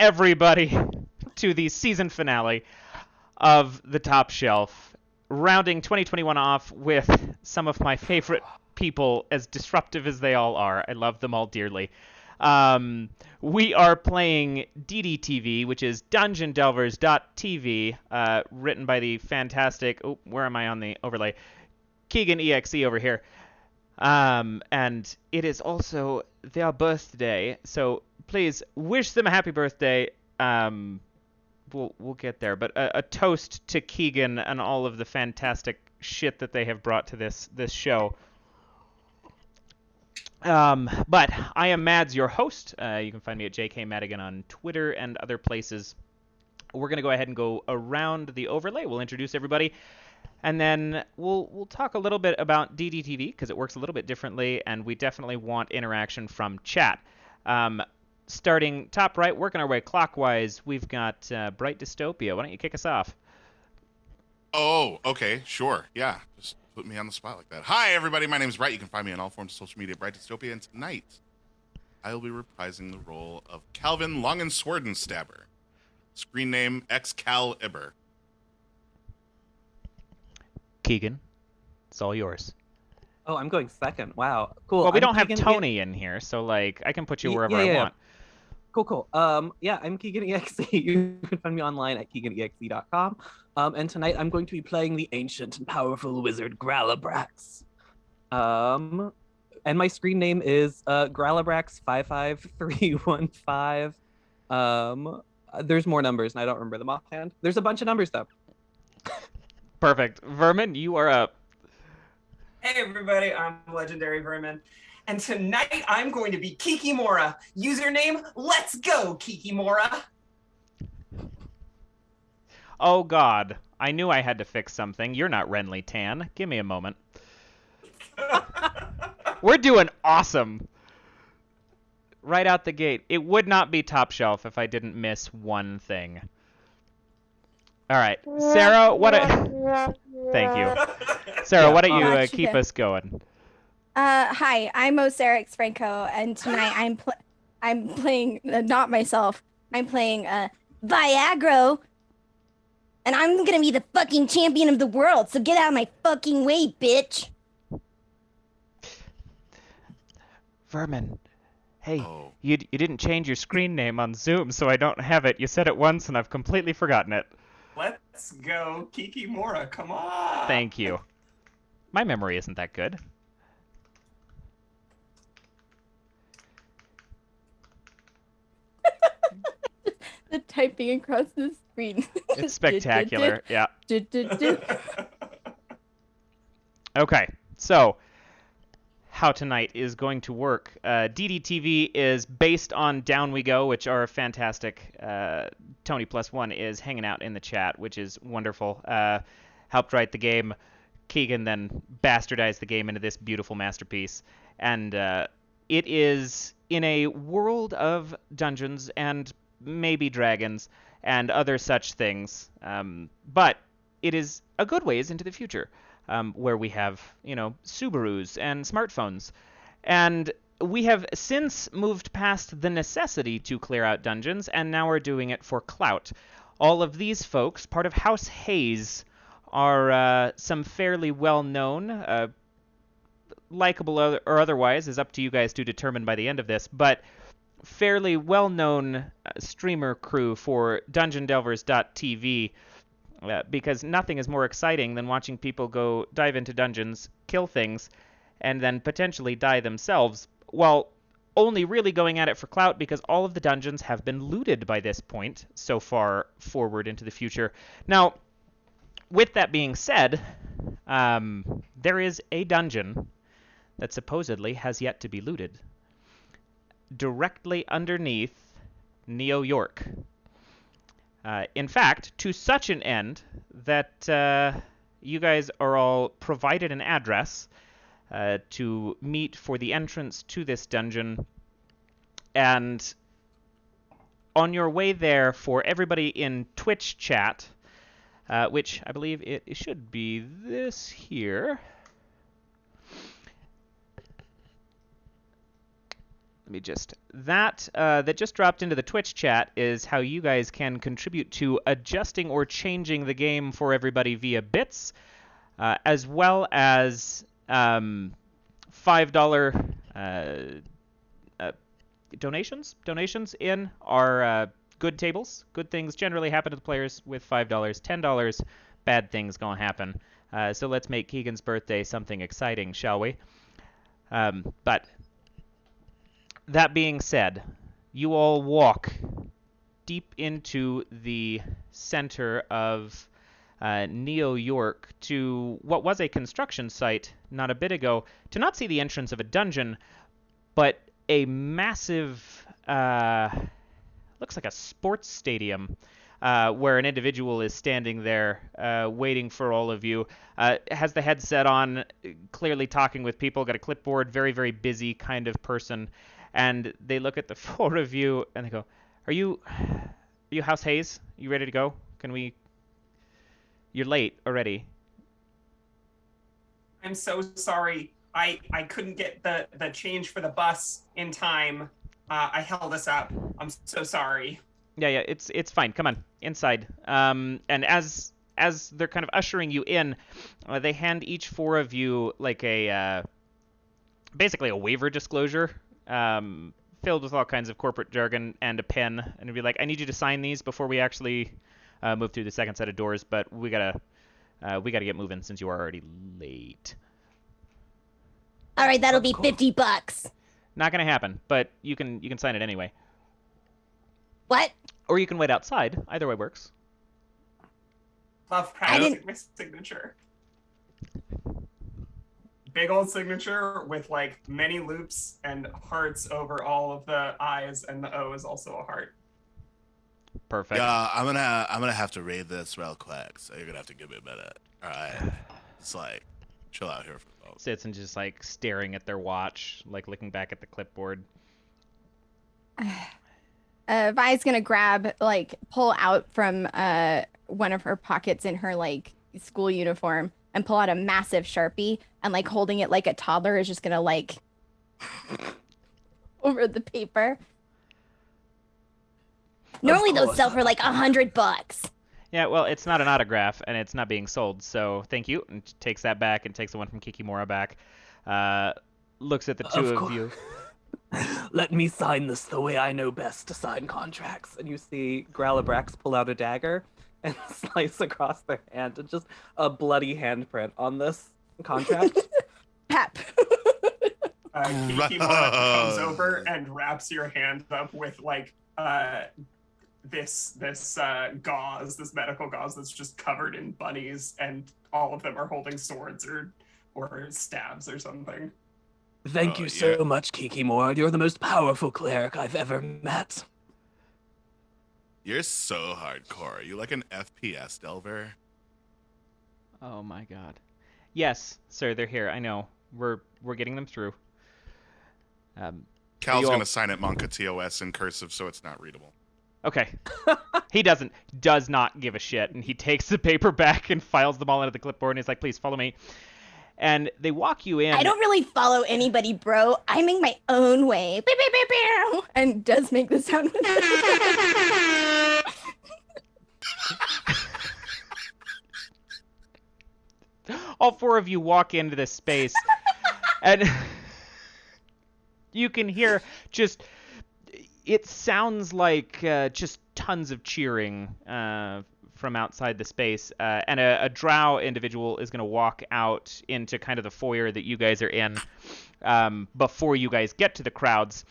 everybody to the season finale of The Top Shelf, rounding 2021 off with some of my favorite people, as disruptive as they all are. I love them all dearly. We are playing DDTV, which is DungeonDelvers.tv, written by the fantastic... Oh, where am I on the overlay? Keganexe over here. And it is also their birthday, so please wish them a happy birthday. We'll get there, but a toast to Kegan and all of the fantastic shit that they have brought to this show. But I am Mads, your host. You can find me at JK Madigan on Twitter and other places. We're going to go ahead and go around the overlay. We'll introduce everybody, and then we'll talk a little bit about DDTV, because it works a little bit differently, and we definitely want interaction from chat. Starting top right, working our way clockwise, we've got Bright Dystopia. Why don't you kick us off? Oh, okay, sure. Yeah, just put me on the spot like that. Hi, everybody. My name is Bright. You can find me on all forms of social media, Bright Dystopia. And tonight, I will be reprising the role of Calvin Longenswordenstabber. Screen name Excalibur. Kegan, it's all yours. Oh, I'm going second. Wow, cool. Well, we don't have Kegan Tony in here, so like I can put you wherever I want. Cool. Yeah, I'm Keganexe. You can find me online at keganexe.com. And tonight I'm going to be playing the ancient and powerful wizard Gralabrax. And my screen name is Gralabrax55315. There's more numbers, and I don't remember them offhand. There's a bunch of numbers though. Perfect. Vermin, you are up. Hey everybody, I'm Legendary Vermin, and tonight I'm going to be Kikimora. Username, let's go, Kikimora. Oh god, I knew I had to fix something. You're not Renly Tan. Give me a moment. We're doing awesome. Right out the gate. It would not be Top Shelf if I didn't miss one thing. Alright, Sarah, Thank you. Sarah, why don't you keep us going? Hi, I'm Osarix Franco, and tonight I'm playing not myself. I'm playing Viagra, and I'm gonna be the fucking champion of the world. So get out of my fucking way, bitch. Vermin, hey, you didn't change your screen name on Zoom, so I don't have it. You said it once, and I've completely forgotten it. Let's go, Kikimora, come on! Thank you. My memory isn't that good. The typing across the screen. It's spectacular, yeah. Okay, so how tonight is going to work. DDTV is based on Down We Go, which are fantastic. Tony +1 is hanging out in the chat, which is wonderful. Helped write the game. Kegan then bastardized the game into this beautiful masterpiece. And it is in a world of dungeons and maybe dragons and other such things. But it is a good ways into the future. Where we have, Subarus and smartphones. And we have since moved past the necessity to clear out dungeons, and now we're doing it for Clout. All of these folks, part of House Hayes, are some fairly well-known, likable or otherwise, is up to you guys to determine by the end of this, but fairly well-known streamer crew for DungeonDelvers.tv. Because nothing is more exciting than watching people go dive into dungeons, kill things, and then potentially die themselves, while only really going at it for clout because all of the dungeons have been looted by this point so far forward into the future. Now, with that being said, there is a dungeon that supposedly has yet to be looted, directly underneath Neo York. In fact, to such an end that you guys are all provided an address to meet for the entrance to this dungeon. And on your way there, for everybody in Twitch chat, which I believe it should be this here. let me just that just dropped into the Twitch chat is how you guys can contribute to adjusting or changing the game for everybody via bits, as well as $5 donations in our good tables. Good things generally happen to the players with $5. $10, bad things gonna happen. So let's make Kegan's birthday something exciting, shall we? But that being said, you all walk deep into the center of Neo York to what was a construction site not a bit ago, to not see the entrance of a dungeon, but a massive, looks like a sports stadium, where an individual is standing there waiting for all of you. Has the headset on, clearly talking with people, got a clipboard, very, very busy kind of person. And they look at the four of you and they go, Are you House Hayes? You ready to go? You're late already. I'm so sorry. I couldn't get the change for the bus in time. I held us up. I'm so sorry. Yeah, it's fine. Come on, inside. And as they're kind of ushering you in, they hand each four of you like basically a waiver disclosure, filled with all kinds of corporate jargon and a pen, and it'd be like, I need you to sign these before we actually move through the second set of doors, but we gotta get moving since you are already late. All right, that'll be $50. Not gonna happen, but you can sign it anyway. What? Or you can wait outside. Either way works. Love practicing my signature. Big old signature with like many loops and hearts over all of the I's, and the O is also a heart. Perfect. Yeah, I'm gonna have to read this real quick, so you're gonna have to give me a minute. All right, it's like chill out here for a moment. Sits and just like staring at their watch, like looking back at the clipboard. Vi's gonna pull out from one of her pockets in her like school uniform and pull out a massive Sharpie, and like holding it like a toddler is just gonna like over the paper. Normally those sell for like $100. Yeah, well, it's not an autograph and it's not being sold, so thank you. And takes that back and takes the one from Kikimura back. Looks at the two of you. Let me sign this the way I know best to sign contracts. And you see Gralabrax pull out a dagger and slice across their hand, and just a bloody handprint on this contract. Pap. Kikimura comes over and wraps your hand up with like this gauze, this medical gauze that's just covered in bunnies, and all of them are holding swords or stabs or something. Thank you so much, Kikimura. You're the most powerful cleric I've ever met. You're so hardcore. Are you like an FPS delver? Oh my god. Yes, sir, they're here. I know. We're getting them through. Cal's gonna sign it Monka TOS in cursive so it's not readable. Okay. He does not give a shit, and he takes the paper back and files them all into the clipboard, and he's like, please follow me. And they walk you in. I don't really follow anybody, bro. I make my own way. Beep, beep, beep, beep. And does make the sound. All four of you walk into this space, and you can hear just, it sounds like just tons of cheering from outside the space, and a drow individual is going to walk out into kind of the foyer that you guys are in before you guys get to the crowds,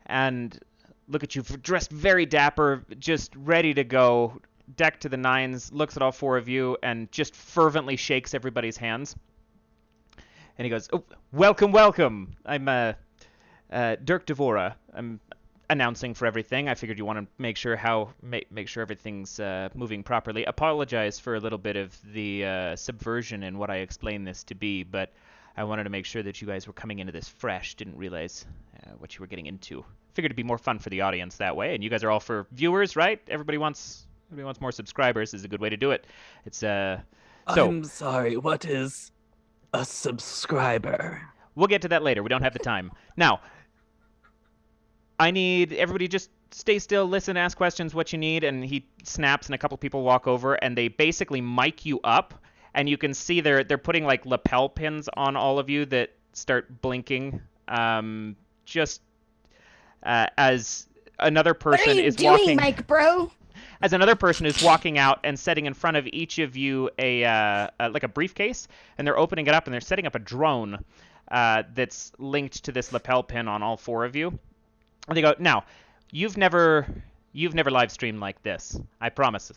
and look at you, dressed very dapper, just ready to go, decked to the nines, looks at all four of you, and just fervently shakes everybody's hands. And he goes, oh, welcome, welcome. I'm Dirk Devora. I'm announcing for everything. I figured you want to make sure everything's moving properly. Apologize for a little bit of the subversion in what I explained this to be, but I wanted to make sure that you guys were coming into this fresh. Didn't realize what you were getting into. Figured it'd be more fun for the audience that way. And you guys are all for viewers, right? Everybody wants more subscribers. This is a good way to do it. It's so. I'm sorry. What is a subscriber? We'll get to that later. We don't have the time now. I need everybody just stay still, listen, ask questions, what you need. And he snaps, and a couple people walk over, and they basically mic you up. And you can see they're putting like lapel pins on all of you that start blinking. Just as another person What are you is doing, walking. Mike, bro? As another person is walking out and setting in front of each of you like a briefcase, and they're opening it up and they're setting up a drone that's linked to this lapel pin on all 4 of you. And they go, now, you've never live streamed like this, I promise.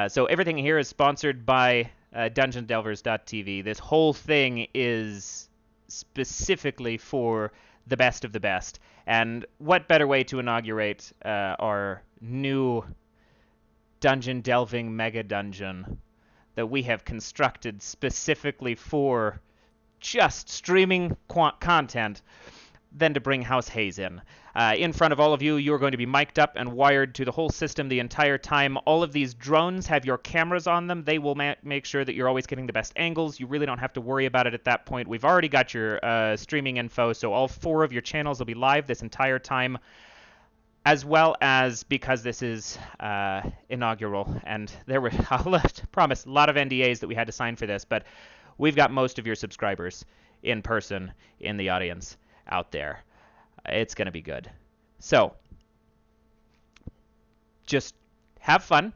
So everything here is sponsored by DungeonDelvers.tv. This whole thing is specifically for the best of the best. And what better way to inaugurate our new dungeon delving mega dungeon that we have constructed specifically for just streaming content than to bring House Hayes in. In front of all of you, you're going to be mic'd up and wired to the whole system the entire time. All of these drones have your cameras on them. They will make sure that you're always getting the best angles. You really don't have to worry about it at that point. We've already got your streaming info, so all 4 of your channels will be live this entire time, as well as, because this is inaugural, and there were, I'll promise, a lot of NDAs that we had to sign for this, but we've got most of your subscribers in person in the audience out there. It's going to be good. So, just have fun,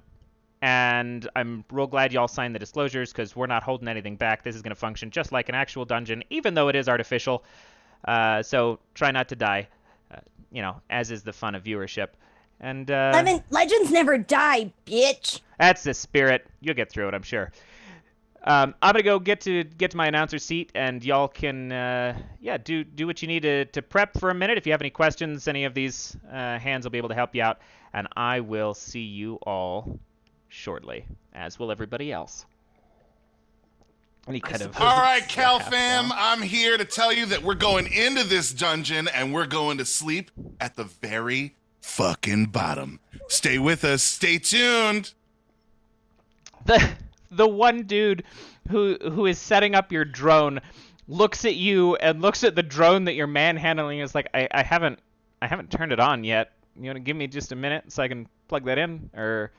and I'm real glad y'all signed the disclosures, because we're not holding anything back. This is going to function just like an actual dungeon, even though it is artificial. So, try not to die. As is the fun of viewership. And Legends never die, bitch. That's the spirit. You'll get through it, I'm sure. I'm gonna go get to my announcer seat, and y'all can do what you need to prep for a minute. If you have any questions, any of these hands will be able to help you out, and I will see you all shortly, as will everybody else. Any kind of all right, Cal fam, I'm here to tell you that we're going into this dungeon and we're going to sleep at the very fucking bottom. Stay with us. Stay tuned. The one dude who is setting up your drone looks at you and looks at the drone that you're manhandling and is like, I haven't turned it on yet. You want to give me just a minute so I can plug that in? Or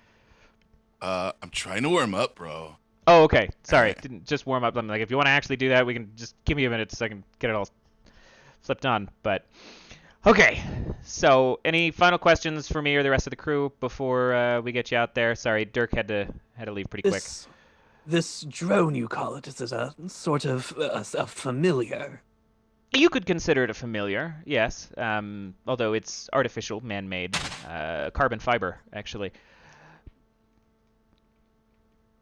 I'm trying to warm up, bro. Oh, okay. Sorry. Didn't just warm up. I'm like, if you want to actually do that, we can just give me a minute so I can get it all flipped on. But okay. So, any final questions for me or the rest of the crew before we get you out there? Sorry, Dirk had to leave pretty quick. This drone, you call it, is it a sort of a familiar? You could consider it a familiar, yes. Although it's artificial, man-made, carbon fiber, actually.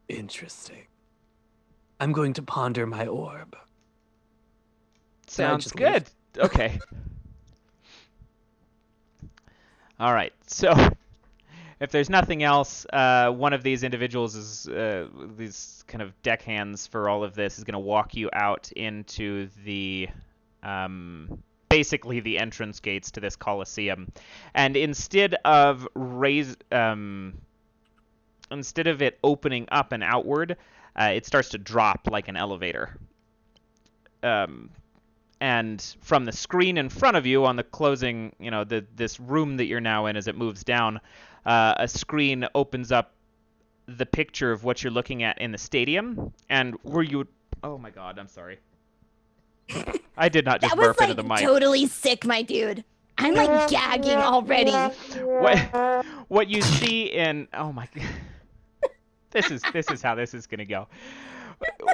Interesting. I'm going to ponder my orb. Sounds good. Okay. All right. So, if there's nothing else, one of these individuals is these kind of deckhands for all of this is going to walk you out into the basically the entrance gates to this Colosseum, and instead of it opening up and outward, it starts to drop like an elevator. And from the screen in front of you on the closing, this room that you're now in as it moves down, a screen opens up the picture of what you're looking at in the stadium. And oh my god, I'm sorry. I did not just burp into the mic. That was totally sick, my dude. I'm like gagging already. What you see in, oh my god. This is how this is going to go.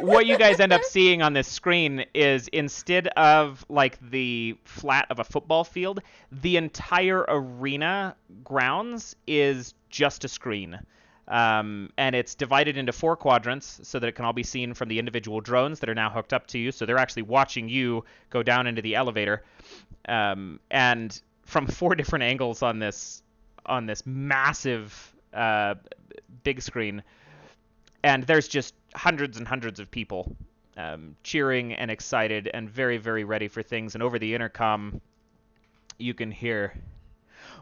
What you guys end up seeing on this screen is, instead of like the flat of a football field, the entire arena grounds is just a screen. And it's divided into 4 quadrants so that it can all be seen from the individual drones that are now hooked up to you. So they're actually watching you go down into the elevator. And from 4 different angles on this massive big screen. And there's just hundreds and hundreds of people cheering and excited and very, very ready for things. And over the intercom, you can hear,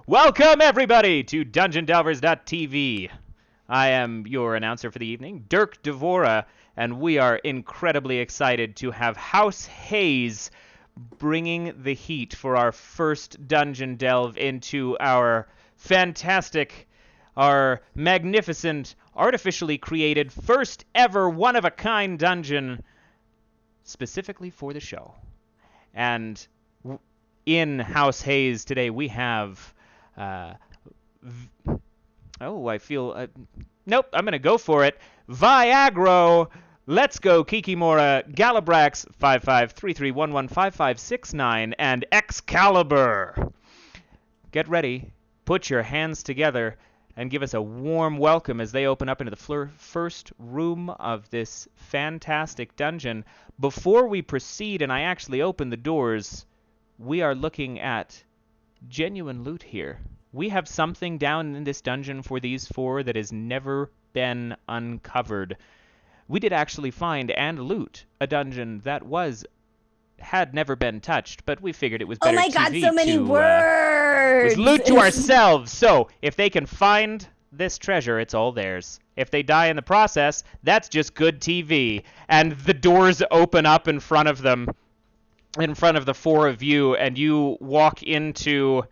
"Welcome, everybody, to DungeonDelvers.tv. I am your announcer for the evening, Dirk Devora, and we are incredibly excited to have House Hayes bringing the heat for our first dungeon delve into our fantastic, our magnificent, artificially created, first ever one-of-a-kind dungeon specifically for the show. And in House Hayes today we have... I feel... nope, I'm going to go for it. Viagro, Let's Go Kikimora, Galabrax 5533115569, and Excalibur. Get ready, put your hands together, and give us a warm welcome as they open up into the first room of this fantastic dungeon. Before we proceed and I actually open the doors, we are looking at genuine loot here. We have something down in this dungeon for these four that has never been uncovered. We did actually find and loot a dungeon that had never been touched, but we figured it was better Oh my TV god, so many to, words! was loot to ourselves. So if they can find this treasure, it's all theirs. If they die in the process, that's just good TV. And the doors open up in front of them, in front of the four of you, and you walk into...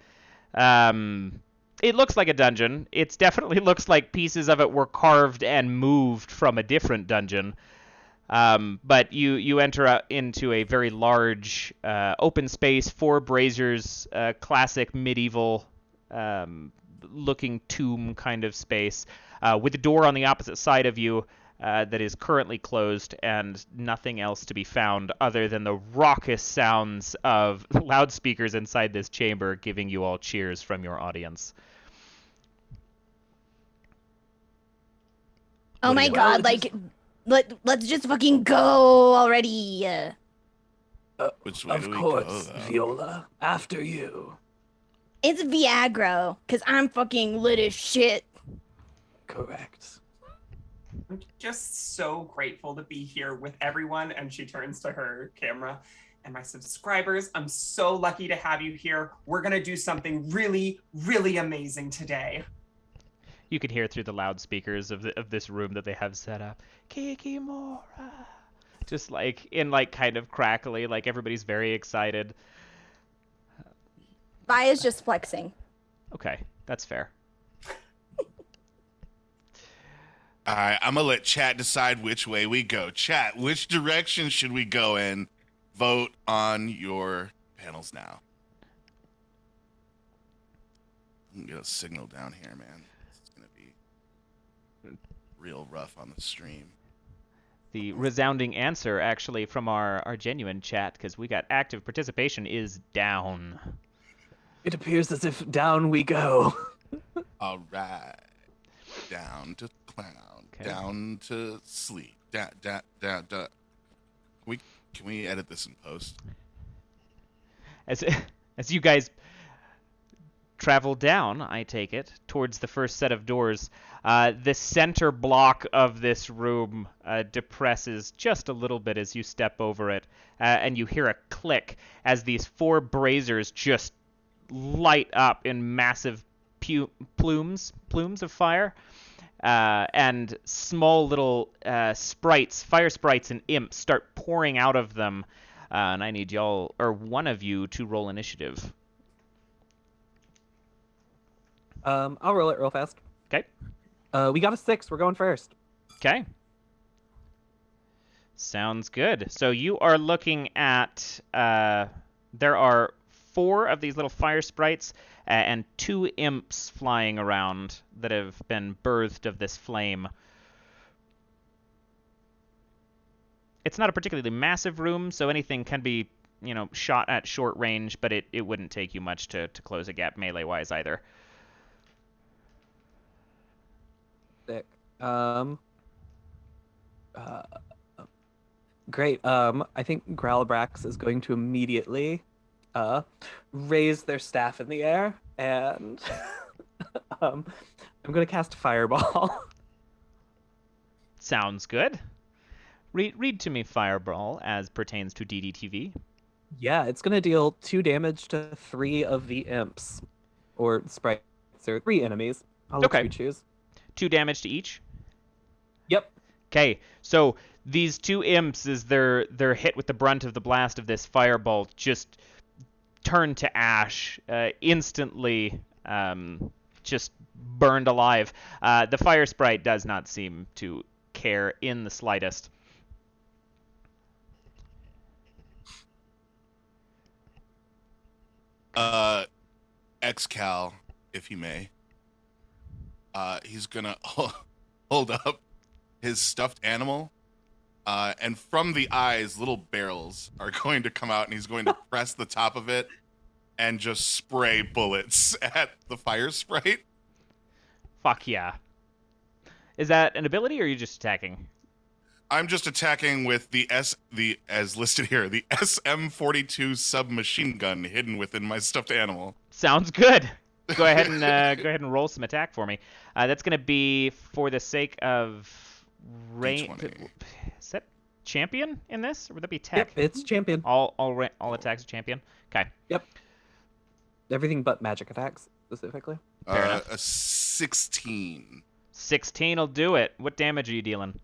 it looks like a dungeon. It definitely looks like pieces of it were carved and moved from a different dungeon. But you enter into a very large open space, four braziers, classic medieval looking tomb kind of space, with a door on the opposite side of you that is currently closed, and nothing else to be found other than the raucous sounds of loudspeakers inside this chamber giving you all cheers from your audience. Oh What do my you god, like, let's just fucking go already. Which way Of do we course, go, though? Viola. After you. It's Viagra, because I'm fucking lit as shit. Correct. I'm just so grateful to be here with everyone. And she turns to her camera. And my subscribers, I'm so lucky to have you here. We're going to do something really, really amazing today. You can hear through the loudspeakers of this room that they have set up. Kikimora. Just like in like kind of crackly, like everybody's very excited. Via's just flexing. Okay, that's fair. All right, I'm going to let chat decide which way we go. Chat, which direction should we go in? Vote on your panels now. I'm going to get a signal down here, man. It's going to be real rough on the stream. The resounding answer, actually, from our genuine chat, because we got active participation, is down. It appears as if down we go. All right. Down to clown. Okay. Down to sleep. Down. Can we edit this in post? As you guys travel down, I take it, towards the first set of doors, the center block of this room depresses just a little bit as you step over it, and you hear a click as these four braziers just light up in massive plumes of fire, and small little fire sprites and imps start pouring out of them, and I need y'all, or one of you, to roll initiative. I'll roll it real fast. Okay. We got a 6. We're going first. Okay. Sounds good. So you are looking at, there are 4 of these little fire sprites and 2 imps flying around that have been birthed of this flame. It's not a particularly massive room, so anything can be, shot at short range, but it wouldn't take you much to close a gap melee-wise either. Sick. Great. I think Growlbrax is going to immediately raise their staff in the air, and I'm going to cast Fireball. Sounds good. Read to me Fireball as pertains to DDTV. Yeah, it's going to deal 2 damage to 3 of the imps, or sprites, or 3 enemies. I'll let you choose. 2 damage to each? Yep. Okay, so these two imps, as they're hit with the brunt of the blast of this firebolt, just turn to ash, instantly just burned alive. The fire sprite does not seem to care in the slightest. Excal, if he may. He's gonna hold up his stuffed animal, and from the eyes, little barrels are going to come out, and he's going to press the top of it and just spray bullets at the fire sprite. Fuck yeah. Is that an ability, or are you just attacking? I'm just attacking with as listed here, the SM-42 submachine gun hidden within my stuffed animal. Sounds good. Go ahead and roll some attack for me. That's going to be for the sake of D20. Is that champion in this, or would that be tech? Yep, it's champion. All attacks are champion. Okay. Yep. Everything but magic attacks, specifically. Fair enough. A 16. 16 will do it. What damage are you dealing?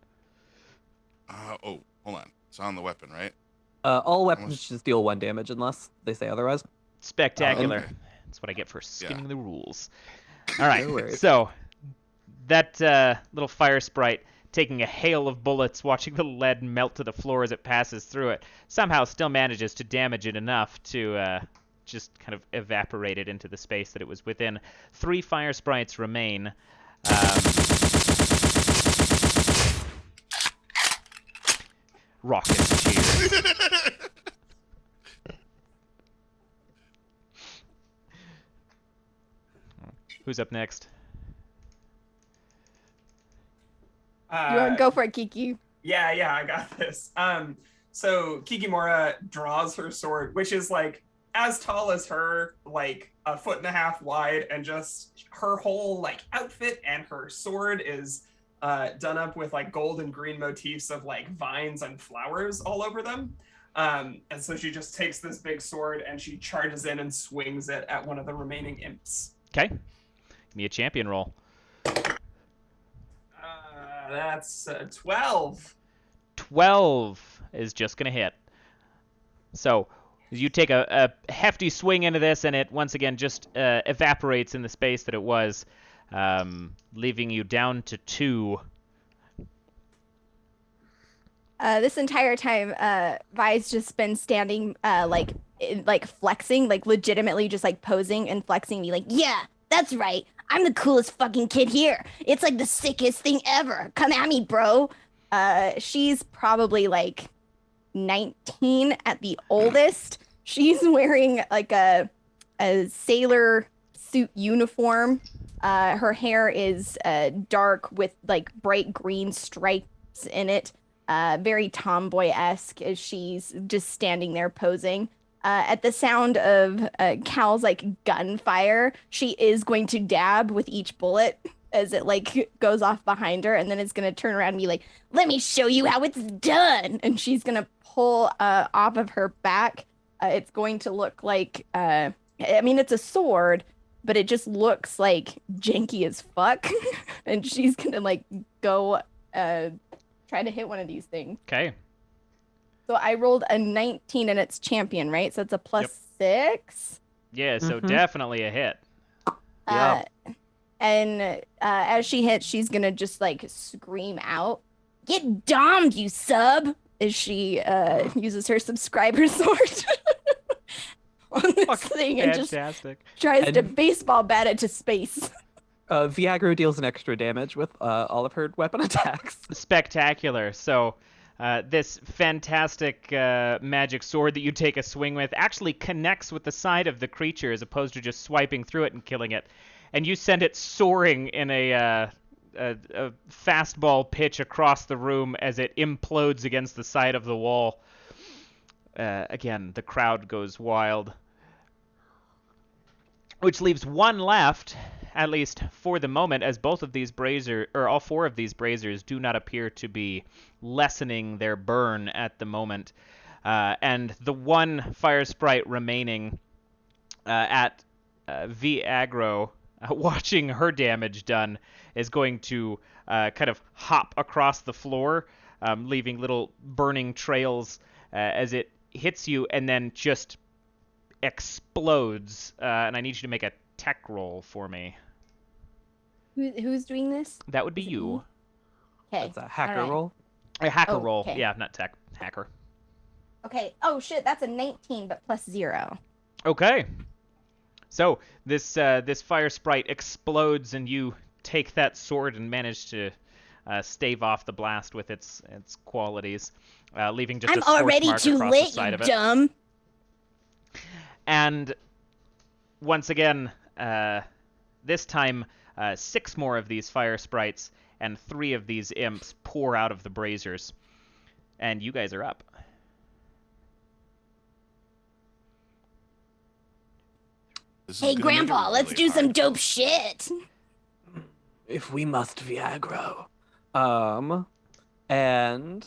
Oh, hold on. It's on the weapon, right? All weapons just deal 1 damage unless they say otherwise. Spectacular. Okay. That's what I get for skimming Yeah. the rules. All right. No worries. So that little fire sprite taking a hail of bullets, watching the lead melt to the floor as it passes through it, somehow still manages to damage it enough to just kind of evaporate it into the space that it was within. 3 fire sprites remain. Rocket cheers. Who's up next? You want to go for it, Kiki? Yeah, I got this. So Kikimora draws her sword, which is like as tall as her, like 1.5 feet wide, and just her whole like outfit and her sword is done up with like gold and green motifs of like vines and flowers all over them. And so she just takes this big sword and she charges in and swings it at one of the remaining imps. Okay. Give me a champion roll. That's 12. 12 is just going to hit. So you take a hefty swing into this, and it once again just evaporates in the space that it was, leaving you down to 2. This entire time, Vi's just been standing, like flexing, like legitimately just like posing and flexing, me like, yeah, that's right. I'm the coolest fucking kid here. It's like the sickest thing ever. Come at me, bro. She's probably like 19 at the oldest. She's wearing like a sailor suit uniform. Her hair is dark with like bright green stripes in it. Very tomboy-esque as she's just standing there posing. At the sound of Cal's like gunfire, she is going to dab with each bullet as it like goes off behind her, and then it's gonna turn around and be like, "Let me show you how it's done." And she's gonna pull off of her back. It's going to look like I mean, it's a sword, but it just looks like janky as fuck. And she's gonna like go try to hit one of these things. Okay. So I rolled a 19 and it's champion, right? So it's a +6. Yeah, so definitely a hit. And as she hits, she's gonna just like scream out, "Get domed, you sub!" as she uses her subscriber sword on this thing and just tries to baseball bat it to space. Viagra deals an extra damage with all of her weapon attacks. Spectacular. So this fantastic magic sword that you take a swing with actually connects with the side of the creature as opposed to just swiping through it and killing it. And you send it soaring in a fastball pitch across the room as it implodes against the side of the wall. Again, the crowd goes wild. Which leaves one left, at least for the moment, as both of these all 4 of these braziers do not appear to be lessening their burn at the moment. And the one fire sprite remaining at V aggro, watching her damage done, is going to kind of hop across the floor, leaving little burning trails as it hits you and then just explodes. And I need you to make a tech roll for me. Who's doing this? That would be Is it you. me? Okay. That's a hacker alright. roll. A hacker Oh, roll. okay. Yeah, not tech. Hacker. Okay. Oh shit, that's a 19, but plus 0. Okay. So this fire sprite explodes, and you take that sword and manage to stave off the blast with its qualities, leaving just I'm a scorch already mark too across late, the side you of it. dumb. And once again, this time, 6 more of these fire sprites and 3 of these imps pour out of the braziers, and you guys are up. This is Hey, gonna make it Grandpa, let's really do some hard. dope shit. If we must Viagro. And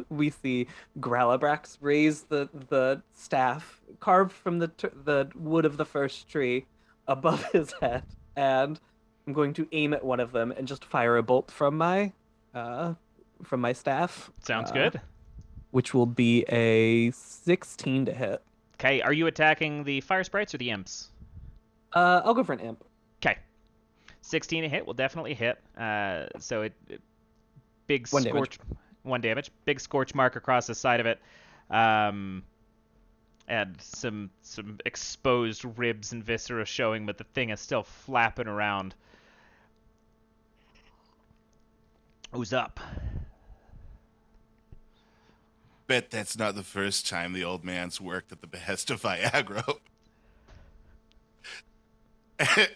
we see Gralabrax raise the staff carved from the wood of the first tree above his head, and I'm going to aim at one of them and just fire a bolt from my staff. Sounds good. Which will be a 16 to hit. Okay, are you attacking the fire sprites or the imps? I'll go for an imp. Okay. 16 to hit will definitely hit. So it big One scorch, damage. 1 damage. Big scorch mark across the side of it. And some exposed ribs and viscera showing, but the thing is still flapping around. Who's up? Bet that's not the first time the old man's worked at the behest of Viagra.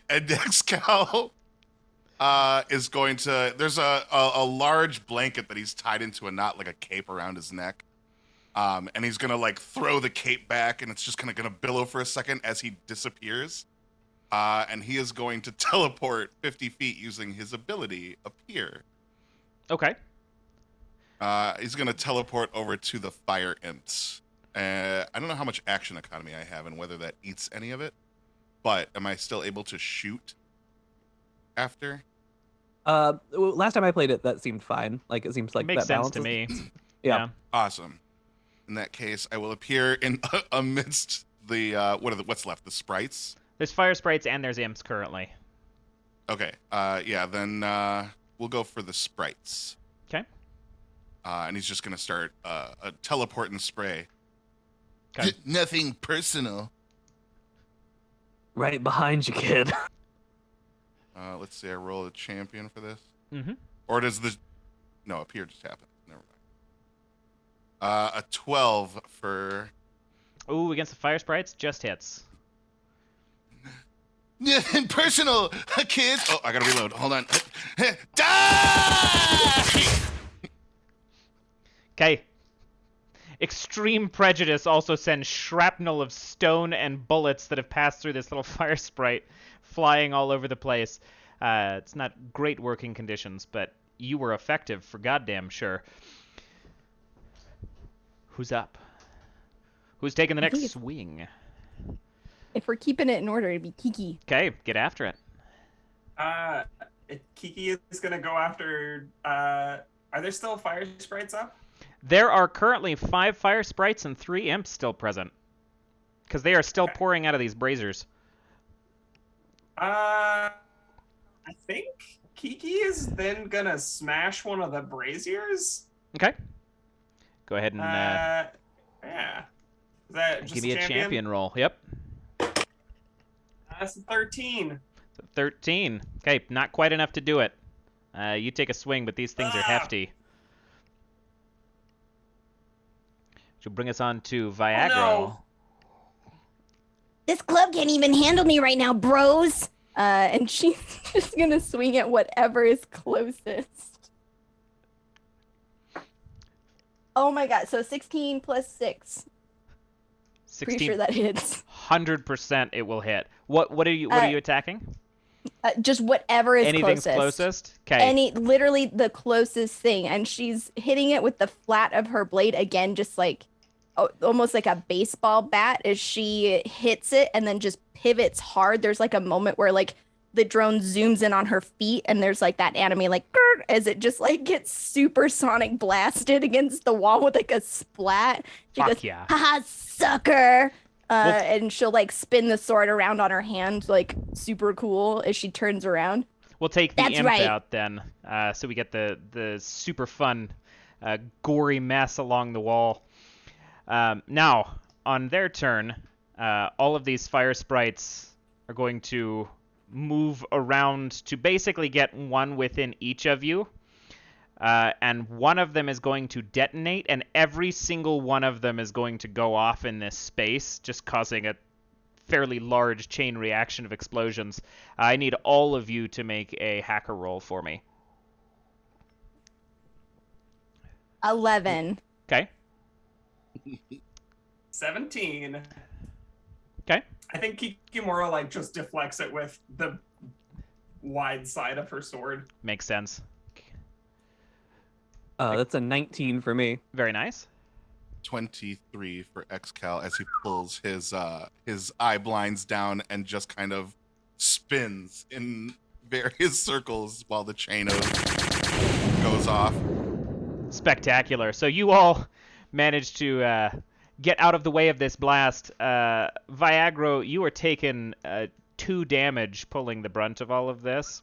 And next cow is going to. There's a large blanket that he's tied into a knot, like a cape around his neck. And he's gonna like throw the cape back, and it's just kind of gonna billow for a second as he disappears. And he is going to teleport 50 feet using his ability Appear. Okay. He's gonna teleport over to the fire imps. I don't know how much action economy I have and whether that eats any of it, but am I still able to shoot after? Last time I played it, that seemed fine. Like it seems like Makes that sense to balances. me. Yeah. Awesome. In that case, I will appear in amidst the what's left, the sprites. There's fire sprites and there's imps currently. Okay. Yeah. Then we'll go for the sprites. Okay. And he's just gonna start a teleport and spray. Okay. Nothing personal. Right behind you, kid. Let's see. I roll a champion for this. Mm-hmm. Or does the no appear just happen? Never mind. A 12 for Ooh, against the fire sprites, just hits. nothing personal, kid. Oh, I gotta reload. Hold on. Die! Okay. Extreme Prejudice also sends shrapnel of stone and bullets that have passed through this little fire sprite flying all over the place. It's not great working conditions, but you were effective for goddamn sure. Who's up? Who's taking the I think next it's- swing? If we're keeping it in order, it'd be Kiki. Okay, get after it. Kiki is gonna go after. Are there still fire sprites up? There are currently 5 fire sprites and 3 imps still present. Because they are still Okay. pouring out of these braziers. I think Kiki is then gonna smash one of the braziers. Okay. Go ahead and Yeah. Is that just give me a champion roll. Yep. That's a 13. 13. Okay, not quite enough to do it. You take a swing, but these things are hefty. Which will bring us on to Viagra. no. This club can't even handle me right now, bros. And she's just gonna swing at whatever is closest. Oh my god, so 16 plus 6. Pretty 16. sure that hits. 100% it will hit. What are you attacking? Just whatever is Anything's closest. Okay. Literally the closest thing. And she's hitting it with the flat of her blade again, just like almost like a baseball bat as she hits it and then just pivots hard. There's like a moment where like the drone zooms in on her feet, and there's like that anime like grr, as it just like gets supersonic blasted against the wall with like a splat. She Fuck goes, yeah. haha, sucker. And she'll like spin the sword around on her hand, like super cool as she turns around. We'll take the That's imp right. out then, so we get the super fun, gory mess along the wall. Now, on their turn, all of these fire sprites are going to move around to basically get one within each of you. And one of them is going to detonate, and every single one of them is going to go off in this space, just causing a fairly large chain reaction of explosions. I need all of you to make a hacker roll for me. 11. Okay. 17. Okay. I think Kikimura like just deflects it with the wide side of her sword. Makes sense. That's a 19 for me. Very nice. 23 for Xcal as he pulls his eye blinds down and just kind of spins in various circles while the chain goes off. Spectacular. So you all managed to get out of the way of this blast. Viagra, you are taking 2 damage pulling the brunt of all of this.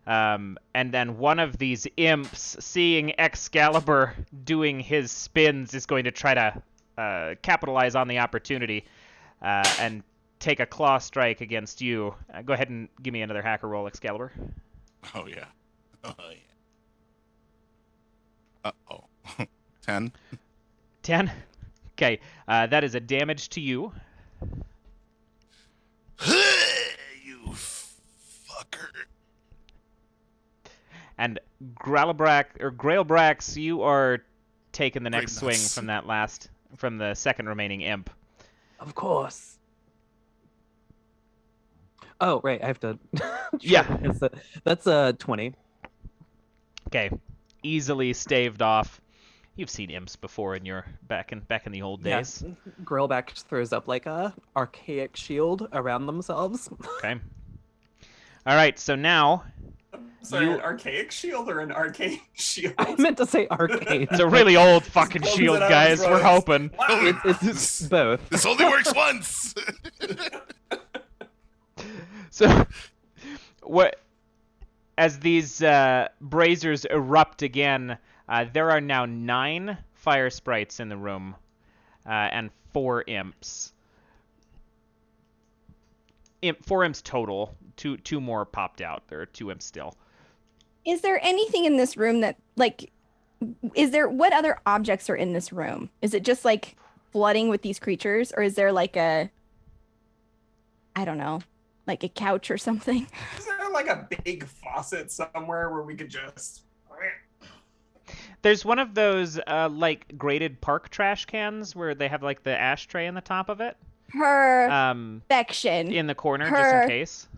And then one of these imps, seeing Excalibur doing his spins, is going to try to capitalize on the opportunity and take a claw strike against you. Go ahead and give me another hacker roll, Excalibur. Oh yeah. Oh yeah. Uh-oh. 10. 10? Okay, that is a damage to you. You fucker. And Grailbrax, you are taking the next swing Great from the second remaining imp. Of course. Oh, right. I have to. Yeah. That's a 20. Okay, easily staved off. You've seen imps before in your back in the old days. Yeah. Grillback throws up like a archaic shield around themselves. Okay. All right, so now Sorry, an archaic shield or an arcane shield? I meant to say arcane. it's a really old fucking Close shield, it out, guys. Rose. We're hoping. It's both. This only works once. So, what? As these braziers erupt again, there are now 9 fire sprites in the room, and 4 imps. 4 imps total. Two more popped out. There are 2 imps still. Is there anything in this room that, like, what other objects are in this room? Is it just, like, flooding with these creatures? Or is there, like, I don't know, like a couch or something? Is there like a big faucet somewhere where we could just... There's one of those, like, graded park trash cans where they have, like, the ashtray in the top of it. Perfection. In the corner, just in case.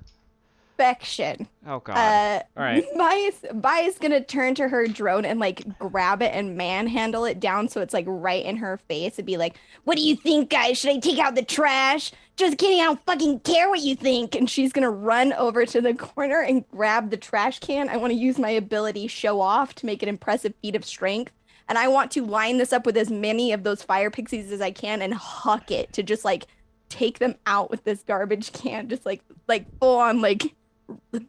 Perfection. Oh, God. All right. Maya's gonna turn to her drone and, like, grab it and manhandle it down so it's, like, right in her face and be like, what do you think, guys? Should I take out the trash? Just kidding, I don't fucking care what you think. And she's gonna run over to the corner and grab the trash can. I want to use my ability show off to make an impressive feat of strength. And I want to line this up with as many of those fire pixies as I can and huck it to just, like, take them out with this garbage can. Just, like full on, like,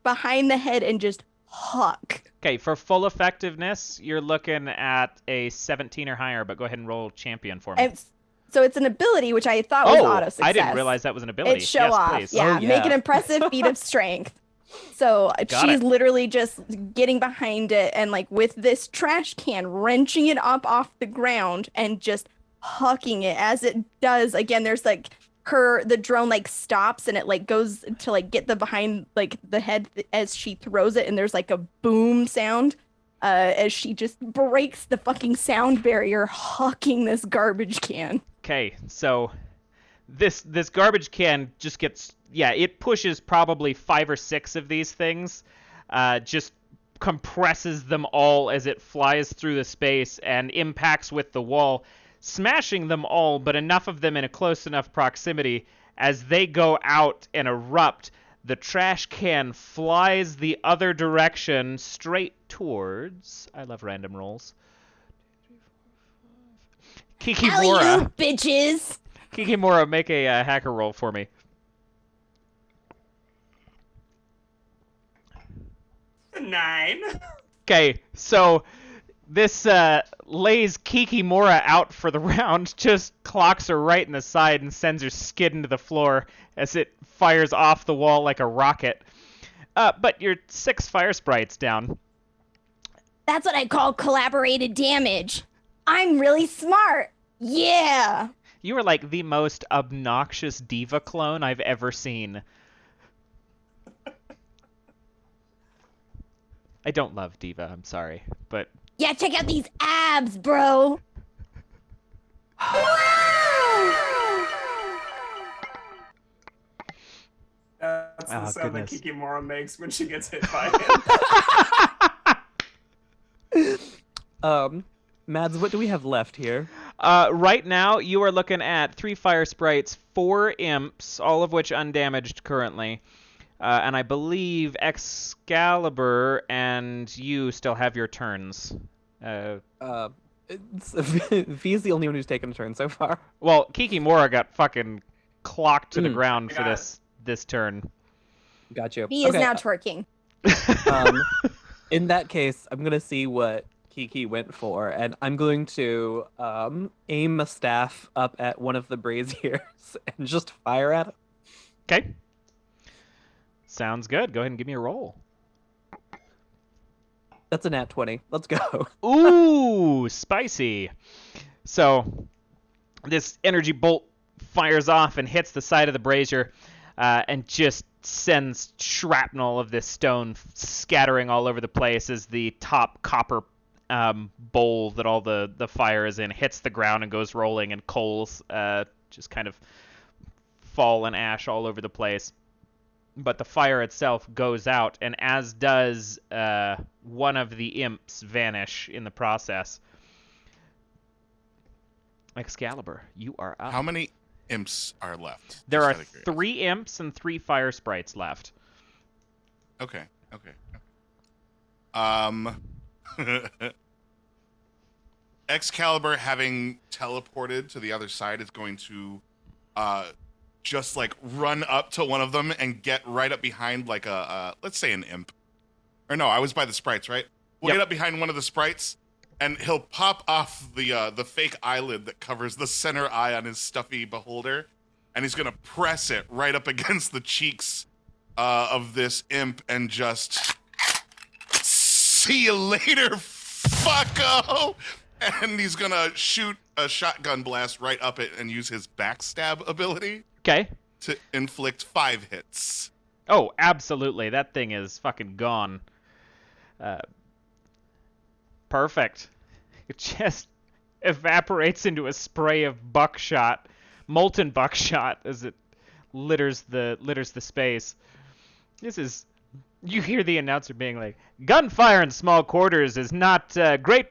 behind the head and just huck. Okay, for full effectiveness, you're looking at a 17 or higher, but go ahead and roll champion for me. So it's an ability, which I thought was auto success. I didn't realize that was an ability. It's show yes, off. please. Yeah, Oh, yeah. make an impressive feat of strength. So she's literally just getting behind it and, like, with this trash can, wrenching it up off the ground and just hucking it. As it does, again, there's, like, the drone, like, stops and it, like, goes to, like, get the behind, like, the head as she throws it, and there's, like, a boom sound as she just breaks the fucking sound barrier, hucking this garbage can. Okay, so this garbage can just gets, it pushes probably 5 or 6 of these things, just compresses them all as it flies through the space and impacts with the wall, smashing them all, but enough of them in a close enough proximity as they go out and erupt. The trash can flies the other direction, straight towards... I love random rolls. Alley-oop, Kikimora. bitches! Kikimora, make a hacker roll for me. A 9. Okay, so this lays Kikimora out for the round, just clocks her right in the side and sends her skidding to the floor as it fires off the wall like a rocket. But you're 6 fire sprites down. That's what I call collaborated damage. I'm really smart. Yeah. You are like the most obnoxious diva clone I've ever seen. I don't love diva, I'm sorry, but... Yeah, check out these abs, bro. That's the Oh, sound goodness. that Kikimora makes when she gets hit by him. Mads, what do we have left here? Right now, you are looking at 3 fire sprites, 4 imps, all of which undamaged currently. And I believe Excalibur and you still have your turns. V's the only one who's taken a turn so far. Well, Kikimora got fucking clocked to the ground for Yeah. this turn. Got you. He is Okay, now twerking. in that case, I'm gonna see what Kiki went for, and I'm going to aim a staff up at one of the braziers and just fire at it. Okay. Sounds good. Go ahead and give me a roll. That's a nat 20. Let's go. Ooh, spicy. So this energy bolt fires off and hits the side of the brazier and just sends shrapnel of this stone scattering all over the place as the top copper bowl that all the fire is in hits the ground and goes rolling, and coals just kind of fall and ash all over the place. But the fire itself goes out, and as does one of the imps vanish in the process. Excalibur, you are up. How many imps are left? There Just are out of curiosity. 3 imps and 3 fire sprites left. Okay. Excalibur, having teleported to the other side, is going to just like run up to one of them and get right up behind like let's say an imp. Or no, I was by the sprites, right? We'll Yep. get up behind one of the sprites and he'll pop off the fake eyelid that covers the center eye on his stuffy beholder, and he's gonna press it right up against the cheeks of this imp and just see you later, fucko. And he's gonna shoot a shotgun blast right up it and use his backstab ability Okay. to inflict 5 hits. Oh, absolutely. That thing is fucking gone. Perfect. It just evaporates into a spray of buckshot, molten buckshot, as it litters the space. This is... You hear the announcer being like, "Gunfire in small quarters is not great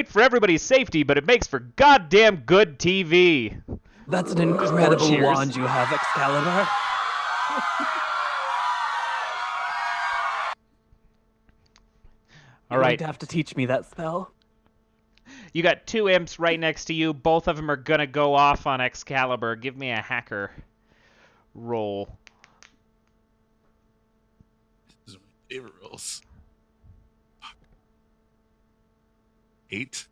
for everybody's safety, but it makes for goddamn good TV." That's an more incredible cheers. wand you have, Excalibur. All You're right. going to have to teach me that spell. You got 2 imps right next to you. Both of them are going to go off on Excalibur. Give me a hacker roll. This is my favorite rolls. 8.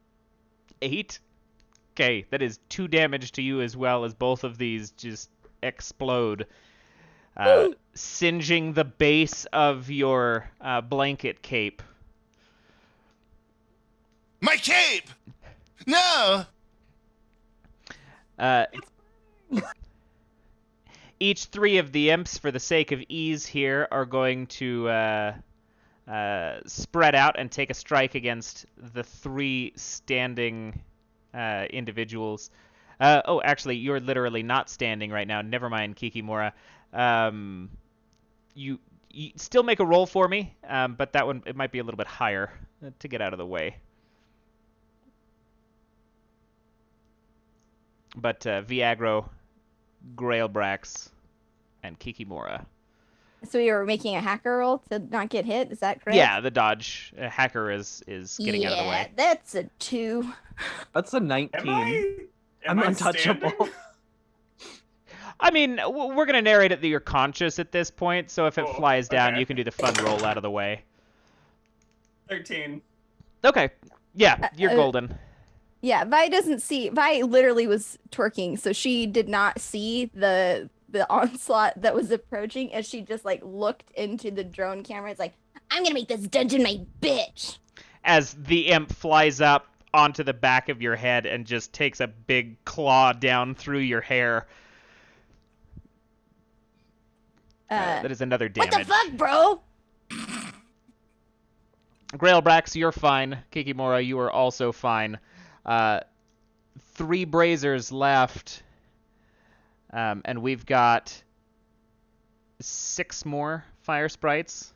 8? Okay, that is 2 damage to you as well, as both of these just explode, singeing the base of your blanket cape. My cape! No! Each 3 of the imps, for the sake of ease here, are going to spread out and take a strike against the 3 standing individuals. Oh, actually, you're literally not standing right now. Never mind, Kikimora. You still make a roll for me, but that one, it might be a little bit higher to get out of the way. But Viagro, Grailbrax, and Kikimora. So we were making a hacker roll to not get hit. Is that correct? Yeah, the dodge hacker is getting out of the way. That's a 2. That's a 19. I'm untouchable. Standing? I mean, we're gonna narrate it that you're conscious at this point, so if it Cool. flies down, Okay. you can do the fun roll out of the way. 13. Okay. Yeah, you're golden. Yeah, Vi doesn't see. Vi literally was twerking, so she did not see the onslaught that was approaching, and she just like looked into the drone camera. It's like, I'm gonna make this dungeon my bitch. As the imp flies up onto the back of your head and just takes a big claw down through your hair. That is another damage. What the fuck, bro? Grailbrax, you're fine. Kikimora, you are also fine. 3 Brazers left. And we've got 6 more fire sprites.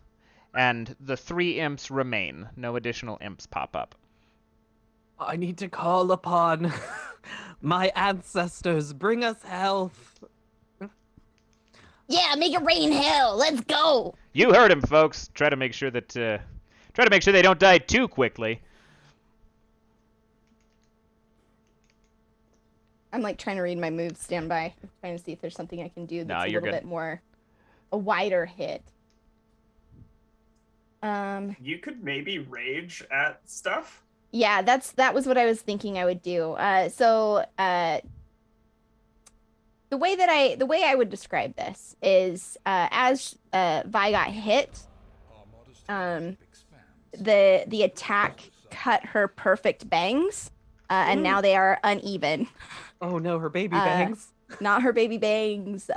And the 3 imps remain. No additional imps pop up. I need to call upon my ancestors. Bring us health. Yeah, make it rain hell. Let's go. You heard him, folks. Try to make sure that they don't die too quickly. I'm like trying to read my moves. Stand by. I'm trying to see if there's something I can do that's a you're little good. bit more a wider hit. You could maybe rage at stuff. Yeah, that was what I was thinking I would do. The way I would describe this is as Vi got hit, the attack cut her perfect bangs, and now they are uneven. Oh no, her baby bangs. Not her baby bangs,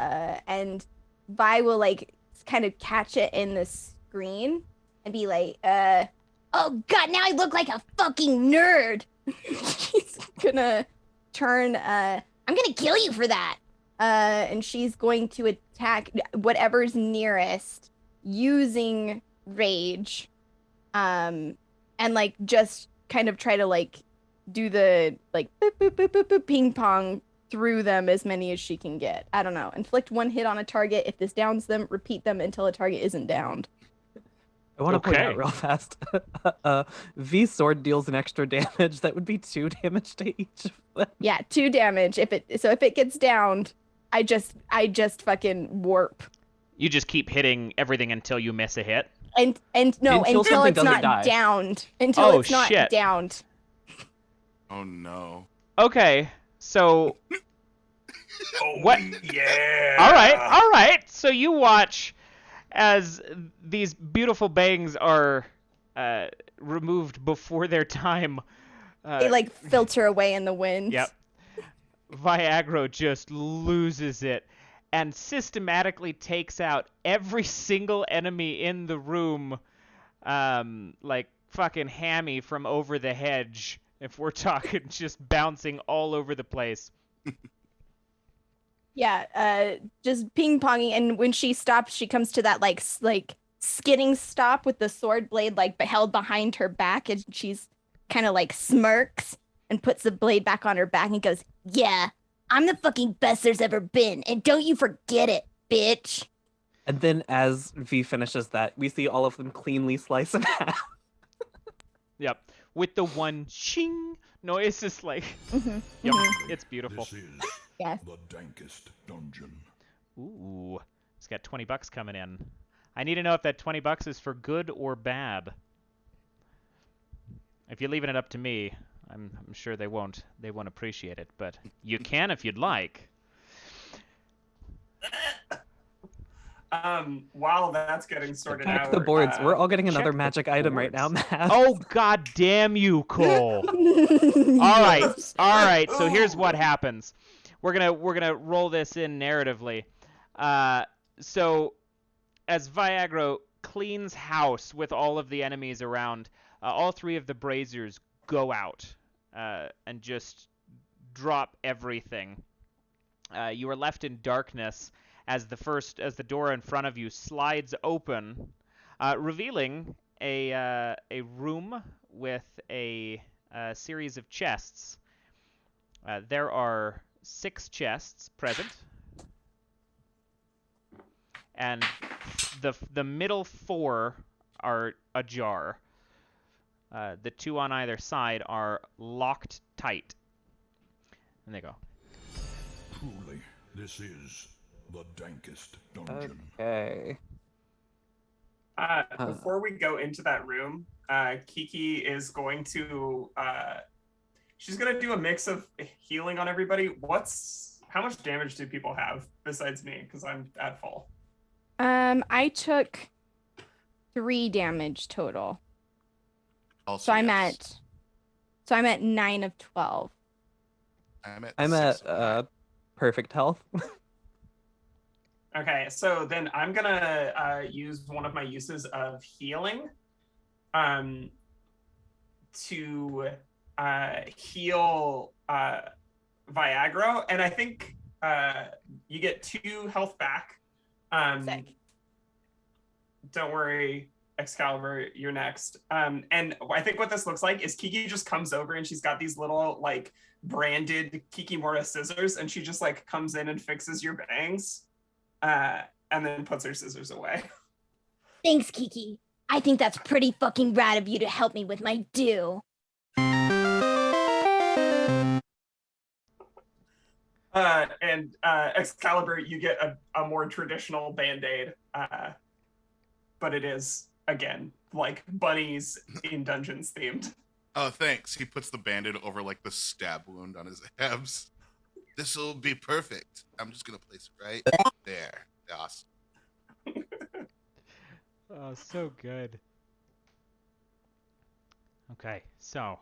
and Vi will like kind of catch it in the screen and be like, oh god, now I look like a fucking nerd. She's gonna turn, I'm gonna kill you for that. And she's going to attack whatever's nearest using rage. And like just kind of try to like do the like boop, boop, boop, boop, boop, ping pong through them as many as she can get. I don't know. Inflict 1 hit on a target. If this downs them, repeat them until a target isn't downed. I want to point Okay. out real fast. V sword deals an extra damage. That would be 2 damage to each of them. Yeah, 2 damage. If it gets downed, I just fucking warp. You just keep hitting everything until you miss a hit. And no, Until until something it's doesn't not die. downed. Until Oh, it's not shit. downed. Oh no. Okay, so Oh, What? Yeah. all right. So you watch as these beautiful bangs are removed before their time. They like filter away in the wind. Yep. Viagra just loses it and systematically takes out every single enemy in the room, like fucking Hammy from over the hedge. If we're talking just bouncing all over the place. Yeah, just ping-ponging, and when she stops, she comes to that like skidding stop with the sword blade like held behind her back, and she's kind of like smirks and puts the blade back on her back and goes, "Yeah, I'm the fucking best there's ever been, and don't you forget it, bitch." And then as V finishes that, we see all of them cleanly slice in half. Yep. With the one shing noise, just like, yep, it's beautiful. This is Yes. the dankest dungeon. Ooh, it's got $20 coming in. I need to know if that $20 is for good or bad. If you're leaving it up to me, I'm sure they won't appreciate it, but you can if you'd like. While that's getting sorted Check out, the boards. We're all getting another check the magic item right now, boards. Matt. Oh, god damn you, Cole. All right. So here's what happens. We're gonna roll this in narratively. So as Viagra cleans house with all of the enemies around, all 3 of the Brazers go out and just drop everything. You are left in darkness as the door in front of you slides open, revealing a room with a series of chests. There are 6 chests present, and the middle 4 are ajar. The 2 on either side are locked tight. And they go. Truly, this is the dankest dungeon. Okay. Before we go into that room, Kiki is going to she's gonna do a mix of healing on everybody. How much damage do people have besides me? Because I'm at full. I took 3 damage total. Also, So I'm yes. at 9 of 12. I'm at I'm 6 at of 9. perfect health. Okay, so then I'm gonna use one of my uses of healing to heal Viagra, and I think you get 2 health back. Sick. Don't worry, Excalibur, you're next. And I think what this looks like is Kiki just comes over and she's got these little like branded Kikimora scissors, and she just like comes in and fixes your bangs, and then puts her scissors away. Thanks, Kiki. I think that's pretty fucking rad of you to help me with my do. And Excalibur, you get a more traditional band-aid, but it is, again, like bunnies in dungeons themed. Oh, thanks. He puts the bandit over like the stab wound on his abs. This will be perfect. I'm just gonna place it right there. Awesome. Oh, so good. Okay, so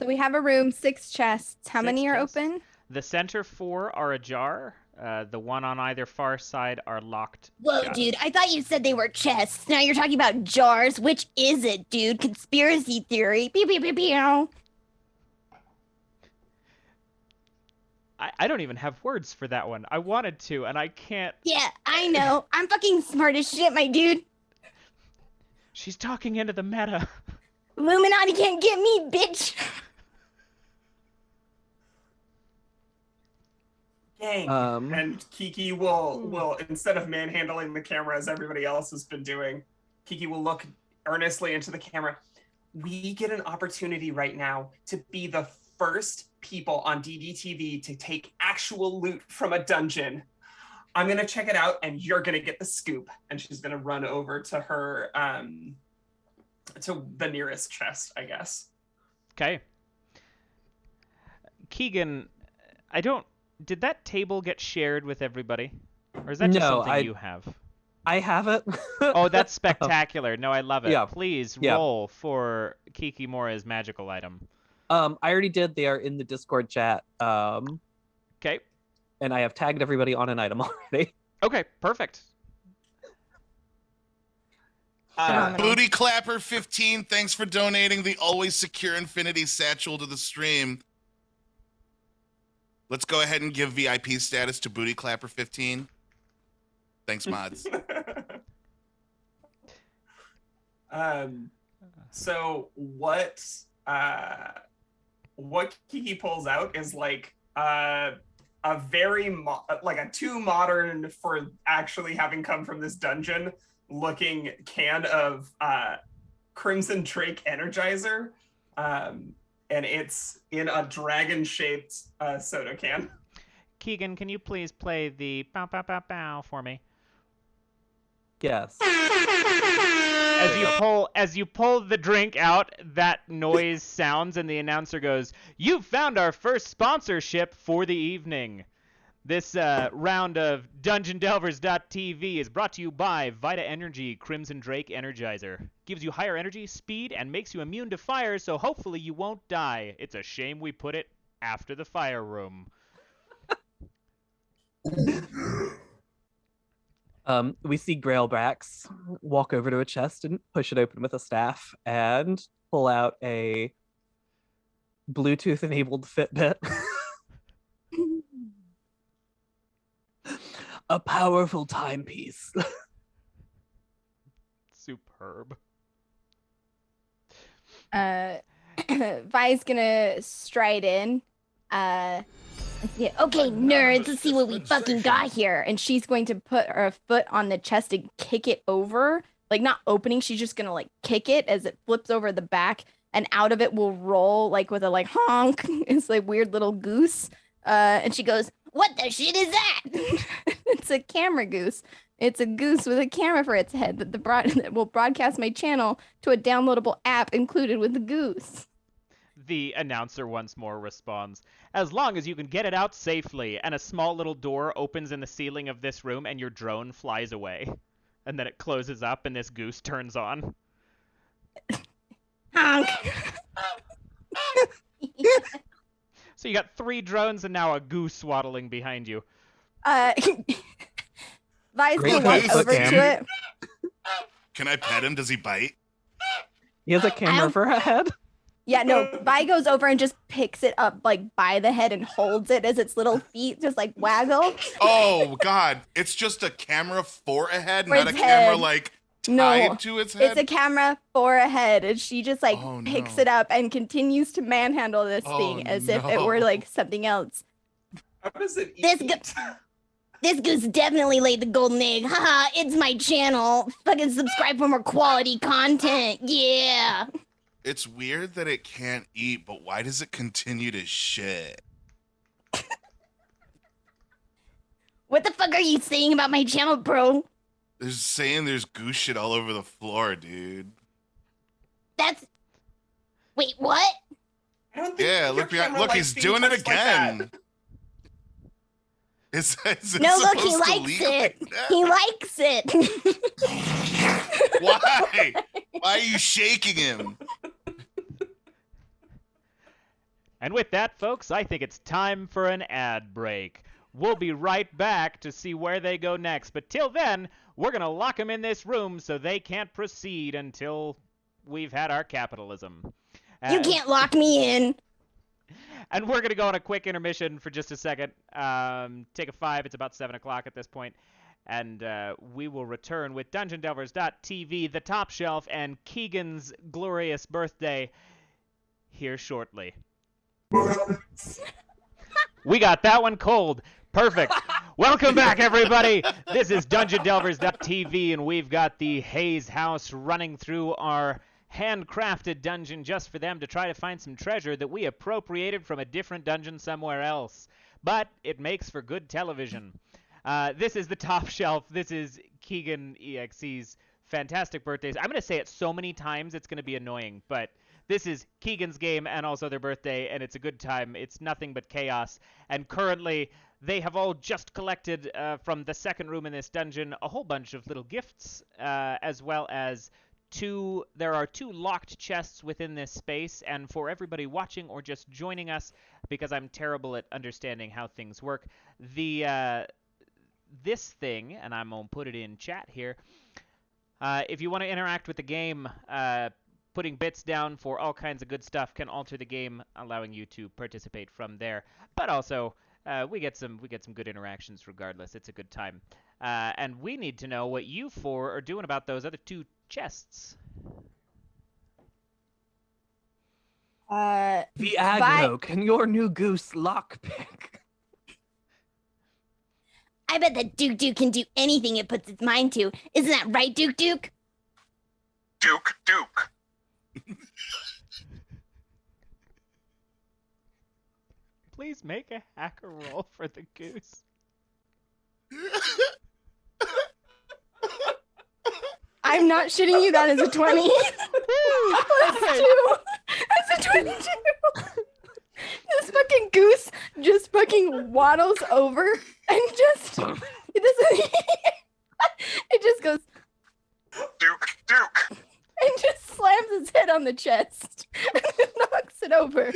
So we have a room, 6 chests. How 6 many are chests. open? The center 4 are ajar. The one on either far side are locked. Whoa, shut. dude, I thought you said they were chests. Now you're talking about jars. Which is it, dude? Conspiracy theory. Pew, pew, pew, pew. I don't even have words for that one. I wanted to, and I can't. Yeah, I know. I'm fucking smart as shit, my dude. She's talking into the meta. Illuminati can't get me, bitch. Dang. And Kiki will instead of manhandling the camera as everybody else has been doing, Kiki will look earnestly into the camera. We get an opportunity right now to be the first people on DDTV to take actual loot from a dungeon. I'm gonna check it out, and you're gonna get the scoop. And she's gonna run over to her, to the nearest chest, I guess. Okay. Kegan, did that table get shared with everybody? Or is that just No, something you have? I have it. Oh, that's spectacular. No, I love it. Yeah. Please Yeah. roll for Kikimora's magical item. I already did. They are in the Discord chat. Okay. And I have tagged everybody on an item already. Okay, perfect. Phenomenal. Booty Clapper 15, thanks for donating the always secure Infinity Satchel to the stream. Let's go ahead and give VIP status to Booty Clapper 15. Thanks, mods. So what Kiki pulls out is like a very like a too modern for actually having come from this dungeon looking can of Crimson Drake Energizer, and it's in a dragon shaped soda can. Kegan, can you please play the bow bow bow bow for me? Yes. As you pull the drink out, that noise sounds and the announcer goes, "You've found our first sponsorship for the evening. This round of DungeonDelvers.tv is brought to you by Vita Energy Crimson Drake Energizer. Gives you higher energy, speed, and makes you immune to fire, so hopefully you won't die. It's a shame we put it after the fire room." We see Grailbrax walk over to a chest and push it open with a staff and pull out a Bluetooth-enabled Fitbit. A powerful timepiece. Superb. Vi's gonna stride in, Yeah, okay, nerds, let's see what we fucking got here. And she's going to put her foot on the chest and kick it over. Like, not opening, she's just gonna, like, kick it as it flips over the back. And out of it will roll, like, with a, like, honk. It's, like, weird little goose. And she goes, what the shit is that? It's a camera goose. It's a goose with a camera for its head that will broadcast my channel to a downloadable app included with the goose. The announcer once more responds, as long as you can get it out safely, and a small little door opens in the ceiling of this room and your drone flies away. And then it closes up and this goose turns on. Honk. So you got 3 drones and now a goose waddling behind you. Vi's Great gonna walk goose over cam. to it. Can I pet him? Does he bite? He has a camera for a head. Yeah, no, Vi goes over and just picks it up, like, by the head and holds it as its little feet just, like, waggle. Oh God! It's just a camera for a head, For not a its camera head. like No, tied to its head. It's a camera for a head, and she just, like, Oh, picks no. it up and continues to manhandle this Oh, thing as if it were, no. like, something else. How does it This eat? This goose definitely laid the golden egg. Haha, it's my channel. Fucking subscribe for more quality content. Yeah. It's weird that it can't eat, but why does it continue to shit? What the fuck are you saying about my channel, bro? There's goose shit all over the floor, dude. That's... Wait, what? I don't think Yeah, your look behind. camera Look, likes he's being doing it touched like that. again. Is it No, look, he supposed to likes leak it. like that? He likes it. Why? Why are you shaking him? And with that, folks, I think it's time for an ad break. We'll be right back to see where they go next. But till then, we're going to lock them in this room so they can't proceed until we've had our capitalism. You can't lock me in. And we're going to go on a quick intermission for just a second. Take a 5. It's about 7 o'clock at this point. And we will return with DungeonDelvers.tv, The Top Shelf, and Kegan's glorious birthday here shortly. We got that one cold. Perfect. Welcome back, everybody. This is DungeonDelvers.tv, and we've got the Hayes House running through our handcrafted dungeon just for them to try to find some treasure that we appropriated from a different dungeon somewhere else. But it makes for good television. This is the Top Shelf. This is Keganexe's fantastic birthdays. I'm going to say it so many times it's going to be annoying, but this is Kegan's game and also their birthday, and it's a good time. It's nothing but chaos. And currently, they have all just collected from the second room in this dungeon a whole bunch of little gifts, as well as there are 2 locked chests within this space. And for everybody watching or just joining us, because I'm terrible at understanding how things work, this thing, and I'm going to put it in chat here, if you want to interact with the game, putting bits down for all kinds of good stuff can alter the game, allowing you to participate from there. But also, we get some good interactions regardless. It's a good time. And we need to know what you 4 are doing about those other 2 chests. Viaggro, can your new goose lockpick? I bet that Duke Duke can do anything it puts its mind to. Isn't that right, Duke Duke? Duke. Please make a hacker roll for the goose. I'm not shitting you. That is a 20. Plus 2. That's a 22. This fucking goose just fucking waddles over and just it doesn't it just goes Duke. and just slams its head on the chest and knocks it over.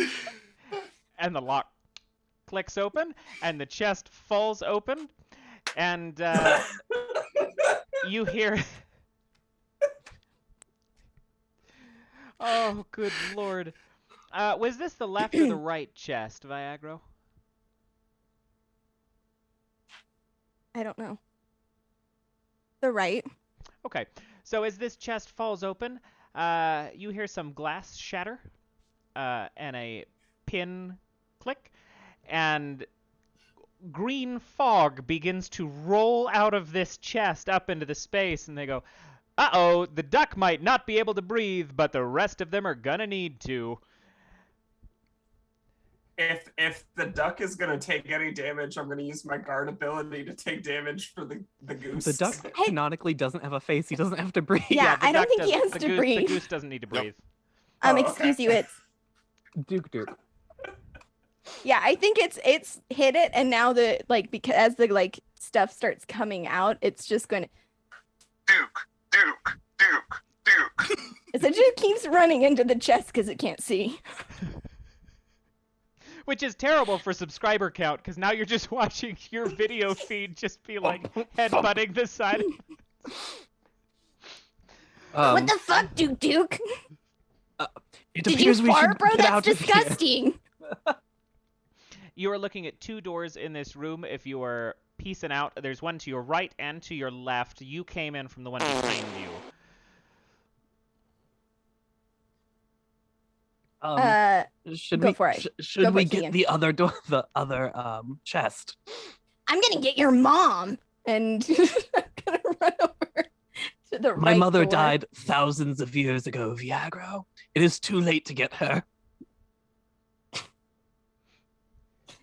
And the lock clicks open, and the chest falls open, and you hear... Oh, good lord. Was this the left or the right chest, Viaggro? I don't know. The right. Okay, so as this chest falls open, you hear some glass shatter, and a pin click, and green fog begins to roll out of this chest up into the space, and they go, "Uh-oh, the duck might not be able to breathe, but the rest of them are gonna need to." If the duck is gonna take any damage, I'm gonna use my guard ability to take damage for the goose. The duck canonically doesn't have a face. He doesn't have to breathe. Yeah, the I don't duck think he does- has the to goose, breathe. The goose doesn't need to breathe. Oh, Excuse okay. you, it's Duke. yeah, I think it's hit it, and now the because as the stuff starts coming out, it's just going to Duke. it just keeps running into the chest because it can't see. Which is terrible for subscriber count, because now you're just watching your video feed just be like headbutting the side. What the fuck, Duke? It Did you appears we should fart, bro? get That's out of here. disgusting. You are looking at 2 doors in this room. If you are piecing out, there's one to your right and to your left. You came in from the one behind you. Should Go we for it. should Go we for it, get Kegan. the other door, the other chest? I'm gonna get your mom, and I'm gonna run over to the right. My mother door. died thousands of years ago, Viagra. It is too late to get her.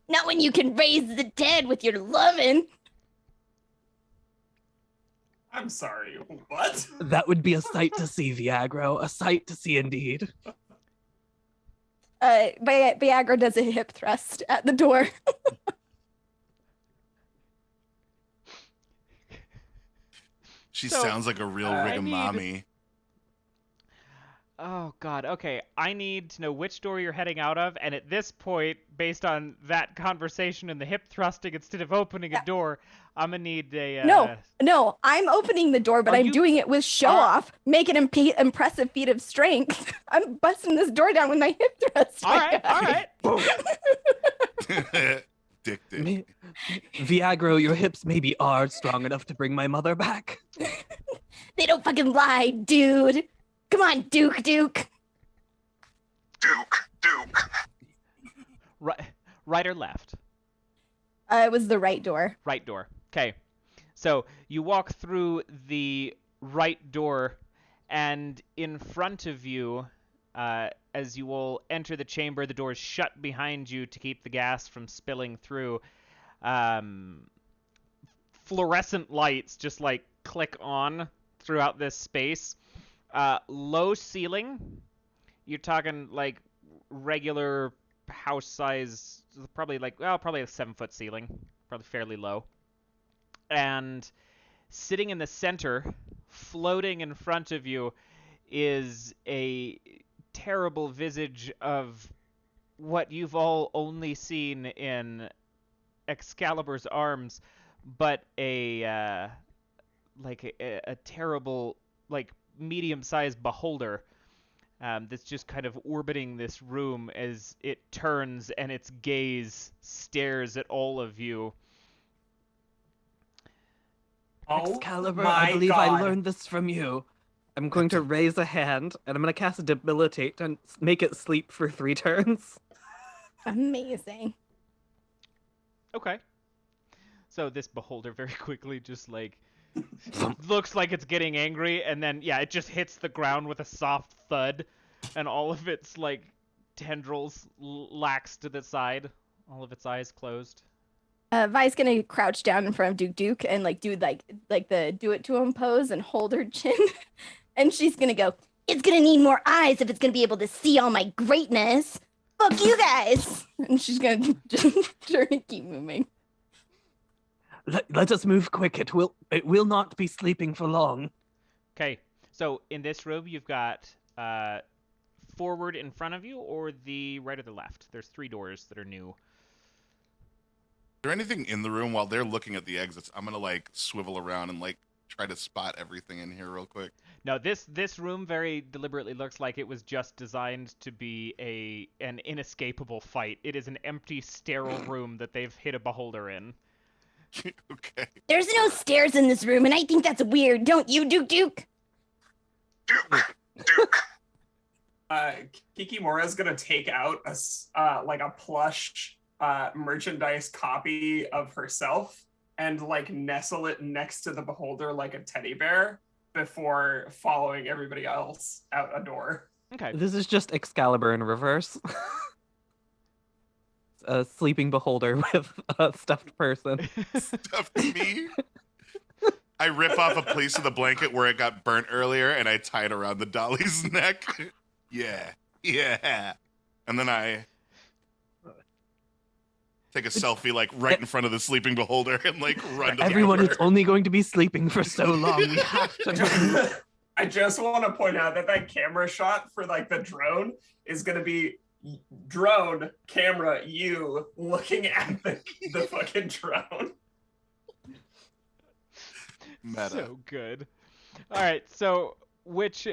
Not when you can raise the dead with your lovin'. I'm sorry, what? That would be a sight to see, Viagra. A sight to see indeed. Viagra does a hip thrust at the door. She So, sounds like a real I rigamami. Oh, God. Okay, I need to know which door you're heading out of, and at this point, based on that conversation and the hip thrusting, instead of opening a door, I'm gonna need a... No, I'm opening the door, but Are I'm you- doing it with show off. Make an impressive feat of strength. I'm busting this door down with my hip thrust. All my right, all guy. right. Dick. Viagra, your hips maybe are strong enough to bring my mother back. They don't fucking lie, dude. Come on, Duke. Duke. Right or left? It was the right door. Right door. Okay. So you walk through the right door, and in front of you, as you all enter the chamber, the door is shut behind you to keep the gas from spilling through. Fluorescent lights just click on throughout this space. Low ceiling. You're talking regular house size, probably a 7-foot ceiling, probably fairly low. And sitting in the center, floating in front of you, is a terrible visage of what you've all only seen in Excalibur's arms, but a terrible medium-sized beholder that's just kind of orbiting this room as it turns and its gaze stares at all of you. Oh Excalibur, my I believe God. I learned this from you. I'm going to raise a hand, and I'm going to cast Debilitate and make it sleep for 3 turns. Amazing. Okay. So this beholder very quickly just looks like it's getting angry, and then it just hits the ground with a soft thud, and all of its tendrils lax to the side, all of its eyes closed. Vi's gonna crouch down in front of Duke and do the do it to him pose and hold her chin, and she's gonna go, "It's gonna need more eyes if it's gonna be able to see all my greatness. Fuck you guys!" And she's gonna just turn and keep moving. Let us move quick. It will not be sleeping for long. Okay, so in this room you've got forward in front of you, or the right or the left. There's 3 doors that are new. Is there anything in the room while they're looking at the exits? I'm gonna swivel around and try to spot everything in here real quick. No, this room very deliberately looks like it was just designed to be an inescapable fight. It is an empty, sterile room that they've hit a beholder in. Okay. There's no stairs in this room, and I think that's weird. Don't you, Duke? Kikimora is gonna take out a plush merchandise copy of herself and like nestle it next to the beholder like a teddy bear before following everybody else out a door. Okay. This is just Excalibur in reverse. A sleeping beholder with a stuffed person. Stuffed me. I rip off a piece of the blanket where it got burnt earlier, and I tie it around the dolly's neck. Yeah. And then I take a selfie, like, right in front of the sleeping beholder and, like, run to Everyone the is only going to be sleeping for so long. We have to. I just want to point out that that camera shot for like the drone is going to be drone, camera, you looking at the fucking drone. Meta. So good. All right, so which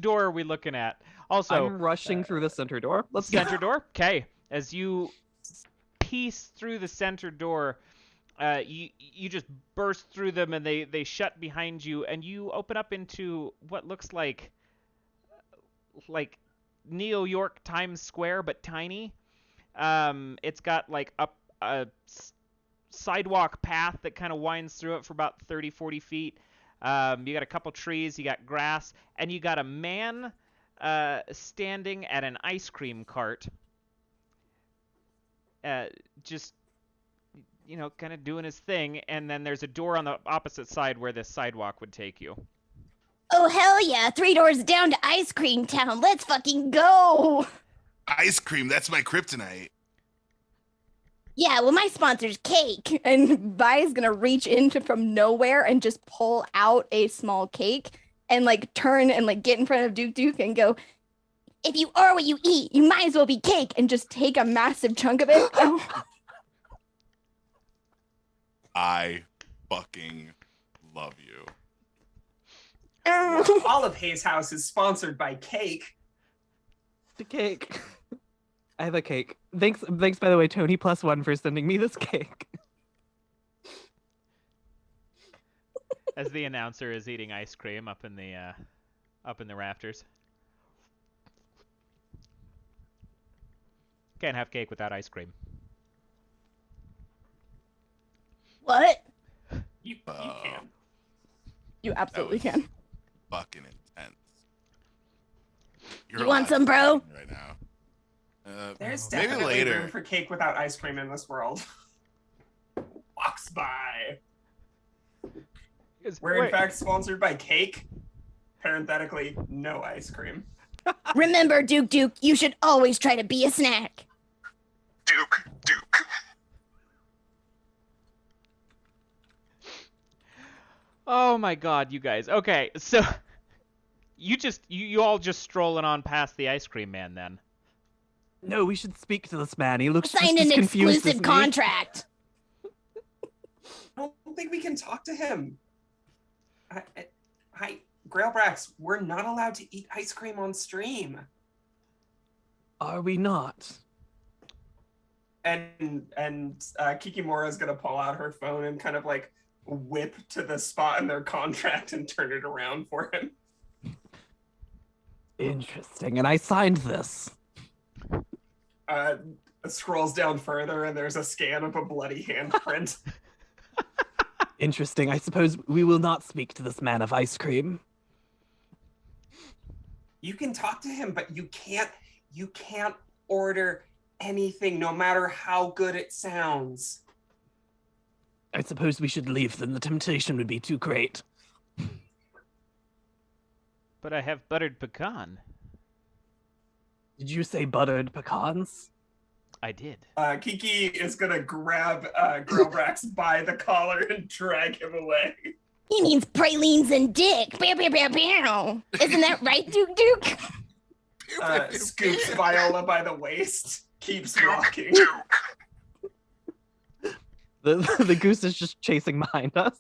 door are we looking at? Also, I'm rushing through the center door. Let's go. center door. Okay, as you piece through the center door, you just burst through them, and they shut behind you, and you open up into what looks like New York Times Square, but tiny. It's got like a sidewalk path that kind of winds through it for about 30-40 feet. You got a couple trees, you got grass, and you got a man standing at an ice cream cart. Just, kind of doing his thing, and then there's a door on the opposite side where this sidewalk would take you. Oh, hell yeah. 3 doors down to Ice Cream Town. Let's fucking go. Ice cream, that's my kryptonite. Yeah, well, my sponsor's cake. And Vi's gonna reach into from nowhere and just pull out a small cake and, like, turn and, like, get in front of Duke and go, if you are what you eat, you might as well be cake, and just take a massive chunk of it. I fucking love you. All of Hayes House is sponsored by cake. The cake. I have a cake. Thanks, by the way, Tony +1 for sending me this cake. As the announcer is eating ice cream up in the rafters. Can't have cake without ice cream. What? You can. You absolutely That was can. Fucking intense. You want some, bro? Right now. There's maybe definitely later. room for cake without ice cream in this world. Walks by. We're in fact sponsored by cake. Parenthetically, no ice cream. Remember, Duke, you should always try to be a snack. Duke. Oh my god, you guys. Okay, so you all just strolling on past the ice cream man then. No, we should speak to this man. He looks Signed just an as confused exclusive as me. contract. I don't think we can talk to him. Hi, Grailbrax, we're not allowed to eat ice cream on stream. Are we not? And Kikimora is gonna pull out her phone and kind of like whip to the spot in their contract and turn it around for him. Interesting. And I signed this. Scrolls down further and there's a scan of a bloody handprint. Interesting. I suppose we will not speak to this man of ice cream. You can talk to him, but you can't order anything, no matter how good it sounds. I suppose we should leave, then the temptation would be too great. But I have buttered pecan. Did you say buttered pecans? I did. Kiki is gonna grab Grailbrax by the collar and drag him away. He means pralines and dick. Bow, bow, bow, bow. Isn't that right, Duke? Scoops Viola by the waist, keeps walking. The goose is just chasing behind us.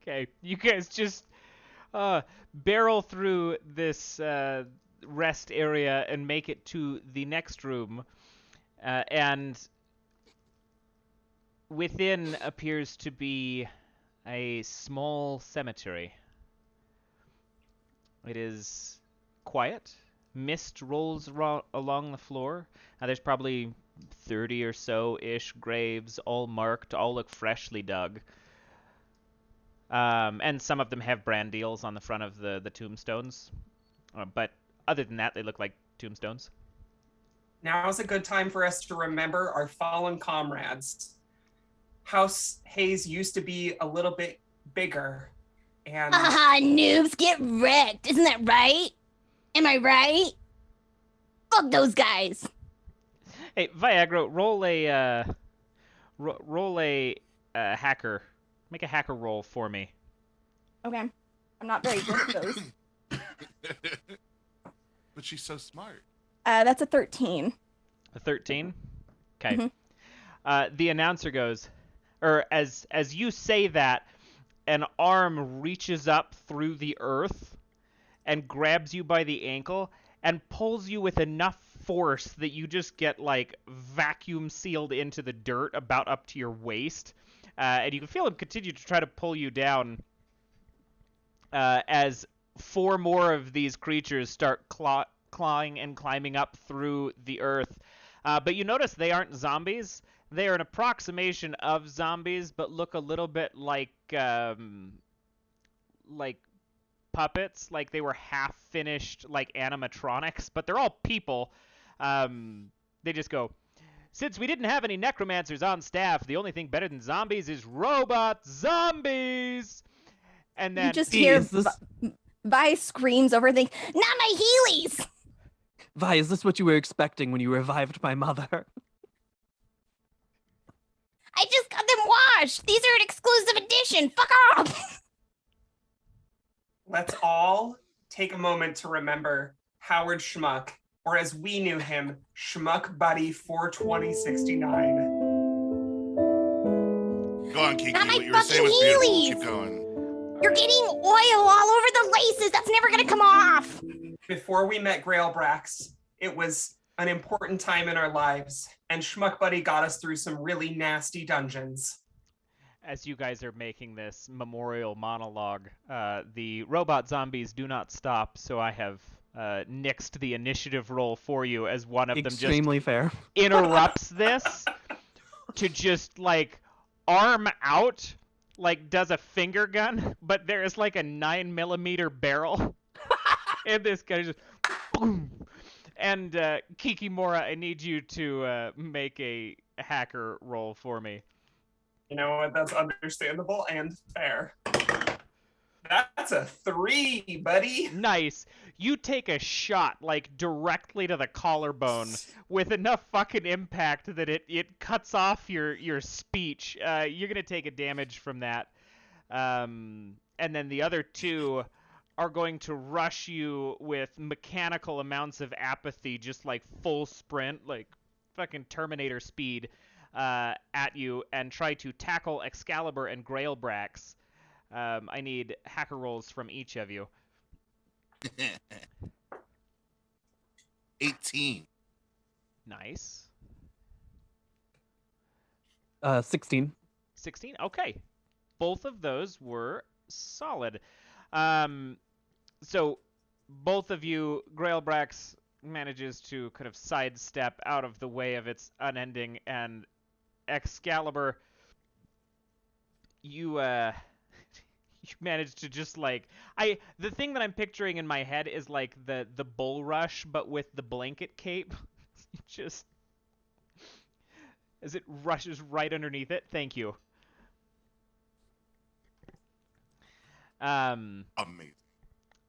Okay, you guys just barrel through this rest area and make it to the next room, and within appears to be a small cemetery. It is quiet, mist rolls along the floor. There's probably 30 or so-ish graves, all marked, all look freshly dug. And some of them have brand deals on the front of the tombstones. But other than that, they look like tombstones. Now's a good time for us to remember our fallen comrades. House Hayes used to be a little bit bigger, and Haha, noobs, get wrecked. Isn't that right? Am I right? Fuck those guys. Hey, Viagra, roll a hacker. Make a hacker roll for me. Okay. I'm not very good at those. But she's so smart. That's a 13. A 13? Okay. Mhm. The announcer goes, or as you say that, an arm reaches up through the earth and grabs you by the ankle and pulls you with enough force that you just get like vacuum sealed into the dirt about up to your waist. And you can feel him continue to try to pull you down as 4 more of these creatures start clawing and climbing up through the earth. But you notice they aren't zombies. They are an approximation of zombies, but look a little bit like puppets, like they were half-finished, like animatronics, but they're all people. They just go, since we didn't have any necromancers on staff, the only thing better than zombies is robot zombies. And then You just hear is this- Vi screams over things. Not my Heelys! Vi, is this what you were expecting when you revived my mother? I just got them washed. These are an exclusive edition. Fuck off. let's all take a moment to remember Howard Schmuck, or as we knew him, Schmuck Buddy 42069. Go on, Kiki. Not my What you were saying was fucking beautiful. Heelys. Keep going. You're getting oil all over the laces. That's never gonna come off. Before we met Grailbrax, it was an important time in our lives, and Schmuck Buddy got us through some really nasty dungeons. As you guys are making this memorial monologue, the robot zombies do not stop, so I have nixed the initiative roll for you as one of them just Extremely fair. interrupts this to just, like, arm out, like, does a finger gun, but there is, like, a 9mm barrel. And this guy just, boom. And Kikimora, I need you to make a hacker roll for me. You know what? That's understandable and fair. That's a 3, buddy. Nice. You take a shot, like, directly to the collarbone with enough fucking impact that it cuts off your speech. You're going to take a damage from that. And then the other 2 are going to rush you with mechanical amounts of apathy, just like full sprint, like fucking Terminator speed, at you, and try to tackle Excalibur and Grailbrax. I need hacker rolls from each of you. 18. Nice. 16. 16? Okay. Both of those were solid. So both of you, Grailbrax manages to kind of sidestep out of the way of its unending, and Excalibur, you you managed to just, like, the thing that I'm picturing in my head is like the bull rush, but with the blanket cape. Just as it rushes right underneath it. Thank you. Amazing.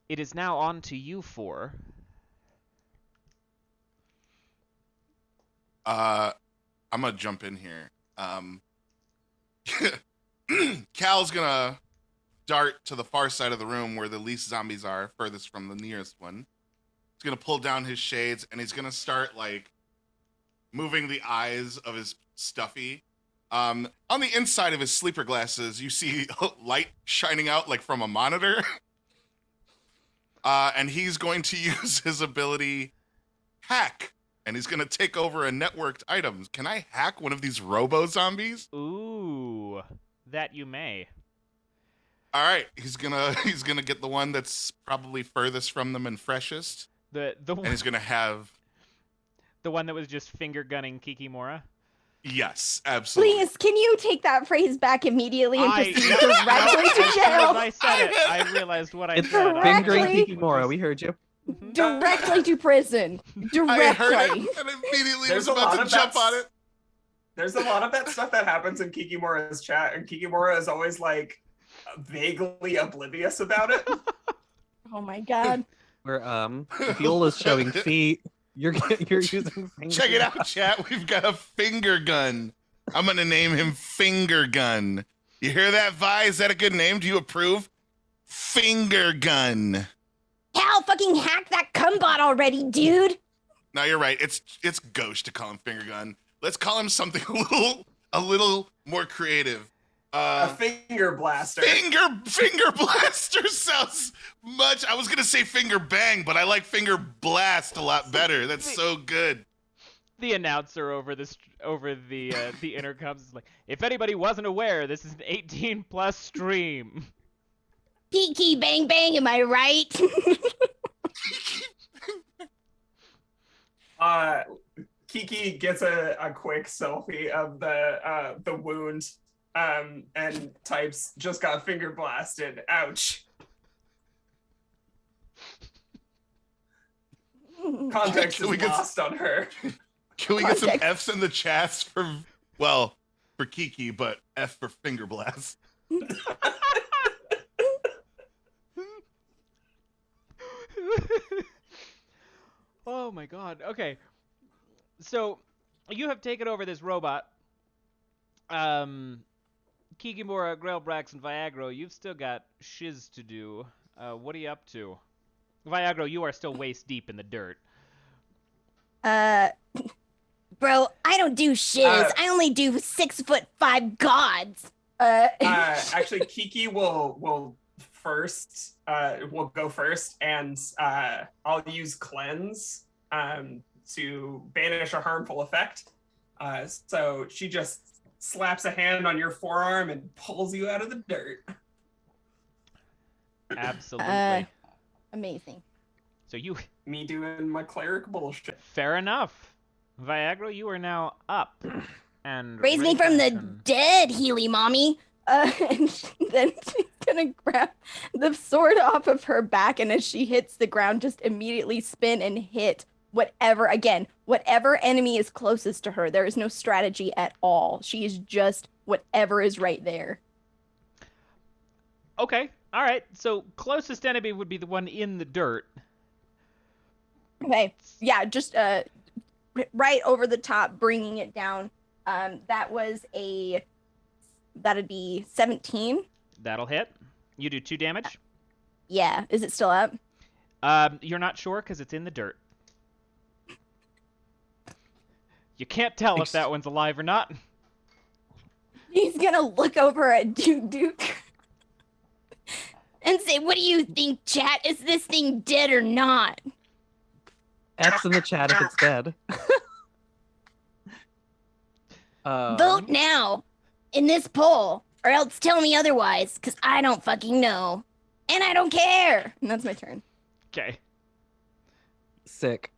It is now on to you 4. I'm gonna jump in here. Cal's gonna dart to the far side of the room where the least zombies are, furthest from the nearest one. He's gonna pull down his shades and he's gonna start, like, moving the eyes of his stuffy. On the inside of his sleeper glasses, you see light shining out, like, from a monitor. And he's going to use his ability hack, and he's going to take over a networked item. Can I hack one of these robo-zombies? Ooh, that you may. All right, he's gonna get the one that's probably furthest from them and freshest. and he's gonna have. The one that was just finger gunning Kikimora? Yes, absolutely. Please, can you take that phrase back immediately and proceed directly to As soon as jail? I said it, I realized what I It's said. fingering Directly- Kikimora. We heard you. Directly to prison. I heard Directly. it and immediately There's was a about lot to of jump that on it. There's a lot of that stuff that happens in Kikimora's chat, and Kikimora is always like vaguely oblivious about it. Oh my god. Where Viola's showing feet. You're using fingers. Check it out, chat. We've got a finger gun. I'm gonna name him Finger Gun. You hear that, Vi? Is that a good name? Do you approve? Finger Gun. Hal, fucking hack that cumbot already, dude. No, you're right. It's gauche to call him Finger Gun. Let's call him something a little more creative. A finger blaster. Finger Blaster sounds much. I was gonna say Finger Bang, but I like Finger Blast a lot better. That's so good. The announcer over the intercoms is like, if anybody wasn't aware, this is an 18+ stream. Kiki bang bang, am I right? Kiki gets a quick selfie of the wound, and types, "Just got finger blasted. Ouch." Context Can we is get lost on her. Can we get some Context. F's in the chats for Kiki, but F for Finger Blast? Oh my god. Okay. So, you have taken over this robot. Kikimora, Grailbrax, and Viagra, you've still got shiz to do. What are you up to? Viagra, you are still waist deep in the dirt. Bro, I don't do shiz. I only do 6'5" gods. Actually, Kiki will first. Will go first, and I'll use cleanse to banish a harmful effect. So she just slaps a hand on your forearm and pulls you out of the dirt. Absolutely. Amazing. So you... Me doing my cleric bullshit. Fair enough. Viagra, you are now up. And Raise me ready from for the action. dead, Healy mommy. And then she's gonna grab the sword off of her back, and as she hits the ground, just immediately spin and hit whatever enemy is closest to her. There is no strategy at all. She is just whatever is right there. Okay. All right. So closest enemy would be the one in the dirt. Okay. Yeah, just right over the top, bringing it down. That'd be 17. That'll hit. You do 2 damage. Yeah. Is it still up? You're not sure because it's in the dirt. You can't tell if that one's alive or not. He's gonna look over at Duke and say, "What do you think, chat? Is this thing dead or not?" F's in the chat if it's dead. Vote now in this poll, or else tell me otherwise, because I don't fucking know. And I don't care. And that's my turn. Okay. Sick.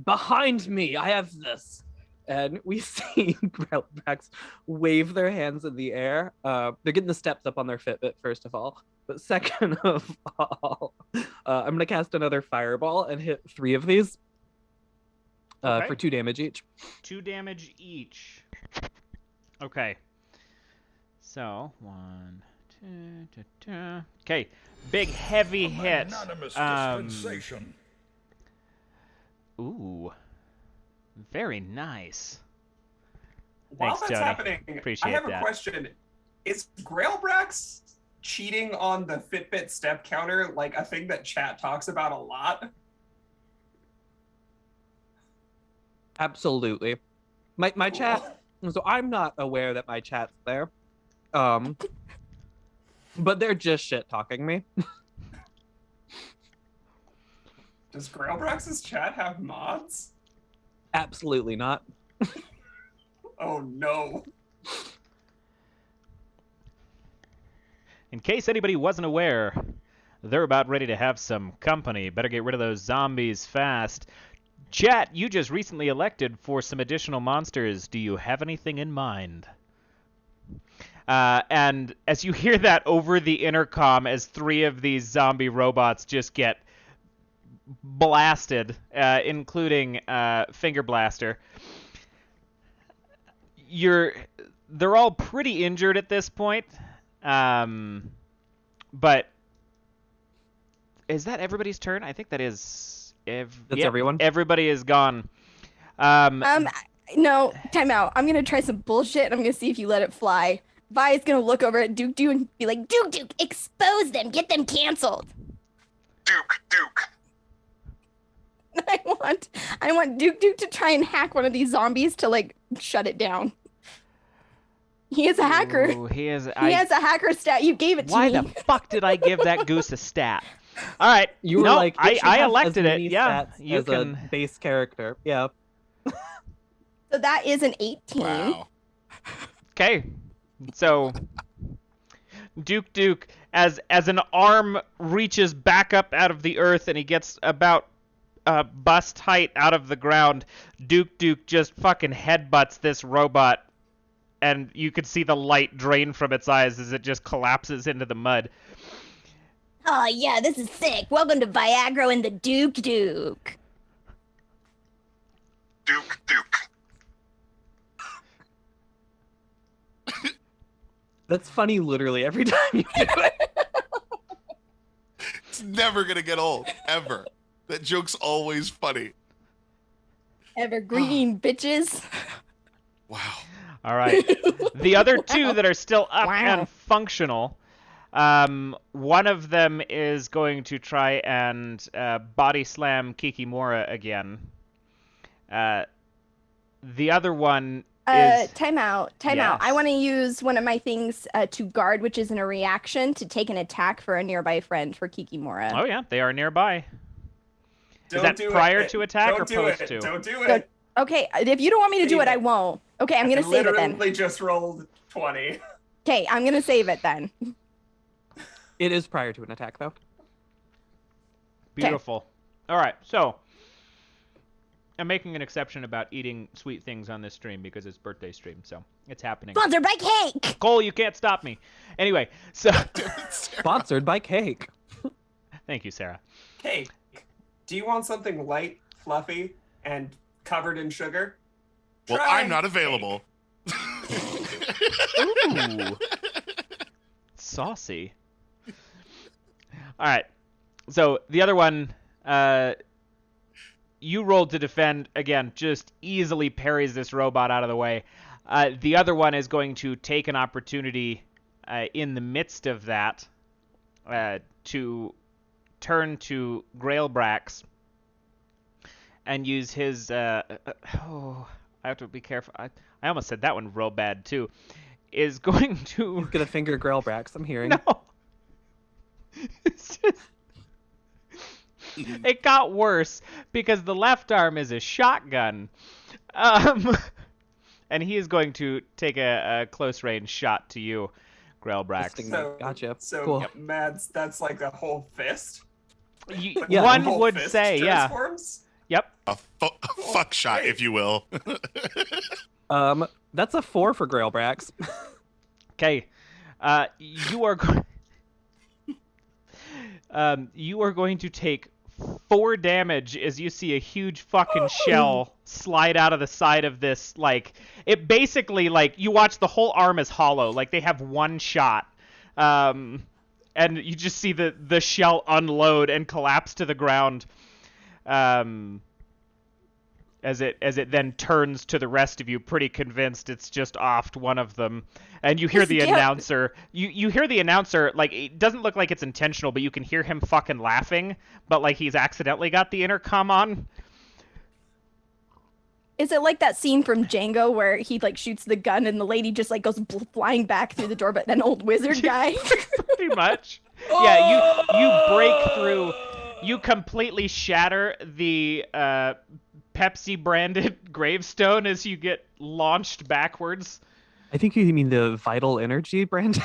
Behind me, I have this. And we see Grailbrax wave their hands in the air. They're getting the steps up on their Fitbit, first of all. But second of all, I'm going to cast another fireball and hit 3 of these Okay. for 2 damage each. 2 damage each. Okay. So, 1, 2, 2. Okay. Big, heavy hit. Magnanimous dispensation. Ooh. Very nice. While Thanks, that's Tony. happening, Appreciate I have that. a question. Is Grailbrax cheating on the Fitbit step counter like a thing that chat talks about a lot? Absolutely. My chat, so I'm not aware that my chat's there. But they're just shit talking me. Does Grailbrax's chat have mods? Absolutely not. Oh no. In case anybody wasn't aware, they're about ready to have some company. Better get rid of those zombies fast. Chat, you just recently elected for some additional monsters. Do you have anything in mind? And as you hear that over the intercom, as 3 of these zombie robots just get blasted, including Finger Blaster, they're all pretty injured at this point. But is that everybody's turn? I think that is. That's everyone. Everybody is gone. No, time out. I'm gonna try some bullshit. And I'm gonna see if you let it fly. Vi's gonna look over at Duke and be like, Duke, expose them, get them canceled. Duke. I want Duke to try and hack one of these zombies to like shut it down. He is a hacker. Ooh, he has a hacker stat. You gave it to Why me. the fuck did I give that goose a stat? All right. You were like, I elected it. Many Yeah, stats you as can. a base character. Yeah. So that is an 18. Wow. Okay. So Duke, as an arm reaches back up out of the earth and he gets about bust height out of the ground, Duke just fucking headbutts this robot, and you can see the light drain from its eyes as it just collapses into the mud. Oh yeah, this is sick. Welcome to Viagra and the Duke. Duke. That's funny literally every time you do it. It's never gonna get old, ever. That joke's always funny. Evergreen bitches. Wow. All right. The other 2 that are still up Wow. and functional, one of them is going to try and body slam Kikimora again. The other one is... Time out. Yes. I want to use one of my things to guard, which is in a reaction to take an attack for a nearby friend for Kikimora. Oh, yeah, they are nearby. Don't Is that do prior it. to attack Don't or do post it. to? Don't do Go- it. Okay, if you don't want me to do Save it, I it. won't. Okay, I'm going to save it then. Literally just rolled 20. Okay, I'm going to save it then. It is prior to an attack, though. Beautiful. All right, so I'm making an exception about eating sweet things on this stream because it's birthday stream, so it's happening. Sponsored by Cake! Cole, you can't stop me. Anyway, so Sponsored by Cake. thank you, Sarah. Cake. Do you want something light, fluffy, and covered in sugar? Well, Try I'm not available. Ooh. Saucy. All right. So the other one, you rolled to defend. Again, just easily parries this robot out of the way. The other one is going to take an opportunity in the midst of that to turn to Grailbrax and use his... oh, I have to be careful. I almost said that one real bad, too. Is going to... He's gonna finger Grailbrax, I'm hearing. No. It's just... It got worse because the left arm is a shotgun. And he is going to take a close range shot to you, Grailbrax. Sting- So, Gotcha. So, Cool. Mads, that's like a whole fist? Yeah, one Whole would fist say, yeah. transforms? Yep. A fuck shot, if you will. That's a 4 for Grailbrax. Okay. You are going to take 4 damage as you see a huge fucking shell slide out of the side of this. Like, it basically, like, you watch the whole arm is hollow. Like, they have one shot. And you just see the shell unload and collapse to the ground. As it then turns to the rest of you, pretty convinced it's just offed one of them. And you hear the announcer. You hear the announcer, like, it doesn't look like it's intentional, but you can hear him fucking laughing, but like he's accidentally got the intercom on. Is it like that scene from Django where he like shoots the gun and the lady just like goes flying back through the door, but then old wizard guy? Pretty much. Yeah, you break through. You completely shatter the Pepsi branded gravestone as you get launched backwards. I think you mean the Vital Energy brand.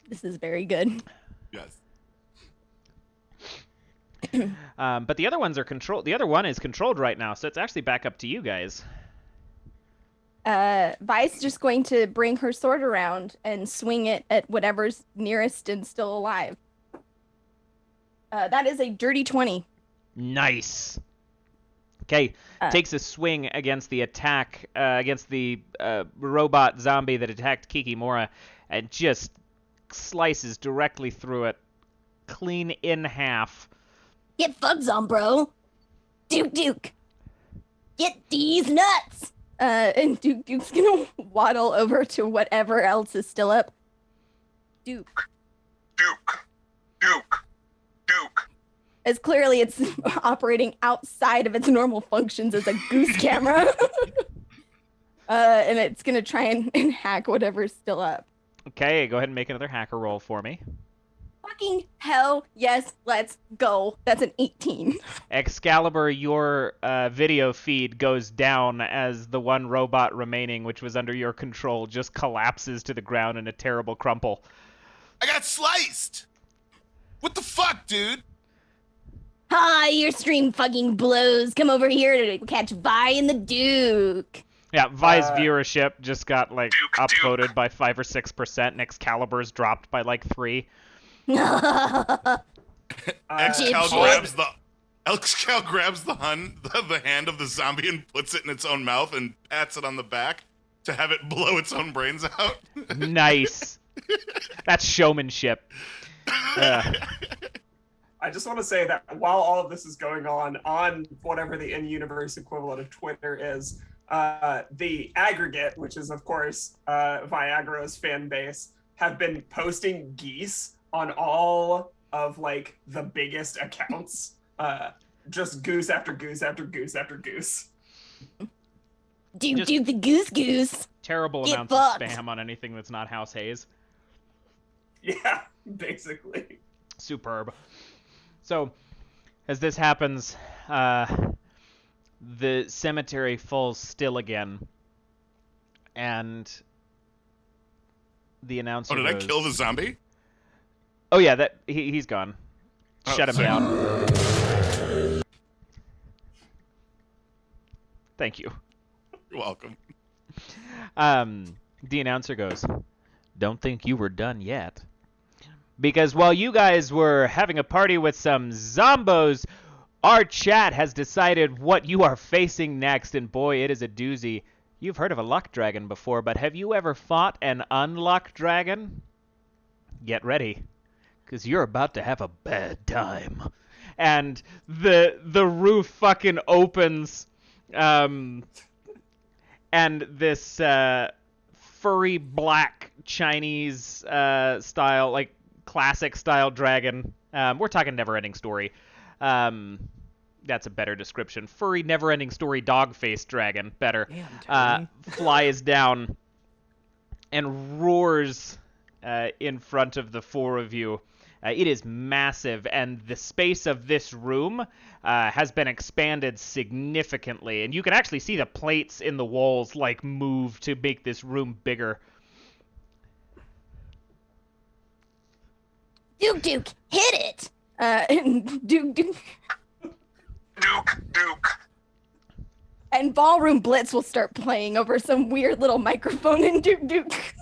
This is very good. Yes. But the other ones are controlled. The other one is controlled right now, so it's actually back up to you guys. Vi's just going to bring her sword around and swing it at whatever's nearest and still alive. That is a dirty 20. Nice. Okay, takes a swing against the attack, against the robot zombie that attacked Kikimora, and just slices directly through it, clean in half. Get fucked on, bro. Duke. Get these nuts. And Duke's gonna waddle over to whatever else is still up. Duke. As clearly it's operating outside of its normal functions as a goose camera. And it's gonna try and hack whatever's still up. Okay, go ahead and make another hacker roll for me. Fucking hell yes, let's go. That's an 18. Excalibur, your video feed goes down as the one robot remaining, which was under your control, just collapses to the ground in a terrible crumple. I got sliced! What the fuck, dude? Hi, your stream fucking blows. Come over here to catch Vi and the Duke. Yeah, Vi's viewership just got, like, upvoted by 5 or 6%, and Excalibur's dropped by, like, 3. Excal grabs the hand of the zombie and puts it in its own mouth and pats it on the back to have it blow its own brains out. Nice. That's showmanship. I just want to say that while all of this is going on whatever the in-universe equivalent of Twitter is, the aggregate, which is of course Viagra's fan base, have been posting geese on all of like the biggest accounts. Just goose after goose after goose after goose. Duke the goose. Terrible Get amounts fucked. of spam on anything that's not House Hayes. Yeah, basically. Superb. So, as this happens, the cemetery falls still again, and the announcer Oh, did I goes, kill the zombie? Oh yeah, he's gone. Oh, Shut him sorry. down. Thank you. You're welcome. The announcer goes, "Don't think you were done yet. Because while you guys were having a party with some zombos, our chat has decided what you are facing next, and boy, it is a doozy. You've heard of a luck dragon before, but have you ever fought an unluck dragon? Get ready, because you're about to have a bad time." And the roof fucking opens, and this furry black Chinese style, like classic style dragon. We're talking Never-Ending Story. That's a better description. Furry Never-Ending Story dog-faced dragon. Better. Damn, Flies down and roars in front of the four of you. It is massive, and the space of this room has been expanded significantly, and you can actually see the plates in the walls like move to make this room bigger. Duke, hit it. And Duke. And Ballroom Blitz will start playing over some weird little microphone in Duke.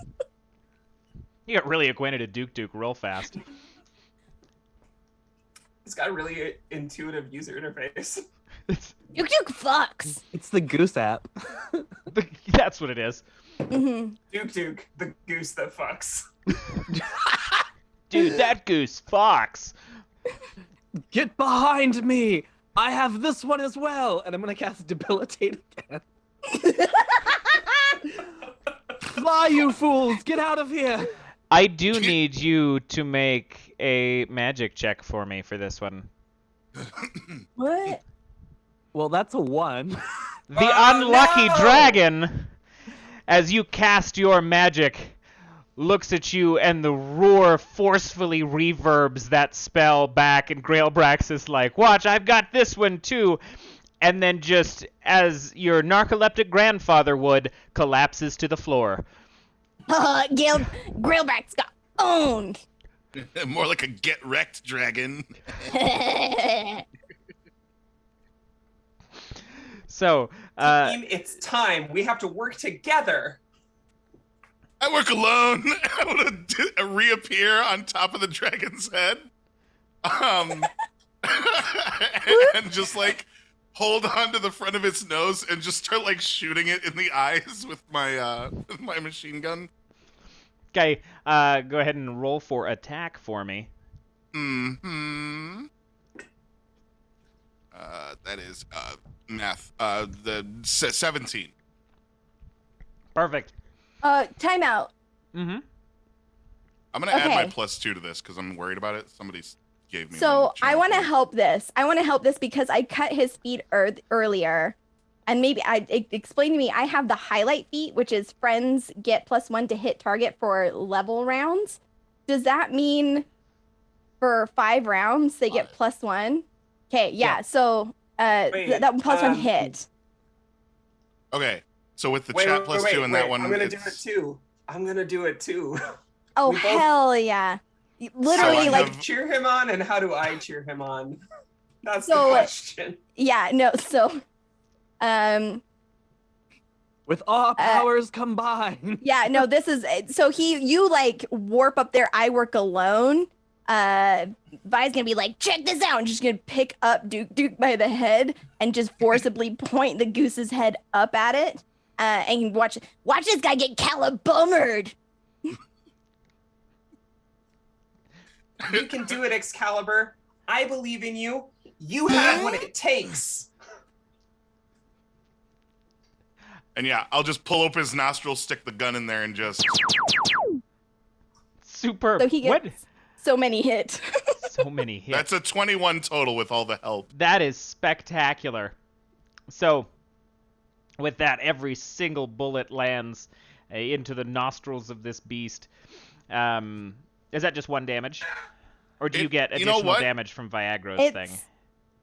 You got really acquainted to Duke real fast. It's got a really intuitive user interface. Duke fucks. It's the Goose app. That's what it is. Mm-hmm. Duke, the goose that fucks. Dude, that goose fox. Get behind me! I have this one as well! And I'm gonna cast Debilitate again. Fly, you fools! Get out of here! I do need you to make a magic check for me for this one. What? Well, that's a 1. The unlucky dragon, as you cast your magic, looks at you, and the roar forcefully reverbs that spell back, and Grailbrax is like, "Watch, I've got this one too," and then just, as your narcoleptic grandfather would, collapses to the floor. Grailbrax got Owned. More like a get wrecked dragon. So, Team, it's time. We have to work together. I work alone. I want to reappear on top of the dragon's head. And just like hold on to the front of its nose and just start like shooting it in the eyes with my machine gun. okay, go ahead and roll for attack for me. Hmm. That is math. The 17. Perfect. Timeout. Mm-hmm. I'm gonna add my Okay. +2 to this because I'm worried about it. Somebody gave me. So one I channel want to point. help this. I want to help this because I cut his feet earlier, and maybe explain to me. I have the highlight feat, which is friends get +1 to hit target for level rounds. Does that mean for 5 rounds they get +1? Okay, yeah. So Wait, that +1 hit. Okay, so with the Wait, chat wait, +2 wait, and that wait. one, I'm gonna do it it's- too. I'm gonna do it too. Oh we both- hell yeah! Literally, So I like have- cheer him on, and how do I cheer him on? That's the So, question. yeah, no. So, With all powers combined. yeah, no, this is so you like warp up there. I work alone. Vi's gonna be like, check this out, and just gonna pick up Duke by the head and just forcibly point the goose's head up at it. And watch this guy get calabummered. You can do it, Excalibur. I believe in you. You have what it takes. and yeah, I'll just pull up his nostril, stick the gun in there, and just. Superb. So he gets What? so many hits. So many hits. That's a 21 total with all the help. That is spectacular. So, with that, every single bullet lands into the nostrils of this beast. Is that just 1 damage? Or do you get you know additional what? damage from Viagra's thing?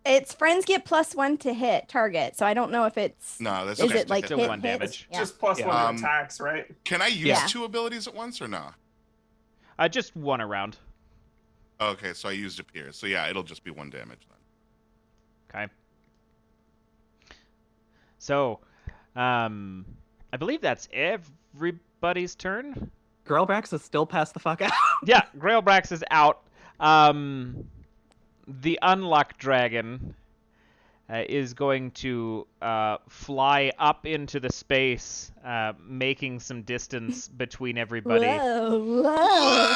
It's friends get +1 to hit target. So I don't know if it's No, that's is okay. it like Still hit 1 hit? damage. Yeah. Just +1 Yeah. to attacks, right? Can I use Yeah. 2 abilities at once or no? Just 1 around. Okay, so I used Appear. So yeah, it'll just be 1 damage then. Okay. So, I believe that's everybody's turn. Girlbrax is still passed the fuck out. Yeah, Grailbrax is out. The Unluck Dragon is going to fly up into the space, making some distance between everybody. Whoa.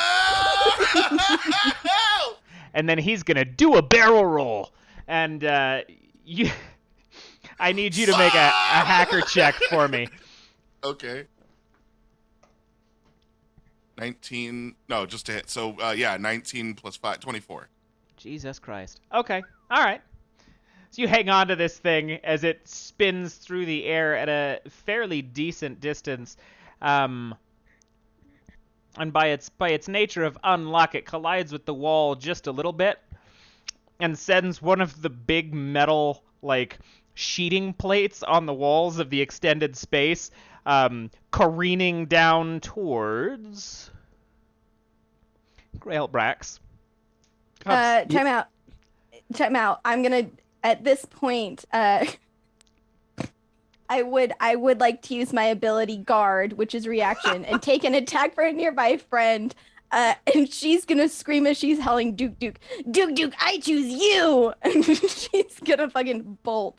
And then he's going to do a barrel roll. And you, I need you to make a hacker check for me. Okay. 19. No, just to hit. So yeah, 19 plus 5, 24. Jesus Christ. Okay. All right. So you hang on to this thing as it spins through the air at a fairly decent distance. And by its nature of unluck, it collides with the wall just a little bit and sends one of the big metal like sheeting plates on the walls of the extended space careening down towards Grailbrax. Time out. I'm gonna at this point. I would like to use my ability guard, which is reaction, and take an attack for a nearby friend. And she's gonna scream as she's howling, Duke, I choose you! And she's gonna fucking bolt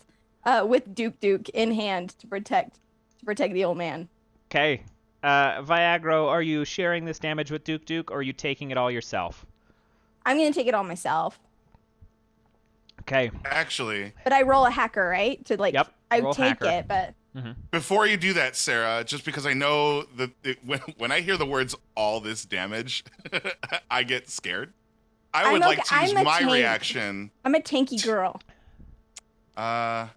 with Duke in hand to protect the old man. Okay. Viagra, are you sharing this damage with Duke, or are you taking it all yourself? I'm gonna take it all myself. Okay. Actually, But I roll a hacker, right? To like, Yep, I roll take hacker. it, but before you do that, Sarah, just because I know that when I hear the words "all this damage," I get scared. I would I'm like okay- to use I'm a my tank. reaction. I'm a tanky girl. Yeah,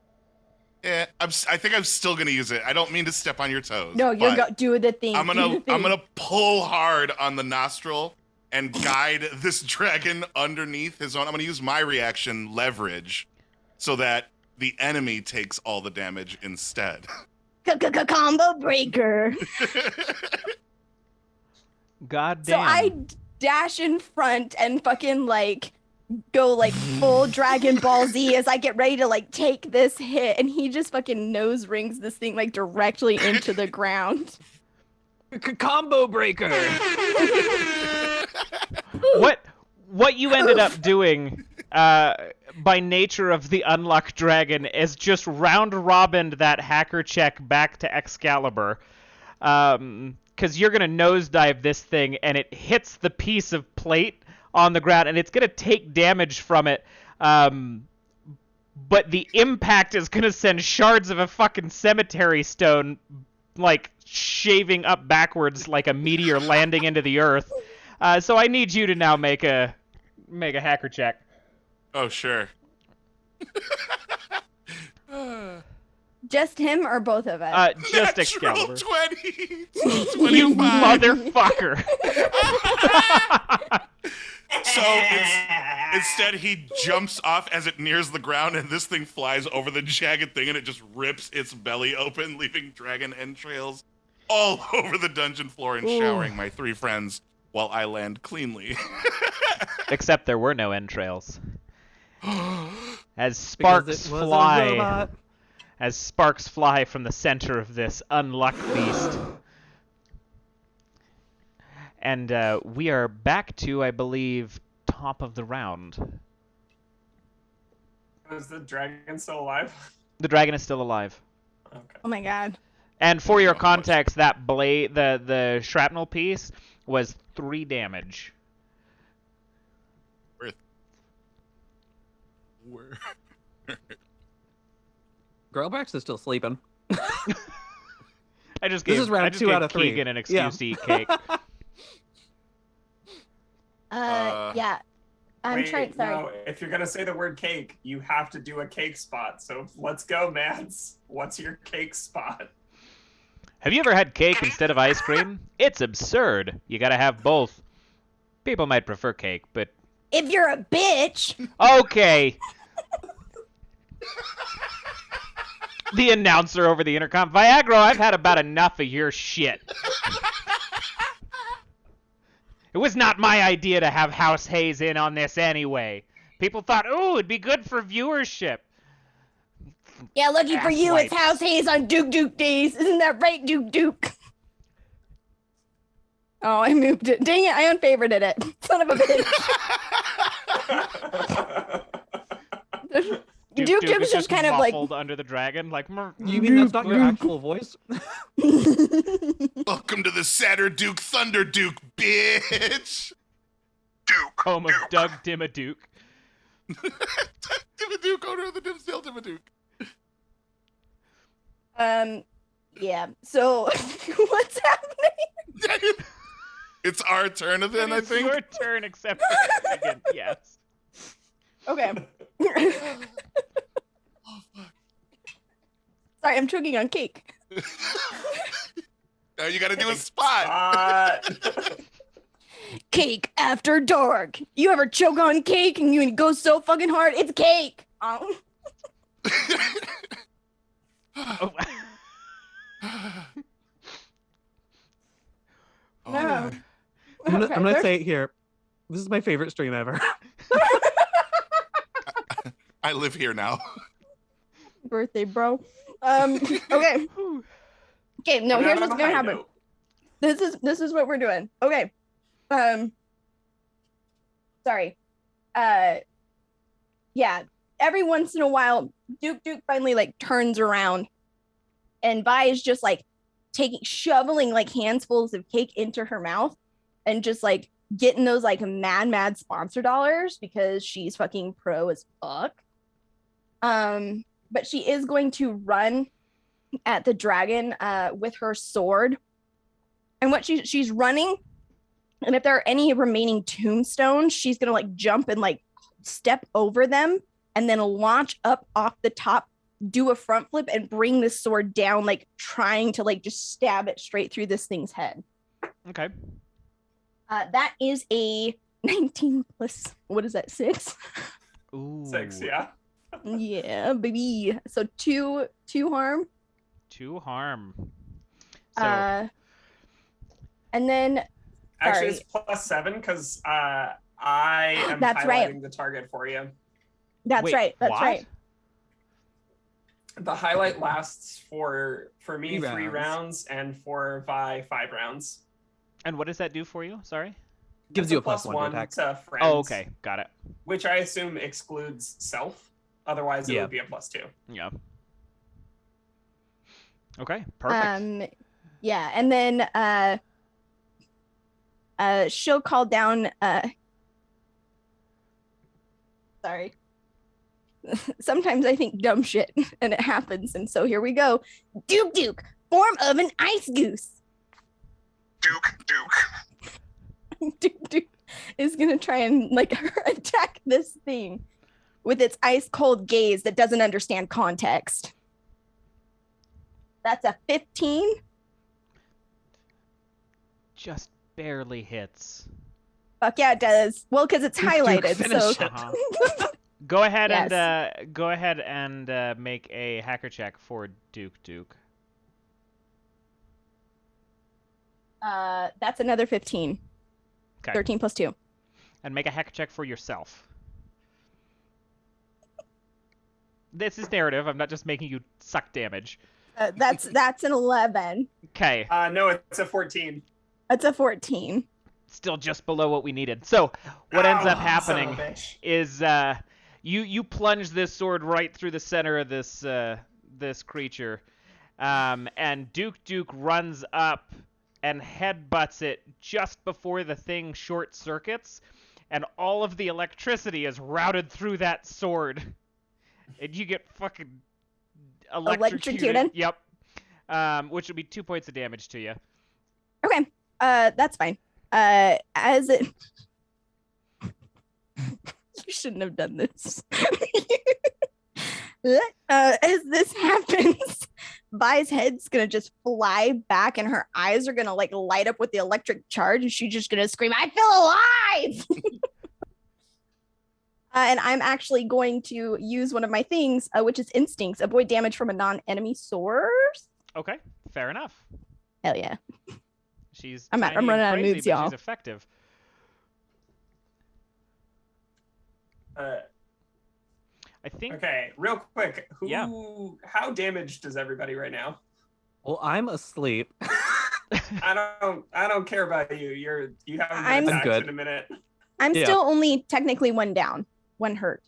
I think I'm still gonna use it. I don't mean to step on your toes. No, you're but do the thing. I'm do the thing. gonna pull hard on the nostril and guide this dragon underneath his own. I'm gonna use my reaction leverage so that the enemy takes all the damage instead. Combo breaker. God So damn. I dash in front and fucking like go like full Dragon Ball Z as I get ready to like take this hit, and he just fucking nose rings this thing like directly into the ground. Combo breaker. What you ended up doing by nature of the Unlock Dragon is just round robined that hacker check back to Excalibur. Because you're going to nosedive this thing, and it hits the piece of plate on the ground, and it's going to take damage from it. But the impact is going to send shards of a fucking cemetery stone, like, shaving up backwards like a meteor landing into the earth. So I need you to now make a hacker check. Oh, sure. Just him or both of us? Just Natural Excalibur. 20. You 25. motherfucker. So instead, he jumps off as it nears the ground, and this thing flies over the jagged thing, and it just rips its belly open, leaving dragon entrails all over the dungeon floor and showering my 3 friends while I land cleanly. Except there were no entrails. As Because sparks it was a fly, robot. as sparks fly from the center of this unluck beast. And we are back to, I believe, top of the round. Is the dragon still alive? The dragon is still alive. Okay. Oh my god. And for your context, that blade, the shrapnel piece, was 3 damage. Where? Growlbrax is still sleeping. I just This gave, is round I just 2 gave out of 3. Kegan an excuse to eat cake. Yeah. I'm Wait, trying. Sorry. No, if you're gonna say the word cake, you have to do a cake spot. So let's go, Mads. What's your cake spot? Have you ever had cake instead of ice cream? It's absurd. You gotta have both. People might prefer cake, but... If you're a bitch. Okay. The announcer over the intercom. Viagra, I've had about enough of your shit. It was not my idea to have House Hayes in on this anyway. People thought, ooh, it'd be good for viewership. Yeah, lucky for you, it's House Hayes on Duke Duke days. Isn't that right, Duke Duke? Oh, I moved it. Dang it, I unfavorited it. Son of a bitch. Duke Duke is just kind of like... muffled under the dragon, like... You mean that's not your actual voice? Welcome to the Saturn Duke Thunder Duke, bitch! Duke. Home of Duke. Doug Dimmaduke. Dimmaduke, owner of the Dimsdale Dimmaduke. Yeah, so what's happening? It's our turn then, I It's think. your turn, except for Kegan. Yes. Okay. Sorry, I'm choking on cake. Now you gotta do a spot. Cake after dark. You ever choke on cake and you go so fucking hard? It's cake. Oh. Oh. No. I'm Okay, gonna there's- say it here. This is my favorite stream ever. I live here now. Birthday, bro. Okay. Okay, no, here's what's gonna happen. This is what we're doing. Okay. Sorry. Yeah. Every once in a while, Duke finally like turns around, and Vi is just like shoveling like handfuls of cake into her mouth, and just like getting those like mad sponsor dollars because she's fucking pro as fuck. But she is going to run at the dragon with her sword. And what she's running, and if there are any remaining tombstones, she's gonna like jump and like step over them and then launch up off the top, do a front flip, and bring this sword down, like trying to like just stab it straight through this thing's head. Okay. That is a 19 plus, what is that, 6? Ooh. 6, yeah. Yeah, baby. So two harm. 2 harm. So And then Actually, Sorry. it's +7 because I am That's highlighting right. the target for you. That's Wait, right. That's what? right. The highlight lasts for me 3 3 rounds. rounds and for Vi 5 rounds. And what does that do for you? Sorry. Gives It's you a a +1 to attack. to friends. Oh, okay. Got it. Which I assume excludes self. Otherwise, it Yeah. would be a +2. Yeah. Okay, perfect. Yeah, and then she'll call down sorry. Sometimes I think dumb shit and it happens, and so here we go. Duke Duke, form of an ice goose. Duke. Duke Duke is gonna try and like attack this thing with its ice cold gaze that doesn't understand context. That's a 15. Just barely hits. Fuck yeah, it does. Well, because it's Duke Duke, highlighted. finish So it. Go ahead Yes. and go ahead and make a hacker check for Duke Duke. that's another 15. Okay. 13 plus 2. And make a hacker check for yourself. This is narrative. I'm not just making you suck damage. That's an 11. Okay. No, it's a 14. That's a 14. Still just below what we needed. So what ends up Ow, happening son of a bitch. is you plunge this sword right through the center of this this creature, and Duke runs up and headbutts it just before the thing short circuits, and all of the electricity is routed through that sword, and you get fucking electrocuted. Yep. Which would be 2 points of damage to you. Okay. That's fine. As it you shouldn't have done this. As this happens, Vi's head's gonna just fly back and her eyes are gonna like light up with the electric charge, and she's just gonna scream, "I feel alive!" And I'm actually going to use one of my things, which is instincts, avoid damage from a non-enemy source. Okay, fair enough. Hell yeah. She's I'm tiny running and out of crazy, moves, but y'all. she's effective. I think. Okay, real quick. Yeah. How damaged is everybody right now? Well, I'm asleep. I don't care about you. You haven't I'm been attacked good. in a minute. I'm Yeah. still only technically one down, one hurt,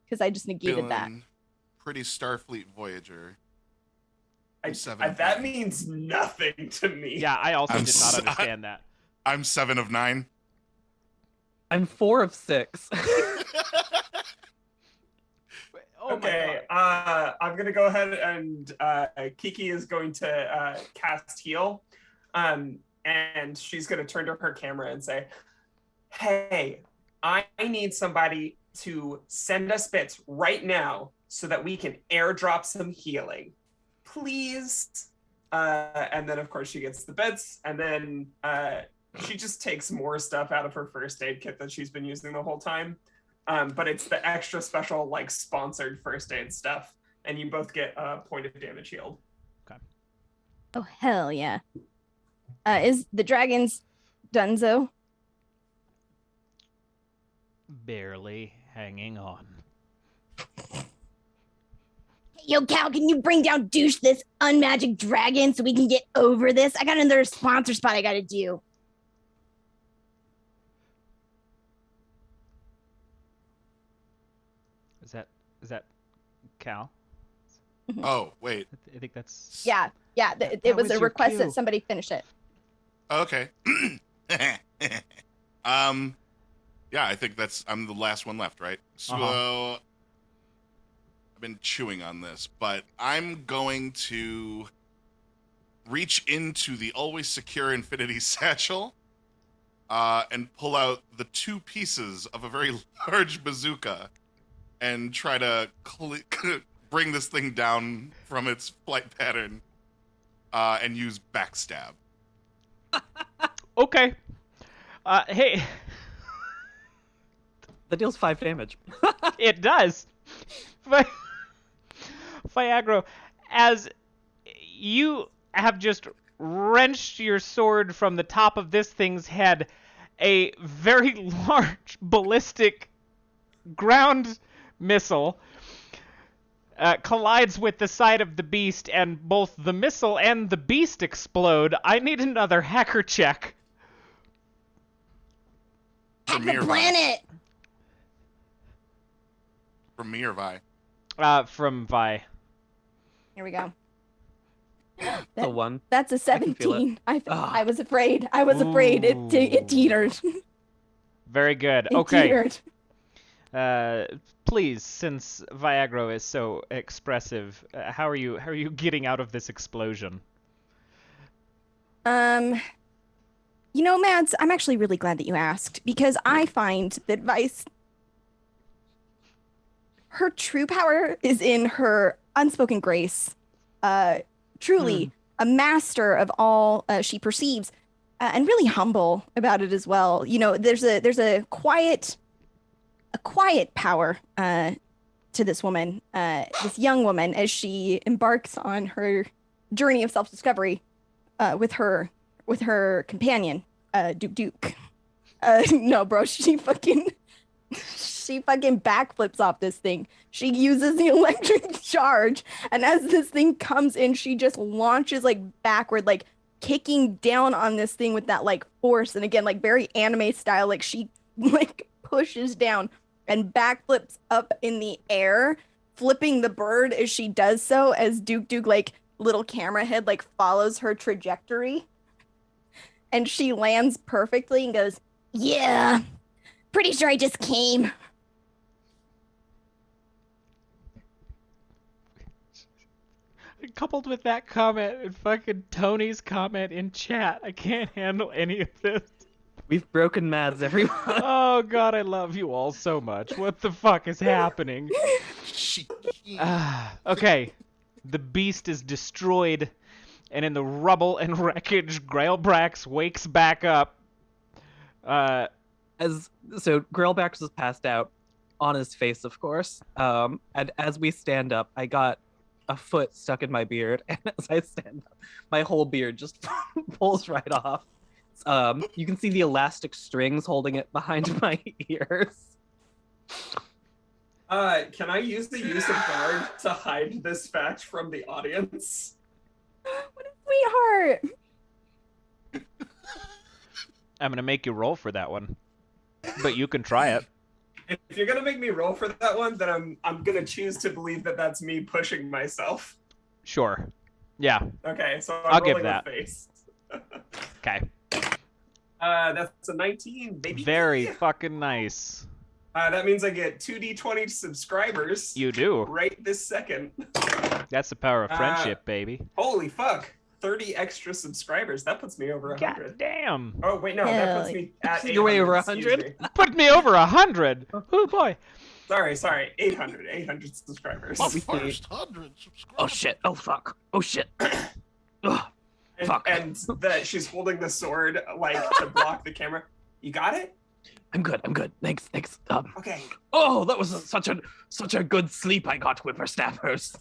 because I just negated that. Feeling pretty Starfleet Voyager. I'm 7 of That 9. means nothing to me. Yeah, I also I'm did not s- understand that. I'm 7 of 9. I'm 4 of 6. Oh Okay, my god. I'm gonna go ahead and Kiki is going to cast heal, and she's gonna turn to her camera and say, "Hey, I need somebody to send us bits right now so that we can airdrop some healing, please." And then of course she gets the bits, and then she just takes more stuff out of her first aid kit that she's been using the whole time. But it's the extra special, like, sponsored first aid stuff, and you both get a point of damage healed. Oh hell yeah! Is the dragon's Dunzo? Barely hanging on. Yo, Cal, can you bring down douche this unmagic dragon so we can get over this? I got another sponsor spot I gotta do. Is that Cal? Oh, wait. I think that's. Yeah, That it was was a your request cue. that somebody finish it. Okay. Yeah, I think I'm the last one left, right? So Uh-huh. I've been chewing on this, but I'm going to reach into the always secure infinity satchel and pull out the 2 pieces of a very large bazooka and try to bring this thing down from its flight pattern and use backstab. Okay. Hey, That deals 5 damage. it does. Viagra, as you have just wrench your sword from the top of this thing's head, a very large ballistic ground missile collides with the side of the beast, and both the missile and the beast explode. I need another hacker check. Hack From the me or Vi? planet. From me or Vi? From Vi. Here we go. The one. That's a can feel it. 17. I Ah. was afraid. I was afraid. It teetered. Very good. It Okay. teetered. Please, since Viagra is so expressive, how are you getting out of this explosion? You know, Mads, I'm actually really glad that you asked, because I find that Vice, her true power is in her unspoken grace. Truly a master of all she perceives, and really humble about it as well. You know, there's a quiet power to this woman, this young woman, as she embarks on her journey of self-discovery with her companion, Duke. No, bro, she fucking backflips off this thing. She uses the electric charge, and as this thing comes in, she just launches like backward, like kicking down on this thing with that like force. And again, like very anime style, like she like pushes down and backflips up in the air, flipping the bird as she does so, as Duke like little camera head like follows her trajectory. And she lands perfectly and goes, "Yeah, pretty sure I just came." Coupled with that comment and fucking Tony's comment in chat, I can't handle any of this. We've broken Mads, everyone. Oh god, I love you all so much. What the fuck is happening? Okay. The beast is destroyed, and in the rubble and wreckage, Grailbrax wakes back up. So Grillbacks was passed out on his face, of course. And as we stand up, I got a foot stuck in my beard, and as I stand up, my whole beard just pulls right off. You can see the elastic strings holding it behind my ears. Can I use the use of guard to hide this fact from the audience? What a sweetheart. I'm gonna make you roll for that one, but you can try it. If you're gonna make me roll for that one, then I'm gonna choose to believe that that's me pushing myself. Sure. Yeah. Okay, so I'll I'm give rolling that. with face. Okay. That's a 19, baby. Very fucking nice. That means I get 2d20 subscribers. You do. Right this second. That's the power of friendship, baby. Holy fuck. 30 extra subscribers. That puts me over 100. God damn. Oh, wait, no. That puts me at 800. You're way over excuse 100? me. Put me over 100. Oh boy. Sorry. 800 subscribers. My first 100 subscribers. Oh shit! Oh fuck! Oh shit! Ugh. Fuck. And that she's holding the sword, like, to block the camera. You got it? I'm good. Thanks. Okay. Oh, that was such a good sleep I got, whippersnappers.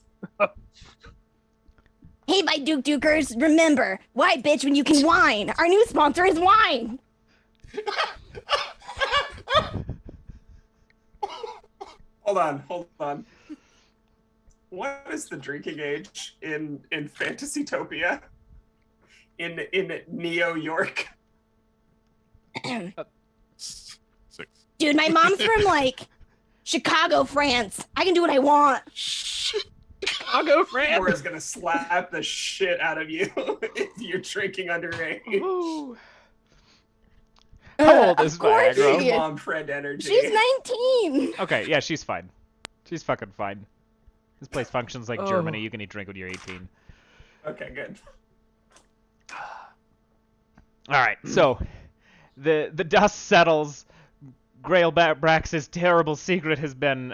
Hey, my Dukers, remember, why bitch when you can whine? Our new sponsor is wine. Hold on. What is the drinking age in Fantasytopia? In Neo York? 6. Dude, my mom's from like Chicago, France. I can do what I want. Chicago, France. Laura's gonna slap the shit out of you if you're drinking underage. Ooh. How old is Of course Viagra? she is. Mom friend energy. She's 19. Okay, yeah, she's fine. She's fucking fine. This place functions like Oh. Germany. You can eat drink when you're 18. Okay, good. All right, so the dust settles. Grailbrax's terrible secret has been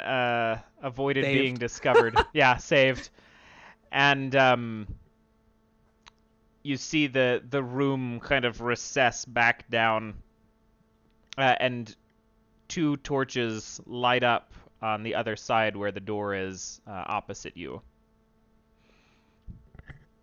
avoided Saved. being discovered. Yeah, saved. And you see the room kind of recess back down, and 2 torches light up on the other side where the door is opposite you.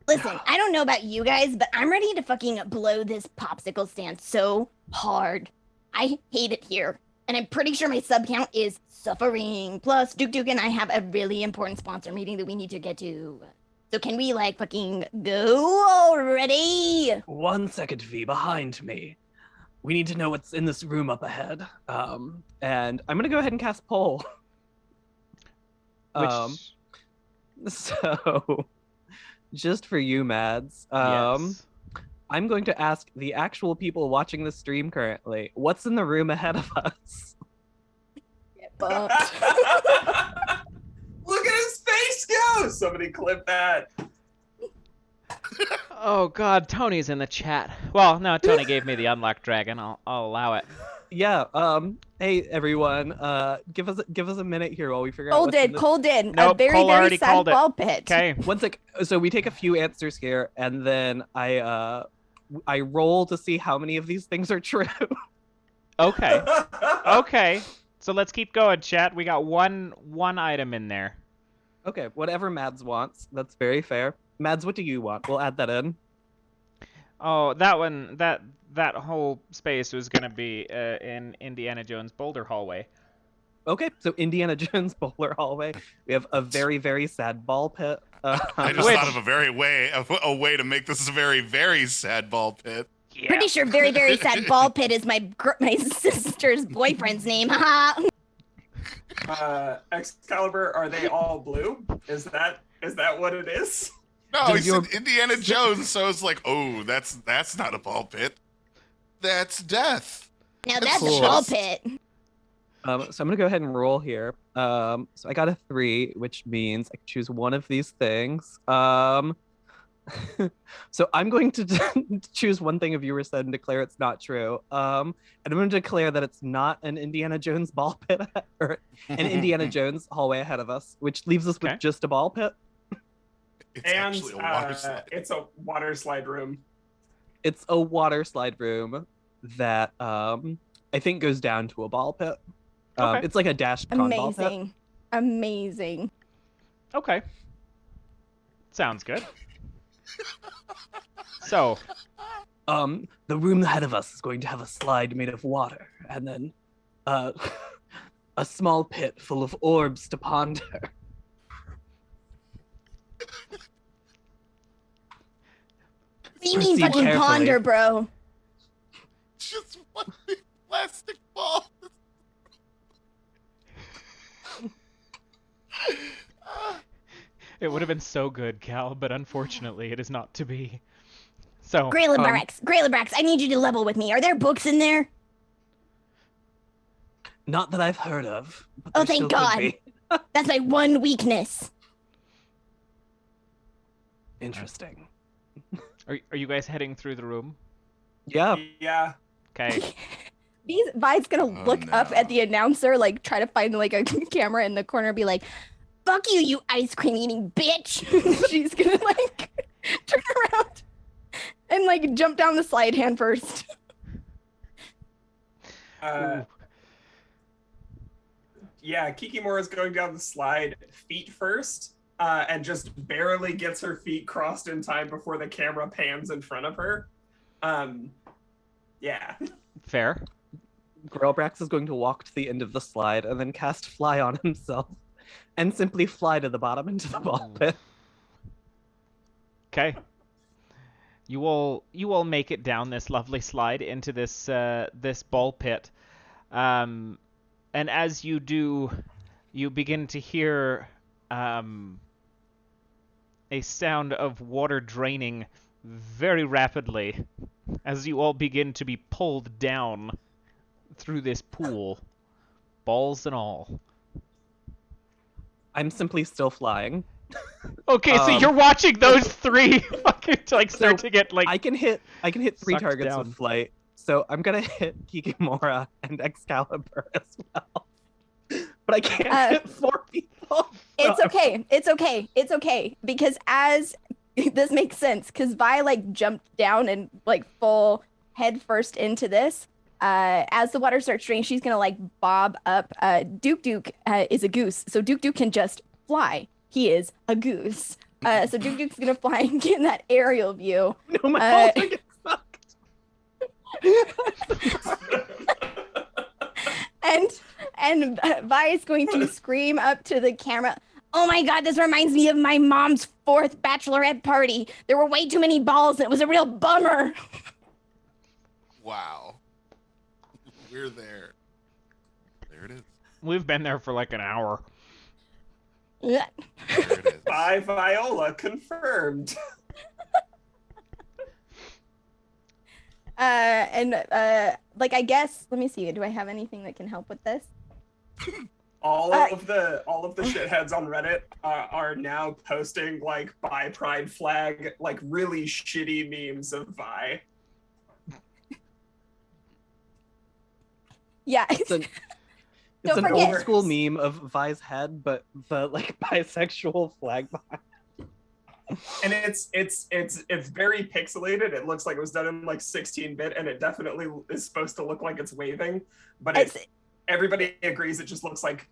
Listen, I don't know about you guys, but I'm ready to fucking blow this popsicle stand so hard. I hate it here. And I'm pretty sure my sub count is suffering. Plus, Duke and I have a really important sponsor meeting that we need to get to. So can we, like, fucking go already? 1 second, V, behind me. We need to know what's in this room up ahead. And I'm gonna go ahead and cast poll. Which... So, just for you, Mads, yes. I'm going to ask the actual people watching the stream currently, what's in the room ahead of us? But Look at his face go! Somebody clip that. Oh god, Tony's in the chat. Well, no, Tony gave me the unlocked dragon. I'll allow it. Yeah. Hey everyone. Give us a minute here while we figure out. Cole did. Nope, a very, Cole very already sad called it. ball pit. Okay. One sec. So we take a few answers here, and then I roll to see how many of these things are true. Okay. Okay. So let's keep going, chat. We got one item in there. Okay. Whatever Mads wants. That's very fair. Mads, what do you want? We'll add that in. Oh, that one. That whole space was gonna be in Indiana Jones Boulder Hallway. Okay, so Indiana Jones Bowler Hallway. We have a very, very sad ball pit. I just thought of a way to make this a very, very sad ball pit. Yeah. Pretty sure very, very sad ball pit is my sister's boyfriend's name. Haha. Excalibur, are they all blue? Is that what it is? No, Does he said Indiana Jones, so it's like, oh, that's not a ball pit. That's death. Now that's Cool. a ball pit. So I'm gonna go ahead and roll here. So I got a 3, which means I can choose one of these things. So I'm going to choose one thing a viewer said and declare it's not true. And I'm going to declare that it's not an Indiana Jones ball pit or an Indiana Jones hallway ahead of us, which leaves us with just a ball pit. It's And actually a water slide. it's a water slide room. It's a water slide room that I think goes down to a ball pit. Okay. It's like a dash con ball pit. Amazing. Amazing. Okay. Sounds good. So, The room ahead of us is going to have a slide made of water, and then a small pit full of orbs to ponder. What do you mean Proceed fucking carefully. ponder, bro? Just one big plastic ball. it would have been so good, Cal, but unfortunately it is not to be. So, Graylabrax, I need you to level with me. Are there books in there? Not that I've heard of. but Oh, there thank still could God. be. That's my one weakness. Interesting. are you guys heading through the room? Yeah. Yeah. Okay. Vi's gonna look up no. at the announcer, like try to find like a camera in the corner, and be like, "Fuck you, you ice cream eating bitch!" She's gonna like turn around and like jump down the slide hand first. Yeah, Kikimura's going down the slide feet first, and just barely gets her feet crossed in time before the camera pans in front of her. Yeah. Fair. Grillbrax is going to walk to the end of the slide and then cast Fly on himself and simply fly to the bottom into the ball pit. Okay. You all make it down this lovely slide into this this ball pit. And as you do, you begin to hear a sound of water draining very rapidly as you all begin to be pulled down through this pool, balls and all. I'm simply still flying. Okay, so you're watching those three fucking like start So to get like I can hit 3 sucked targets down. with flight. So I'm gonna hit Kikimura and Excalibur as well. But I can't hit 4 people. It's okay. It's okay. It's okay. Because as this makes sense, because Vi like jumped down and like full head first into this. As the water starts draining, she's gonna like bob up. Duke is a goose, so Duke can just fly. He is a goose. So Duke's gonna fly and get in that aerial view. No, my halter gets sucked. And Vi is going to scream up to the camera, "Oh my god, this reminds me of my mom's 4th bachelorette party. There were way too many balls and it was a real bummer." Wow. We're there. There it is. We've been there for like an hour. Yeah. There it is. By Viola, confirmed. Like, I guess, let me see, do I have anything that can help with this? All of the shitheads on Reddit are now posting like bi pride flag, like really shitty memes of Vi. Yeah. It's an Don't old forget. school meme of Vi's head, but the like bisexual flag behind. And it's very pixelated. It looks like it was done in like 16-bit, and it definitely is supposed to look like it's waving, but everybody agrees it just looks like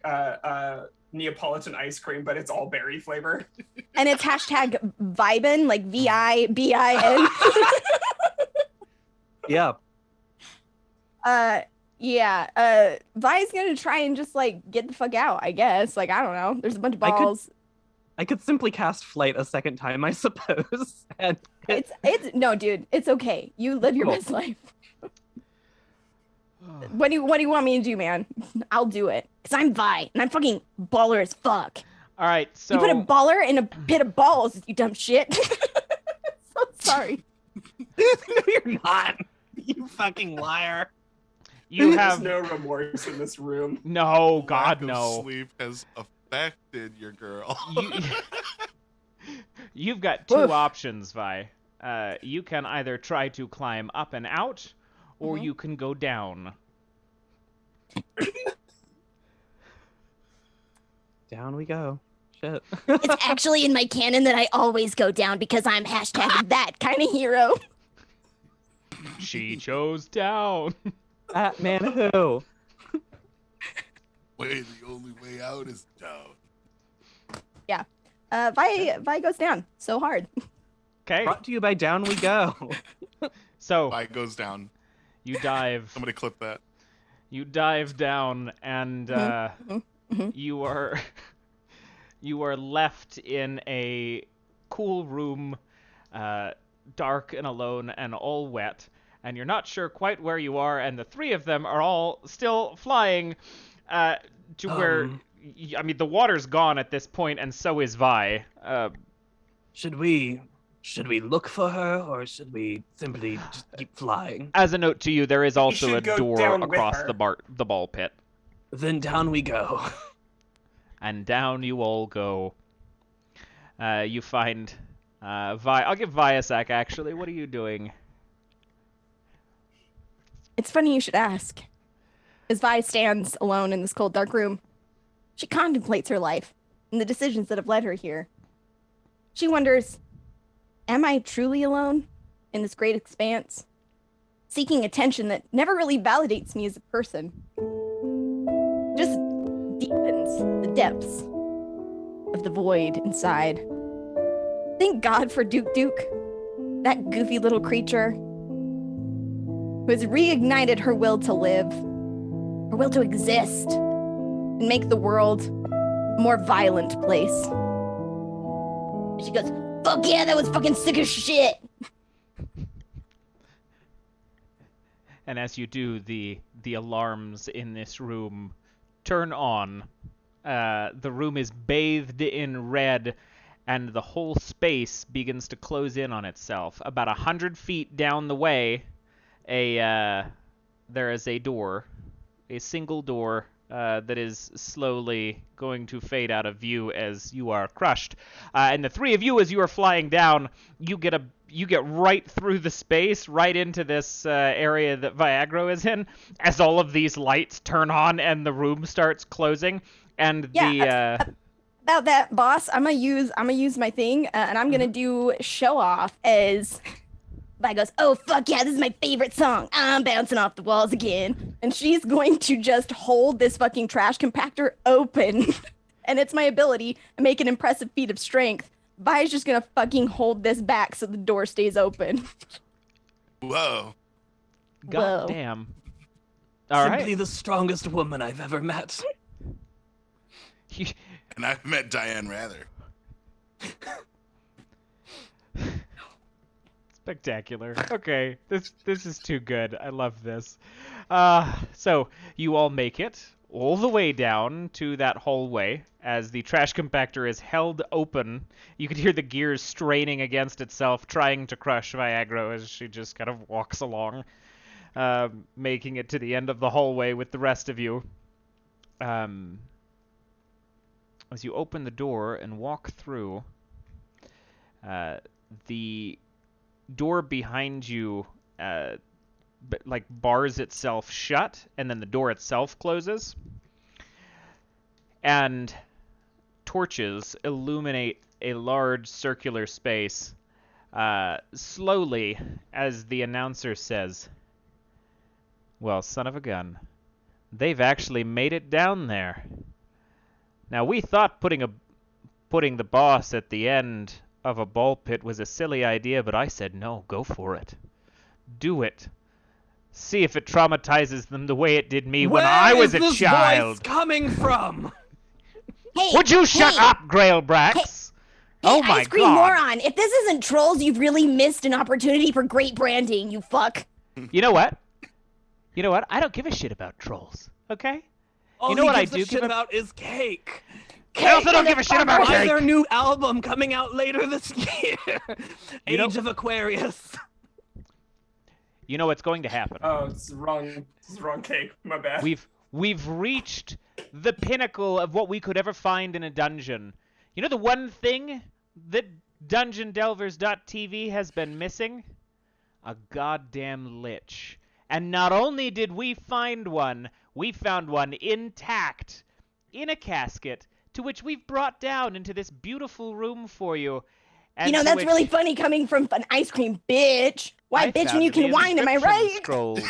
Neapolitan ice cream, but it's all berry flavor. And it's hashtag Vibin, like VIBIN. Yeah. Yeah. Vi's gonna try and just like get the fuck out, I guess. Like, I don't know. There's a bunch of balls. I could simply cast flight a second time, I suppose. And It's no, dude. It's okay. You live your Cool. best life. What do you want me to do, man? I'll do it. Cause I'm Vi and I'm fucking baller as fuck. All right, so You put a baller in a pit of balls, you dumb shit. So sorry. no, you're not. You fucking liar. you There's have no remorse in this room. no, Lack God, of no. Sleep has affected your girl. You've got 2 Oof. options, Vi. You can either try to climb up and out, or Mhm. you can go down. Down we go. Shit. It's actually in my canon that I always go down because I'm hashtag that kind of hero. She chose down. Batman who? Way the only way out is down. Vi goes down so hard. Okay, Brought to you by Down We Go. so Bite goes down. you dive. Somebody clip that. You dive down, and Mhm. you are left in a cool room, dark and alone and all wet, and you're not sure quite where you are, and the 3 of them are all still flying to where, I mean, the water's gone at this point, and so is Vi. Should we look for her, or should we simply just keep flying? As a note to you, there is also a should go door down with across her. the ball pit. Then down we go. And down you all go. You find Vi. I'll give Vi a sec, actually. What are you doing? It's funny you should ask. As Vi stands alone in this cold, dark room, she contemplates her life and the decisions that have led her here. She wonders, am I truly alone in this great expanse, seeking attention that never really validates me as a person? Just deepens the depths of the void inside. Thank God for Duke, that goofy little creature who has reignited her will to live, her will to exist, and make the world a more violent place. And she goes, "Fuck yeah, that was fucking sick as shit!" And as you do, the alarms in this room turn on. The room is bathed in red, and the whole space begins to close in on itself. About 100 feet down the way, there is a door, a single door that is slowly going to fade out of view as you are crushed. And the 3 of you, as you are flying down, you get right through the space, right into this area that Viagra is in, as all of these lights turn on and the room starts closing. And Yeah, about that, boss, I'm gonna use my thing, and I'm gonna do show off as Vi goes, "Oh fuck yeah, this is my favorite song. I'm bouncing off the walls again," and she's going to just hold this fucking trash compactor open, and it's my ability to make an impressive feat of strength Vi's just gonna fucking hold this back so the door stays open. Whoa. God Whoa. damn. All Simply right. the strongest woman I've ever met. And I've met Diane Rather. Spectacular. Okay, this is too good. I love this. So you all make it all the way down to that hallway as the trash compactor is held open. You could hear the gears straining against itself, trying to crush Viagra as she just kind of walks along, making it to the end of the hallway with the rest of you. As you open the door and walk through, the door behind you bars itself shut, and then the door itself closes, and torches illuminate a large circular space slowly as the announcer says, "Well, son of a gun, they've actually made it down there. Now, we thought putting the boss at the end of a ball pit was a silly idea, but I said no, go for it. Do it. See if it traumatizes them the way it did me when I was a Where is this child." voice coming from? Hey, Would you shut hey, up, Grailbrax? Oh my ice cream god. moron! If this isn't trolls, you've really missed an opportunity for great branding, you fuck. You know what? I don't give a shit about trolls, okay? All know he what I gives a do shit give a- about is cake. I also don't give a shit about Why cake. their new album coming out later this year? You know- Age of Aquarius. You know what's going to happen. Oh, it's the wrong cake. My bad. We've reached the pinnacle of what we could ever find in a dungeon. You know the one thing that DungeonDelvers.tv has been missing? A goddamn lich. And not only did we find one, we found one intact in a casket, to which we've brought down into this beautiful room for you. And You know, to that's which really funny coming from an ice cream bitch. Why I bitch when found you in the can whine, am I inscription right? scrolls.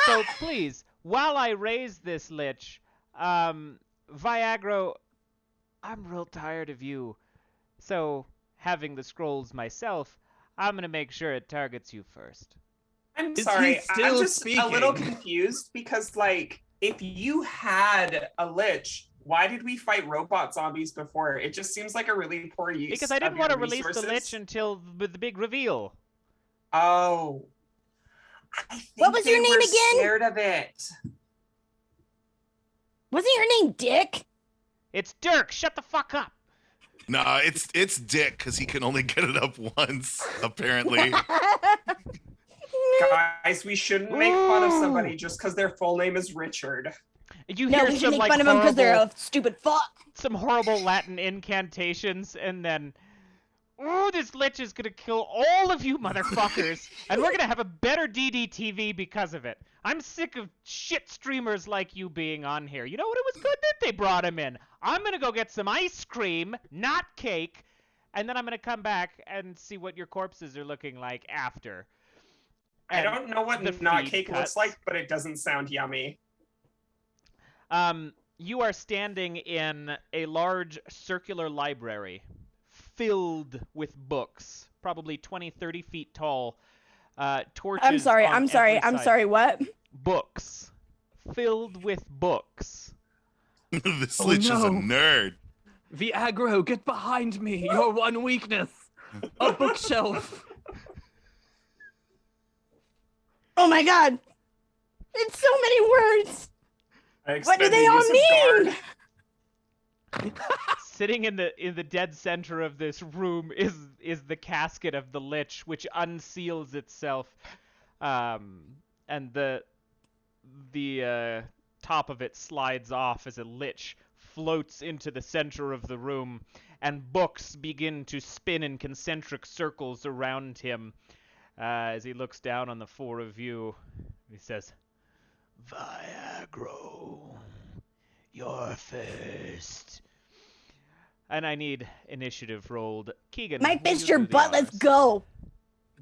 So please, while I raise this lich, Viagra, I'm real tired of you. So, having the scrolls myself, I'm gonna make sure it targets you first. I'm Is sorry. he still I'm just a little speaking? confused because, like, if you had a lich, why did we fight robot zombies before? It just seems like a really poor use. Because I didn't of want to your release the resources. lich until the big reveal. Oh. I think What was your they name were again? Scared of it. Wasn't your name Dick? It's Dirk. Shut the fuck up. Nah, it's Dick because he can only get it up once, apparently. Guys, we shouldn't make fun of somebody Ooh. just because their full name is Richard. You No, hear we should some make like fun of them because they're horrible- a stupid fuck. some horrible Latin incantations, and then, ooh, this lich is gonna kill all of you motherfuckers, and we're gonna have a better DDTV because of it. I'm sick of shit streamers like you being on here. You know what? It was good that they brought him in. I'm gonna go get some ice cream, not cake, and then I'm gonna come back and see what your corpses are looking like after. I And don't know what the not feed cake cuts. looks like, but it doesn't sound yummy. You are standing in a large circular library filled with books, probably 20, 30 feet tall. Torches I'm sorry, on I'm sorry, every I'm side. sorry, what? Books. Filled with books. This Oh, lich is a no. nerd. Viagra, get behind me. Your one weakness. A bookshelf. Oh my god. It's so many words. I What do expend they the all use of mean? guard. Sitting in the dead center of this room is the casket of the lich, which unseals itself, and the top of it slides off as a lich floats into the center of the room, and books begin to spin in concentric circles around him as he looks down on the four of you. He says, "Viagra, you're first." And I need initiative rolled. Kegan, My will you fist your do the butt, let's honors? go.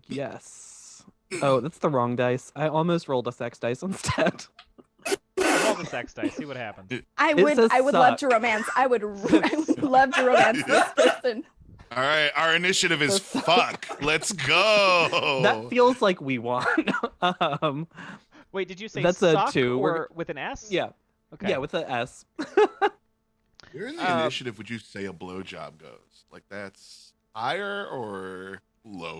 Yes. Oh, that's the wrong dice. I almost rolled a sex dice instead. Yeah, roll the sex dice. See what happens. It I says would love to suck. romance. I would love to romance this person. All right, our initiative is fuck. Let's go. That feels like we won. Wait, did you say That's a suck 2. or with an S? Yeah. Okay. Yeah, with an S. Where in the initiative would you say a blowjob goes? Like that's higher or lower?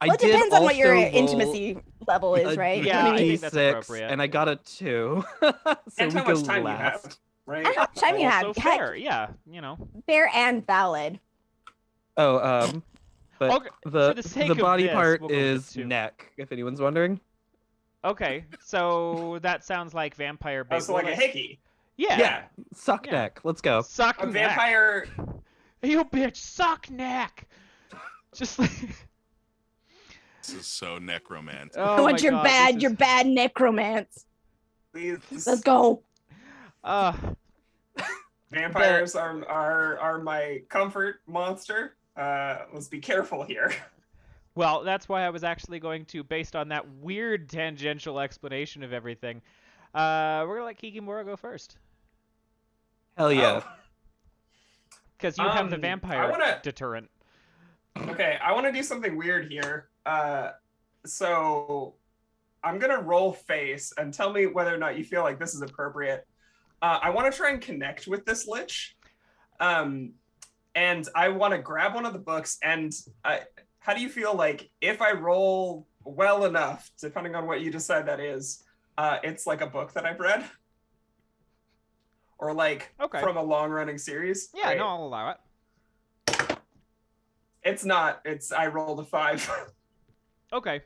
I Well, it did depends on what your also roll intimacy level is, a right? Yeah, I D6, think that's appropriate. and I got a 2. So And we how much go time you last. have, right? And how much time you have? Also Heck, fair, yeah, you know. fair and valid. Oh, but Okay, for the sake of body this, part we'll go with is 2. neck, if anyone's wondering. Okay, so that sounds like vampire Oh, bait. so like a hickey. Yeah. Suck Yeah. neck. Let's go. Suck A neck. vampire. You bitch, suck neck. Just like. This is so necromantic. Oh I want my your God, bad, this your is- bad necromance. Please. Let's go. Vampires are my comfort monster. Let's be careful here. Well, that's why I was actually going to, based on that weird tangential explanation of everything, we're gonna let Kikimura go first Hell yeah. Oh. because you have the I vampire wanna- deterrent. Okay, I want to do something weird here. So I'm gonna roll face and tell me whether or not you feel like this is appropriate. I want to try and connect with this lich, and I want to grab one of the books. And how do you feel like if I roll well enough, depending on what you decide that is, it's like a book that I've read, or like Okay. from a long-running series? Yeah, right? no, I'll allow it. It's not. It's I rolled a 5. Okay.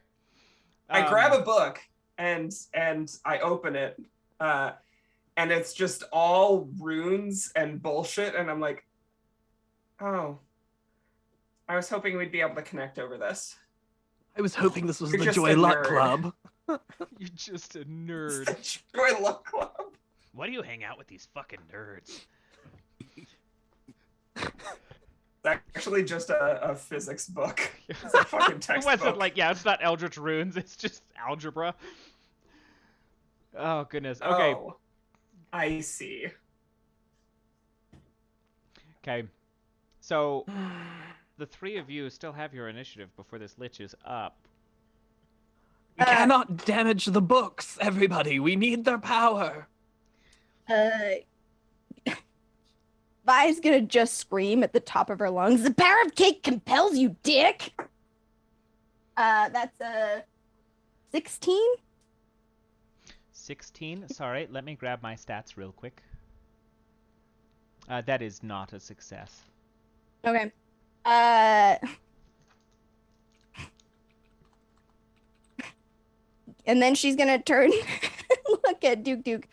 I grab a book and I open it, and it's just all runes and bullshit, and I'm like, oh, I was hoping we'd be able to connect over this. I was hoping this was You're the just Joy a Luck nerd. Club. You're just a nerd. Joy Luck Club. Why do you hang out with these fucking nerds? It's actually just a physics book. It's a fucking It textbook. wasn't like, yeah, it's not Eldritch Runes, it's just algebra. Oh, goodness. Okay. Oh, I see. Okay. So, the 3 of you still have your initiative before this lich is up. We cannot damage the books, everybody. We need their power. Vi's gonna just scream at the top of her lungs. The power of cake compels you, dick. That's a 16. 16? Sorry, let me grab my stats real quick. That is not a success. Okay. And then she's gonna turn, look at Duke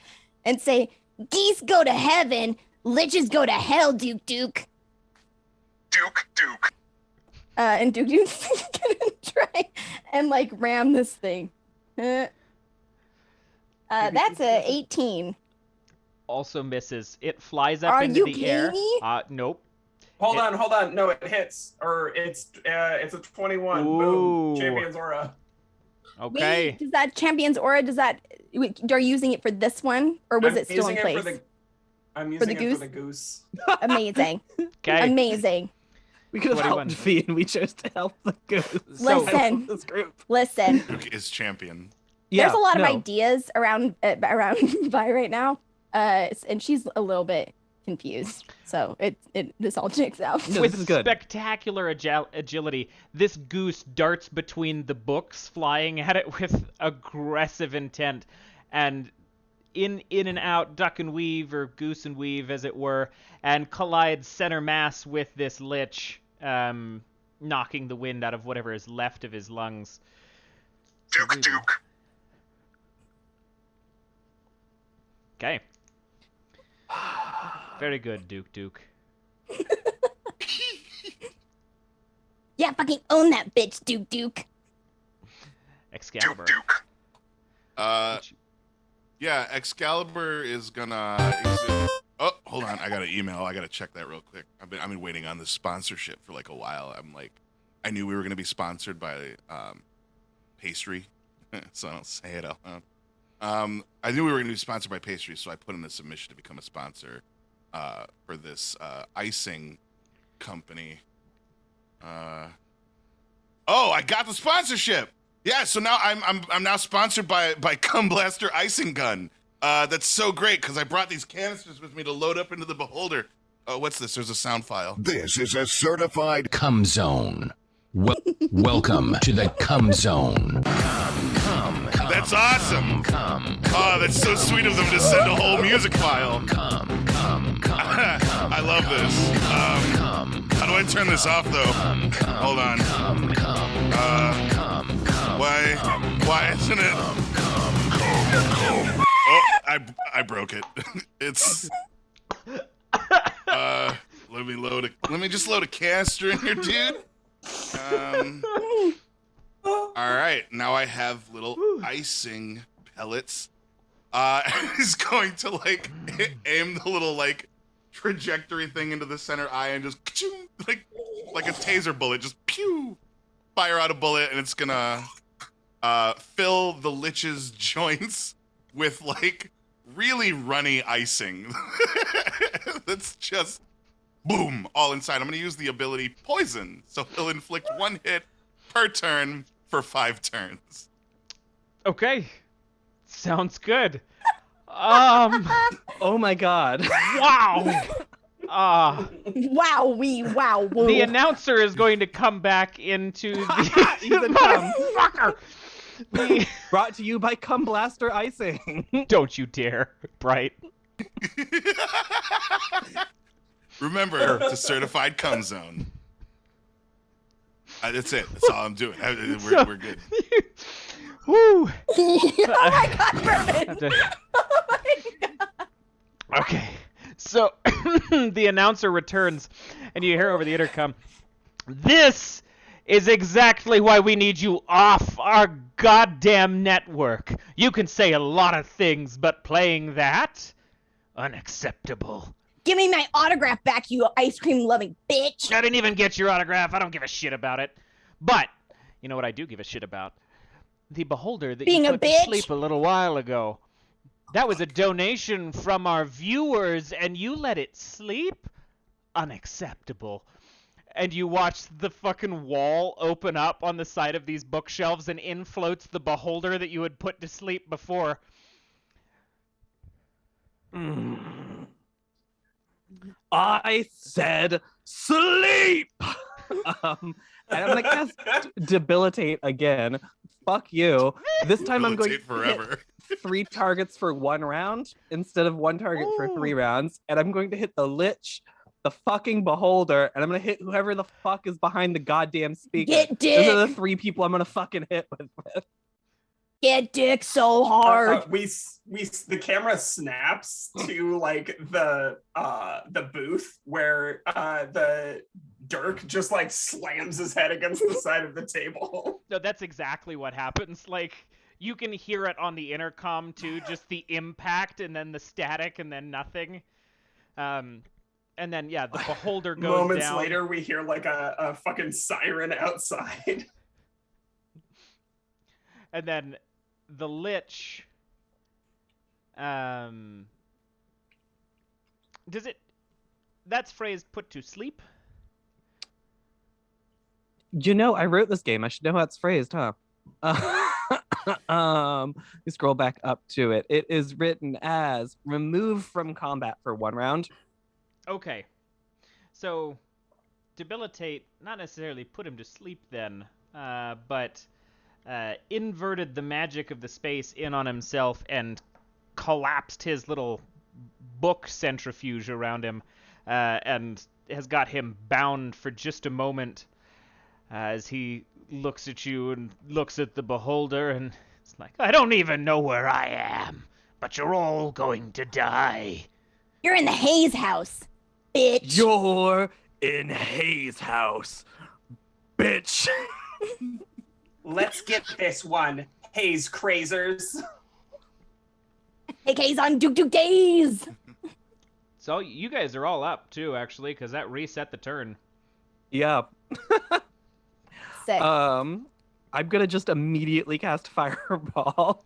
and say, "Geese go to heaven, liches go to hell, Duke." Duke. And Duke's gonna try and like ram this thing. That's a 18. Also misses. It flies up Are into you the kidding air. me? Nope. Hold on. No, it hits. Or it's a 21. Ooh. Boom. Champion's aura. Okay. Wait, does that Champion's Aura, wait, are you using it for this one? Or was I'm it still in using place? I'm For the using it for goose? the goose. Amazing. Okay. Amazing. We could have 21. helped Fee, and we chose to help the goose. Listen. I love this group. Listen, Duke is champion. there's a lot of no. ideas around Vi right now. And she's a little bit confused. So this all checks out. No, With this is good. spectacular agility, this goose darts between the books, flying at it with aggressive intent, and in and out, duck and weave, or goose and weave, as it were, and collides center mass with this lich, knocking the wind out of whatever is left of his lungs. Duke. Okay. Very good, Duke. Yeah, fucking own that bitch, Duke. Excalibur. Duke. Yeah, Excalibur is gonna. Oh, hold on. I got an email. I gotta check that real quick. I've been waiting on this sponsorship for like a while. I knew we were gonna be sponsored by pastry, so I don't say it out loud. I knew we were gonna be sponsored by pastry, so I put in a submission to become a sponsor for this icing company. Oh, I got the sponsorship. Yeah, so now I'm now sponsored by Cum Blaster Icing Gun. That's so great because I brought these canisters with me to load up into the beholder. Oh, what's this? There's a sound file. This is a certified cum zone. Welcome to the cum zone. Come. That's awesome. Come. Oh, that's so sweet of them to send a whole music file. I love this. How do I turn this off though? Hold on. Why isn't it? Oh, I broke it. It's. Let me just load a canister in here, dude. All right, now I have little icing pellets. He's going to like aim the little like trajectory thing into the center eye and just like a taser bullet, just pew, fire out a bullet, and it's gonna fill the lich's joints with like really runny icing. That's just boom, all inside. I'm gonna use the ability Poison, so he'll inflict 1 hit per turn for 5 turns. Okay, sounds good. Oh my god. Wow. Wow, wow, woo. The announcer is going to come back into the He's a cum. motherfucker. Brought to you by Cum Blaster Icing. Don't you dare, Bright. Remember, it's a certified cum zone. That's it. That's all I'm doing. We're good. Woo. Oh my god, Bourbon. Oh my god. Okay, so the announcer returns, and you hear over the intercom, "This is exactly why we need you off our goddamn network. You can say a lot of things, but playing that? Unacceptable." Give me my autograph back, you ice cream loving bitch. I didn't even get your autograph. I don't give a shit about it. But, you know what I do give a shit about? The beholder that Being you a put to bitch? sleep a little while ago. That was a donation from our viewers, and you let it sleep? Unacceptable. And you watch the fucking wall open up on the side of these bookshelves, and in floats the beholder that you had put to sleep before. I said sleep! And I'm gonna cast Debilitate again. Fuck you. This time I'm going to forever. hit 3 targets for 1 round instead of 1 target for 3 rounds. And I'm going to hit the Lich, the fucking Beholder, and I'm gonna hit whoever the fuck is behind the goddamn speaker. Get dick. Those are the 3 people I'm gonna fucking hit with. Get dick so hard. The camera snaps to like the booth where the Dirk just like slams his head against the side of the table. No, that's exactly what happens. Like, you can hear it on the intercom too, just the impact and then the static and then nothing. And then, yeah, the beholder goes Moments down. later, we hear like a fucking siren outside. And then the Lich, does it, that's phrased put to sleep? You know, I wrote this game. I should know how it's phrased, huh? You scroll back up to it. It is written as remove from combat for 1 round. Okay. So, debilitate, not necessarily put him to sleep then, but inverted the magic of the space in on himself and collapsed his little book centrifuge around him, and has got him bound for just a moment as he looks at you and looks at the beholder, and it's like, I don't even know where I am, but you're all going to die. You're in the Hayes house, bitch. You're in Hayes' house, bitch. Let's get this one, Hayes Crazers. AK's on Duke days. So you guys are all up too, actually, because that reset the turn. Yeah. Sick. I'm gonna just immediately cast Fireball.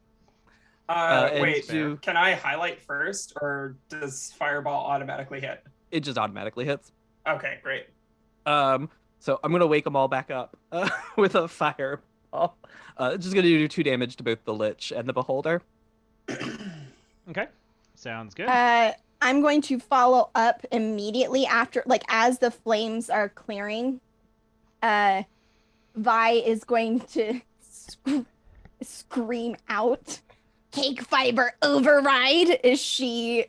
Wait, do- can I highlight first, or does Fireball automatically hit? It just automatically hits. Okay, great. So I'm gonna wake them all back up with a fireball. Just gonna do 2 damage to both the Lich and the Beholder. Okay. Sounds good. I'm going to follow up immediately after, like, as the flames are clearing. Vi is going to scream out, "Cake fiber override!"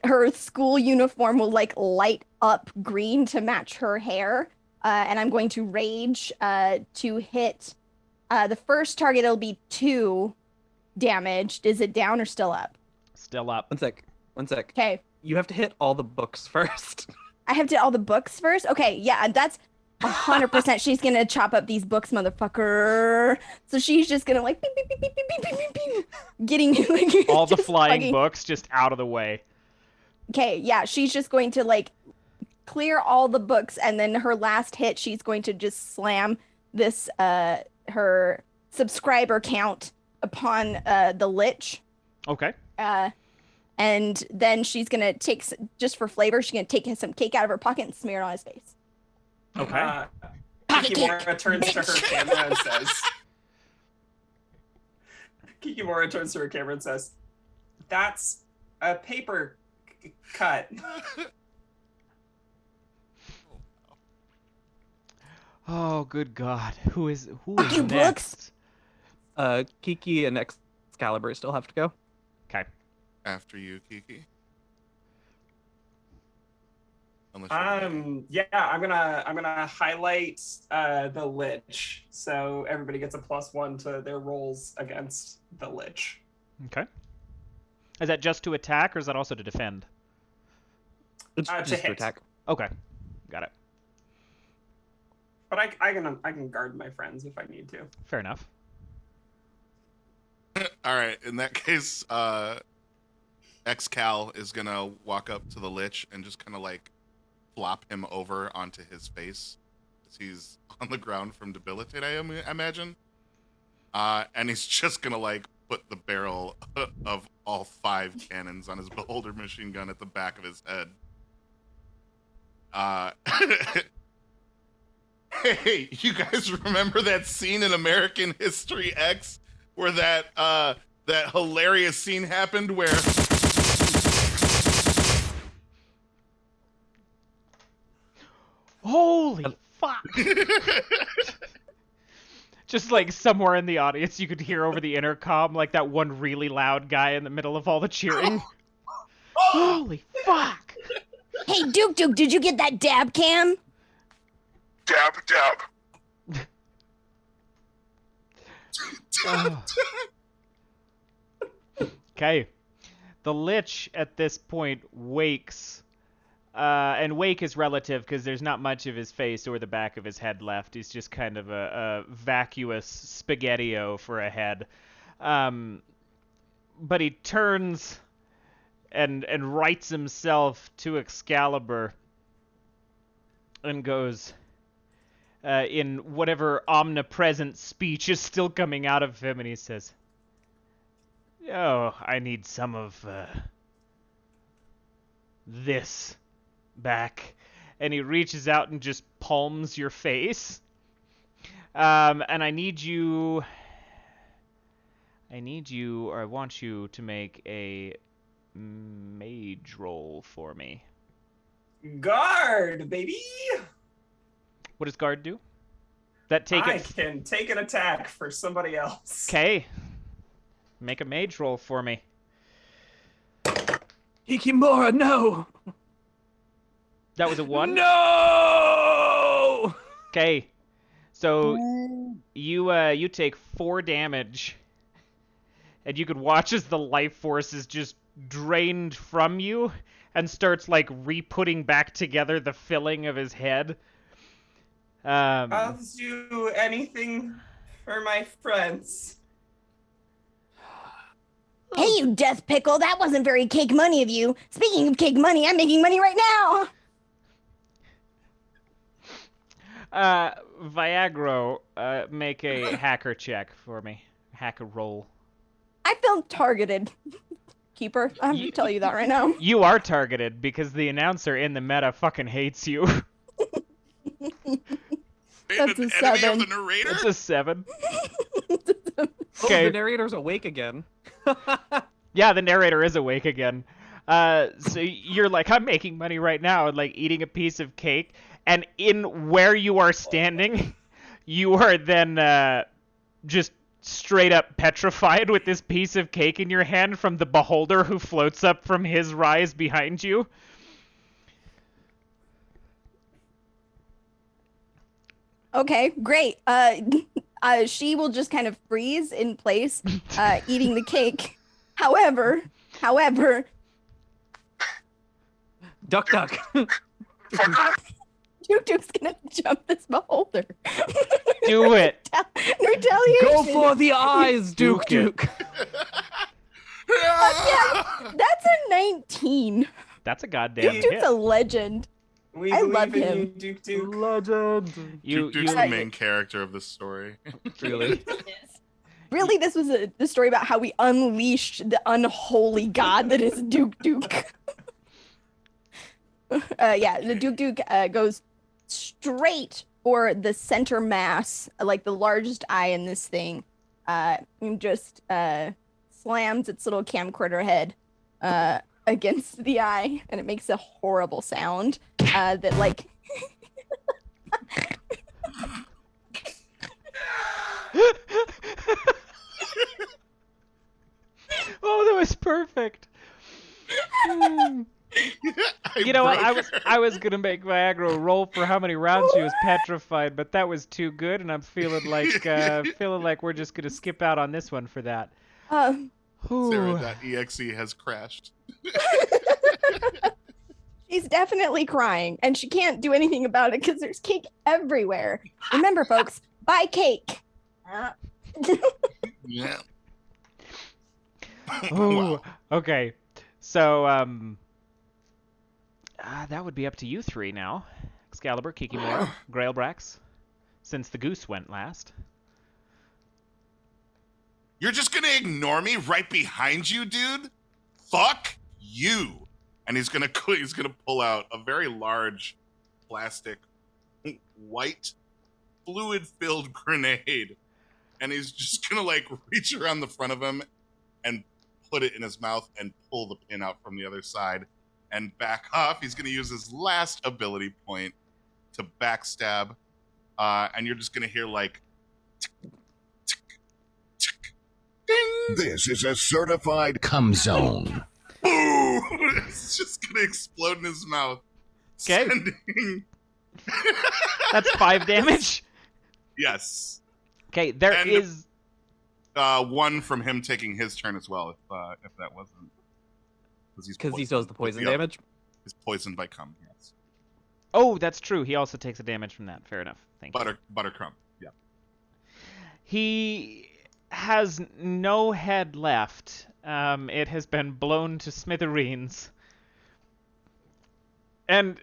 Her school uniform will, like, light up green to match her hair. And I'm going to rage to hit the first target. It'll be 2 damaged. Is it down or still up? Still up. One sec. Okay. You have to hit all the books first. I have to all the books first? Okay, yeah, that's 100%. She's gonna chop up these books, motherfucker. So she's just gonna, like, beep, beep, beep, beep, beep, beep, beep, beep, getting, like, All the just flying fucking... books just out of the way. Okay, yeah, she's just going to, like, clear all the books, and then her last hit, she's going to just slam this, her subscriber count upon the Lich. Okay. And then she's gonna take, just for flavor, she's gonna take some cake out of her pocket and smear it on his face. Okay. Kikimora turns to her camera and says, "That's a paper cut." Oh, good God. Who is you, next? Kiki and Excalibur still have to go. Okay. After you, Kiki. Yeah, I'm gonna highlight the Lich, so everybody gets a +1 to their rolls against the Lich. Okay. Is that just to attack, or is that also to defend? It's To just to hit. attack. Okay. Got it. But I can guard my friends if I need to. Fair enough. All right. In that case, Excal is gonna walk up to the Lich and just kind of like flop him over onto his face as he's on the ground from debilitate. I imagine. And he's just gonna like put the barrel of all 5 cannons on his beholder machine gun at the back of his head. Hey, you guys remember that scene in American History X where that hilarious scene happened where Holy fuck! Just like somewhere in the audience, you could hear over the intercom like that one really loud guy in the middle of all the cheering. Holy fuck! Hey, Duke, did you get that dab cam? Dab, dab. Okay. The Lich at this point wakes. And wake is relative because there's not much of his face or the back of his head left. He's just kind of a vacuous spaghetti-o for a head. But he turns and rights himself to Excalibur and goes, in whatever omnipresent speech is still coming out of him, and he says, "Oh, I need some of this back." And he reaches out and just palms your face. And I want you to make a mage roll for me. Guard, baby. What does guard do? That take I it. can take an attack for somebody else. Okay. Make a mage roll for me. Kikimora, no! That was a 1? No! Okay. So you take 4 damage, and you could watch as the life force is just drained from you and starts like re-putting back together the filling of his head. I'll do anything for my friends. Hey, you death pickle, that wasn't very cake money of you. Speaking of cake money, I'm making money right now. Viagra, make a hacker check for me. Hacker roll. I feel targeted. Keeper, I have to tell you that right now. You are targeted because the announcer in the meta fucking hates you. That's a Enemy 7. of the narrator? It's a 7. Oh, Okay. the narrator's awake again. Yeah, the narrator is awake again. So you're like, I'm making money right now, and like eating a piece of cake, and in where you are standing, you are then just straight up petrified with this piece of cake in your hand from the beholder who floats up from his rise behind you. Okay, great. She will just kind of freeze in place, eating the cake. However, Duck. Fuck off. Duke's gonna jump this beholder. Do it. Retaliation. Go for the eyes, Duke. Yeah, that's a 19. That's a goddamn Duke's hit. a legend. We I believe love in him. you, Duke Duke. Legend. Duke's the main character of this story. Really? Really, this was the story about how we unleashed the unholy god that is Duke. Yeah, the Duke goes straight for the center mass, like the largest eye in this thing, and just slams its little camcorder head against the eye, and it makes a horrible sound that like. Oh, that was perfect. You know what? I was gonna make Viagra roll for how many rounds she was petrified, but that was too good, and I'm feeling like we're just gonna skip out on this one for that. Ooh. Sarah.exe has crashed. She's definitely crying, and she can't do anything about it because there's cake everywhere. Remember, folks, buy cake. Yeah. Ooh. Wow. Okay. So that would be up to you three now. Excalibur, Kikimora, Grailbrax, since the goose went last. You're just gonna ignore me right behind you, dude? Fuck you. And he's gonna pull out a very large plastic white fluid-filled grenade. And he's just gonna like reach around the front of him and put it in his mouth and pull the pin out from the other side and back off. He's gonna use his last ability point to backstab. And you're just gonna hear like tick, tick, tick, ding. This is a certified cum zone. Boom! It's just gonna explode in his mouth. Okay. Sending... That's 5 damage. Yes. Okay, there And- is. One from him taking his turn as well, if that wasn't. Because he does the poison Yeah, damage. He's poisoned by cum, yes. Oh, that's true. He also takes a damage from that. Fair enough. Thank you. Buttercrumb, yeah. He has no head left. It has been blown to smithereens. And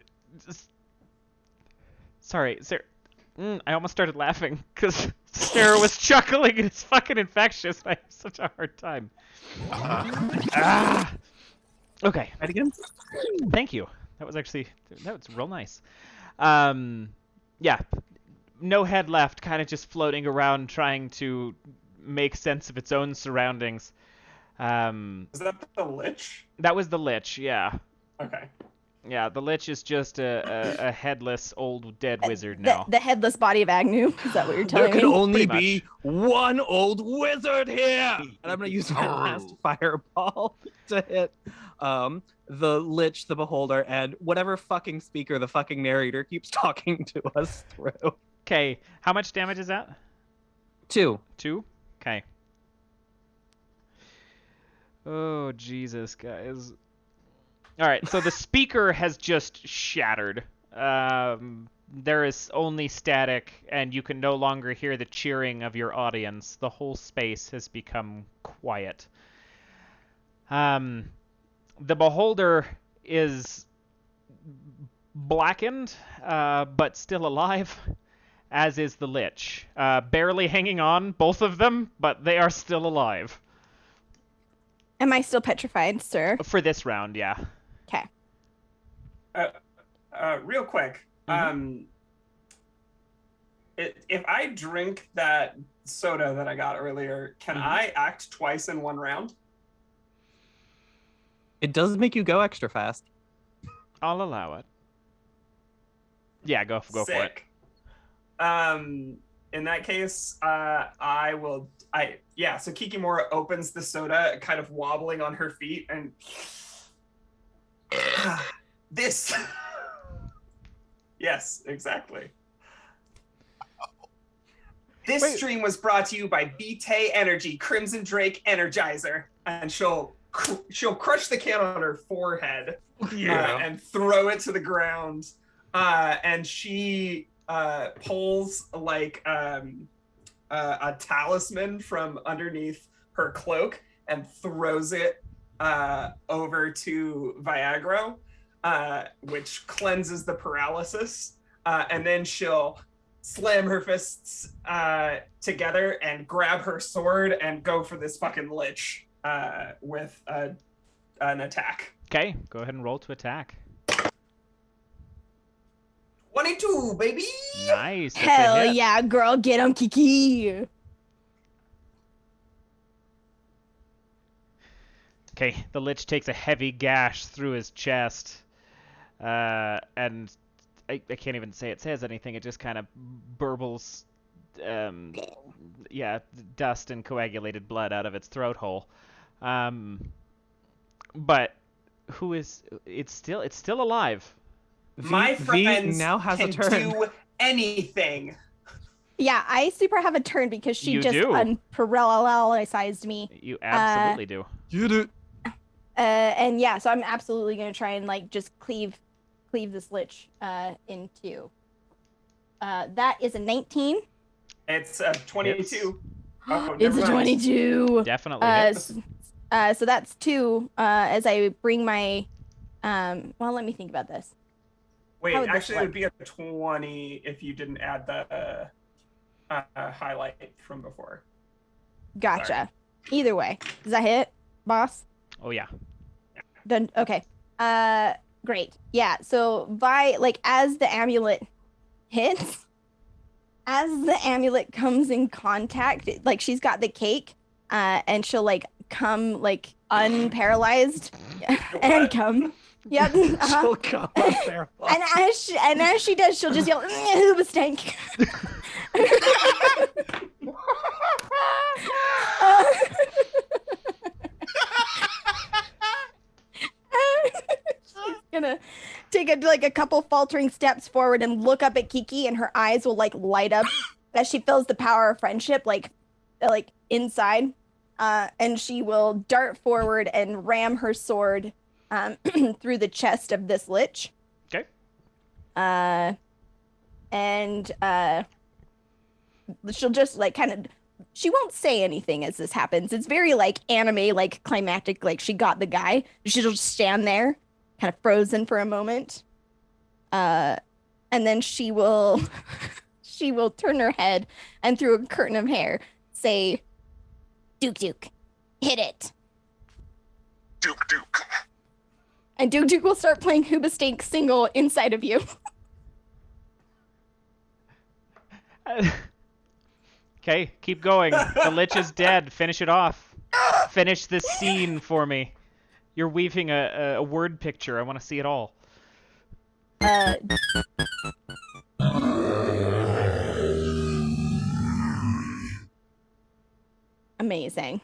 sorry, Sarah. I almost started laughing because Sarah was chuckling and it's fucking infectious. I have such a hard time. Okay. Right again? Thank you. That was real nice. Yeah. No head left, kind of just floating around trying to make sense of its own surroundings. Is that the Lich? That was the Lich, yeah. Okay. Yeah, the Lich is just a headless old dead wizard now. The headless body of Agnew. Is that what you're There telling can me? only Pretty be one old wizard here! And I'm going to use my last fireball to hit the Lich, the Beholder, and whatever fucking speaker the fucking narrator keeps talking to us through. Okay, how much damage is that? 2. 2? Okay. Oh, Jesus, guys. Alright, so the speaker has just shattered. There is only static, and you can no longer hear the cheering of your audience. The whole space has become quiet. The Beholder is blackened, but still alive, as is the Lich. Barely hanging on, both of them, but they are still alive. Am I still petrified, sir? For this round, yeah. Okay. Real quick. if I drink that soda that I got earlier, can I act twice in 1 round? It does make you go extra fast. I'll allow it. Yeah, go for it. Sick. In that case, I will. So Kikimora opens the soda, kind of wobbling on her feet, and this. Yes, exactly. This stream was brought to you by BT Energy Crimson Drake Energizer, and she'll crush the can on her forehead, and throw it to the ground, and she pulls like a talisman from underneath her cloak and throws it over to Viagra, which cleanses the paralysis, and then she'll slam her fists together and grab her sword and go for this fucking lich with an attack. Okay, go ahead and roll to attack. 22, baby! Nice. That's a Hell hit. yeah, girl, get him, Kiki. Okay, the lich takes a heavy gash through his chest, and I can't even say it says anything. It just kind of burbles, dust and coagulated blood out of its throat hole. But it's still alive. My friends now has can a turn. do anything. Yeah, I super have a turn because she You just do. unparallelicized me. You absolutely do. You do. And yeah, so I'm absolutely gonna try and like just cleave this lich in two. That is a 19. It's a 22. Oh, It's never a mind. 22. Definitely hits. So that's 2. As I bring my well, let me think about this. Wait, How would this actually, it would work? be a 20 if you didn't add the highlight from before. Gotcha. Sorry. Either way, does that hit, boss? Oh yeah. Done. Okay. Great. Yeah. So as the amulet hits, as the amulet comes in contact, like she's got the cake, and she'll like come like unparalyzed and come. Yep. She'll come up there. And as she does, she'll just yell, "Who stank?" She's gonna take a couple faltering steps forward and look up at Kiki, and her eyes will like light up as she feels the power of friendship like inside, and she will dart forward and ram her sword through the chest of this lich. Okay. And she'll just like she won't say anything as this happens. It's very like anime, like climactic, like she got the guy. She'll just stand there, kind of frozen for a moment. And then she will turn her head and through a curtain of hair say, Duke, hit it. Duke. And Duke will start playing Hoobastank single inside of you. Okay, keep going. The lich is dead. Finish it off. Finish this scene for me. You're weaving a word picture. I want to see it all. Amazing.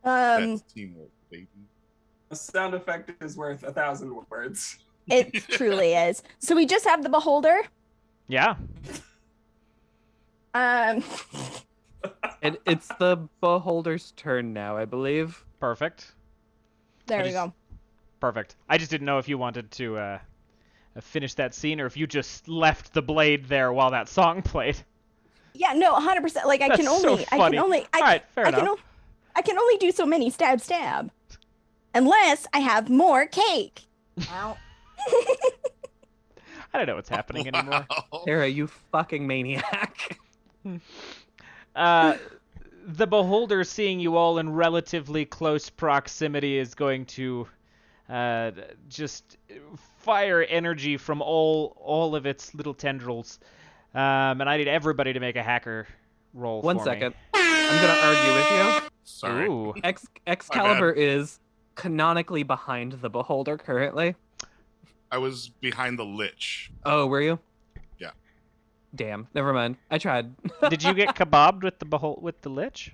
That's teamwork, baby. A sound effect is worth 1,000 words. It truly is. So we just have the beholder. Yeah. It's the beholder's turn now, I believe. Perfect. There we go. Perfect. I just didn't know if you wanted to finish that scene or if you just left the blade there while that song played. Yeah, no, 100%. Like I That's can only, so funny. All right, fair enough. I can only do so many stab, unless I have more cake. Ow. I don't know what's happening anymore. Tara, you fucking maniac. The beholder, seeing you all in relatively close proximity, is going to just fire energy from all of its little tendrils. And I need everybody to make a hacker roll One for second. me. I'm gonna argue with you. Sorry. Ooh. Excalibur is canonically behind the Beholder currently. I was behind the Lich. Oh, were you? Yeah. Damn. Never mind. I tried. Did you get kebabbed with the Lich?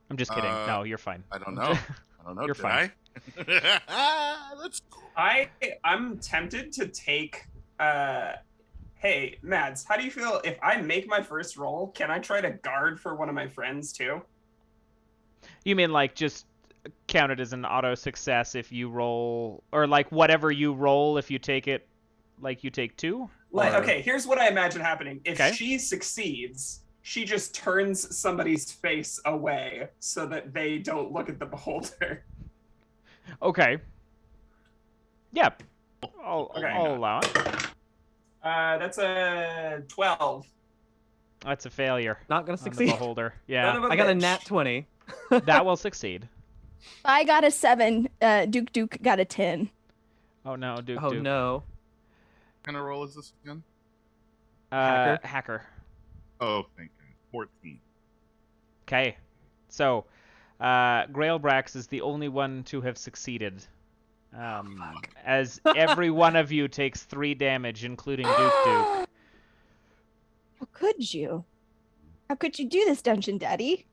I'm just kidding. No, you're fine. I don't know. I don't know. You're Did fine. I? Let's go. I'm tempted to take hey, Mads, how do you feel if I make my first roll? Can I try to guard for one of my friends too? You mean like just count it as an auto success if you roll, or like whatever you roll if you take it, like you take 2? Like, Or- okay, here's what I imagine happening. If Okay. she succeeds, she just turns somebody's face away so that they don't look at the beholder. Okay. Yeah. I'll Okay. allow it. That's a 12. That's a failure. Not gonna On the succeed. beholder. Son Yeah. of I got a bitch. nat 20. That will succeed. I got a 7. Duke got a 10. Oh no, Duke. Oh Duke. no. What kind of roll is this again? Hacker. Oh, thank you. 14. Okay. So, Grailbrax is the only one to have succeeded. As every one of you takes 3 damage, including Duke. How could you? How could you do this, Dungeon Daddy?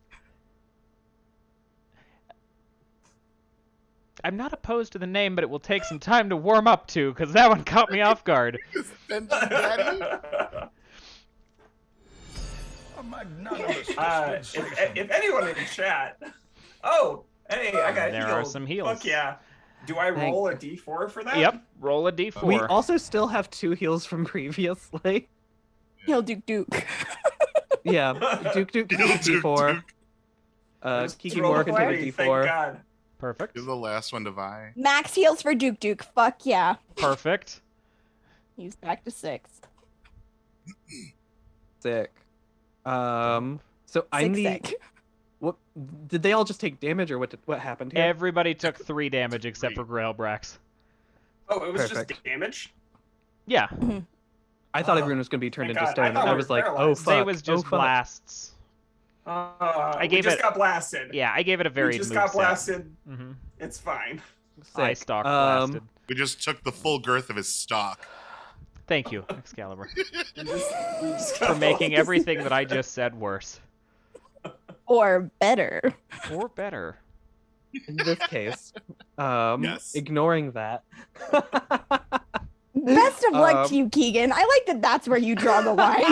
I'm not opposed to the name, but it will take some time to warm up to, because that one caught me off guard. Dungeon Daddy? If anyone in chat. Oh, hey, I got There healed. are some heals. Fuck yeah. Do I roll a d4 for that? Yep. Roll a d4. We also still have 2 heals from previously. He'll Duke. Yeah. Duke can take a Duke, D4. Duke. Just Kiki roll Moore can already, take a thank D4. God. Perfect. Give the last one to Vi. Max heals for Duke. Fuck yeah. Perfect. He's back to 6. Sick. So I'm the. Sick. What did they all just take damage, or what happened here? Everybody took 3 damage except for Grailbrax. Oh, it was Perfect. just damage? Yeah. I thought everyone was gonna be turned Thank into God. stone, I and thought I we was were like, oh paralyzed. fuck. They was just fuck. blasts. We gave just it- got blasted. Yeah, I gave it a We varied just moveset. got blasted. Mm-hmm. It's fine. Eye Sick. stock blasted. We just took the full girth of his stock. Thank you, Excalibur, We just for got making blasted. everything that I just said worse. Or better. Or better. In this case, Yes. ignoring that. Best of luck to you, Keegan. I like that that's where you draw the line.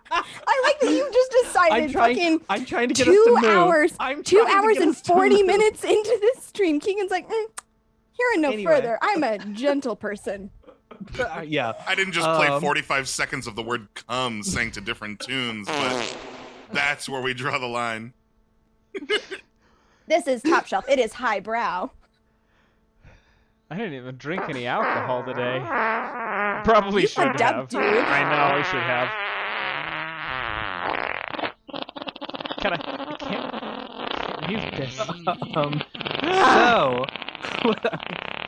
I like that you just decided fucking I'm trying to get us 2 to move. hours, I'm 2 trying to hours get and us to 40 move. minutes into this stream. Keegan's like, hearing no Anyway. further. I'm a gentle person. Yeah. I didn't just play Um, 45 seconds of the word come sang to different tunes, but that's where we draw the line. This is top shelf. It is highbrow. I didn't even drink any alcohol today. Probably You should fucked up, have. dude. I know, I should have. Can I can't use this. So,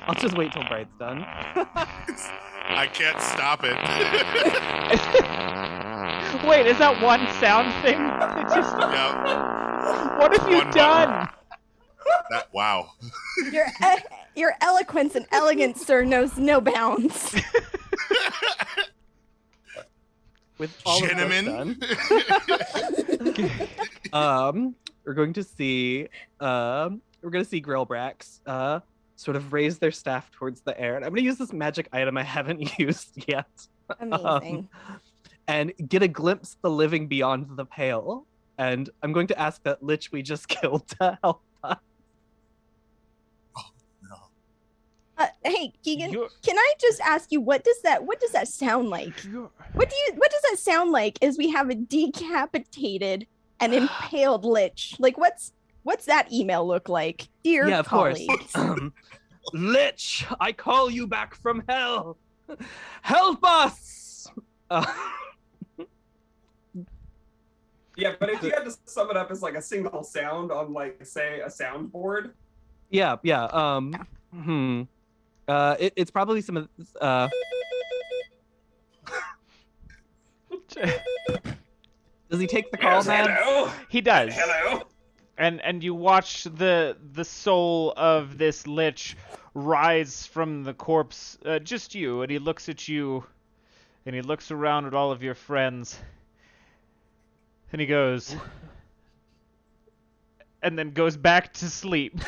I'll just wait till Bright's done. I can't stop it. Wait, is that one sound thing? It just, Yeah, what have you One done? wow. Your eloquence and elegance, sir, knows no bounds. With all of this Gentlemen. done, we're going to see Grillbrax sort of raise their staff towards the air, and I'm going to use this magic item I haven't used yet. Amazing. And get a glimpse of the living beyond the pale. And I'm going to ask that Lich we just killed to help us. Hey, Keegan, You're- can I just ask you what does that sound like? What does that sound like as we have a decapitated and impaled Lich? Like what's that email look like? Dear Yeah, of colleague. course. Lich, I call you back from hell. Help us! Yeah, but if you had to sum it up as like a single sound on like say a soundboard, Yeah. It's probably some of does he take the call, Yes, Mads? hello. He does. Hello. And you watch the soul of this lich rise from the corpse, just you, and he looks at you, and he looks around at all of your friends, and he goes, and then goes back to sleep.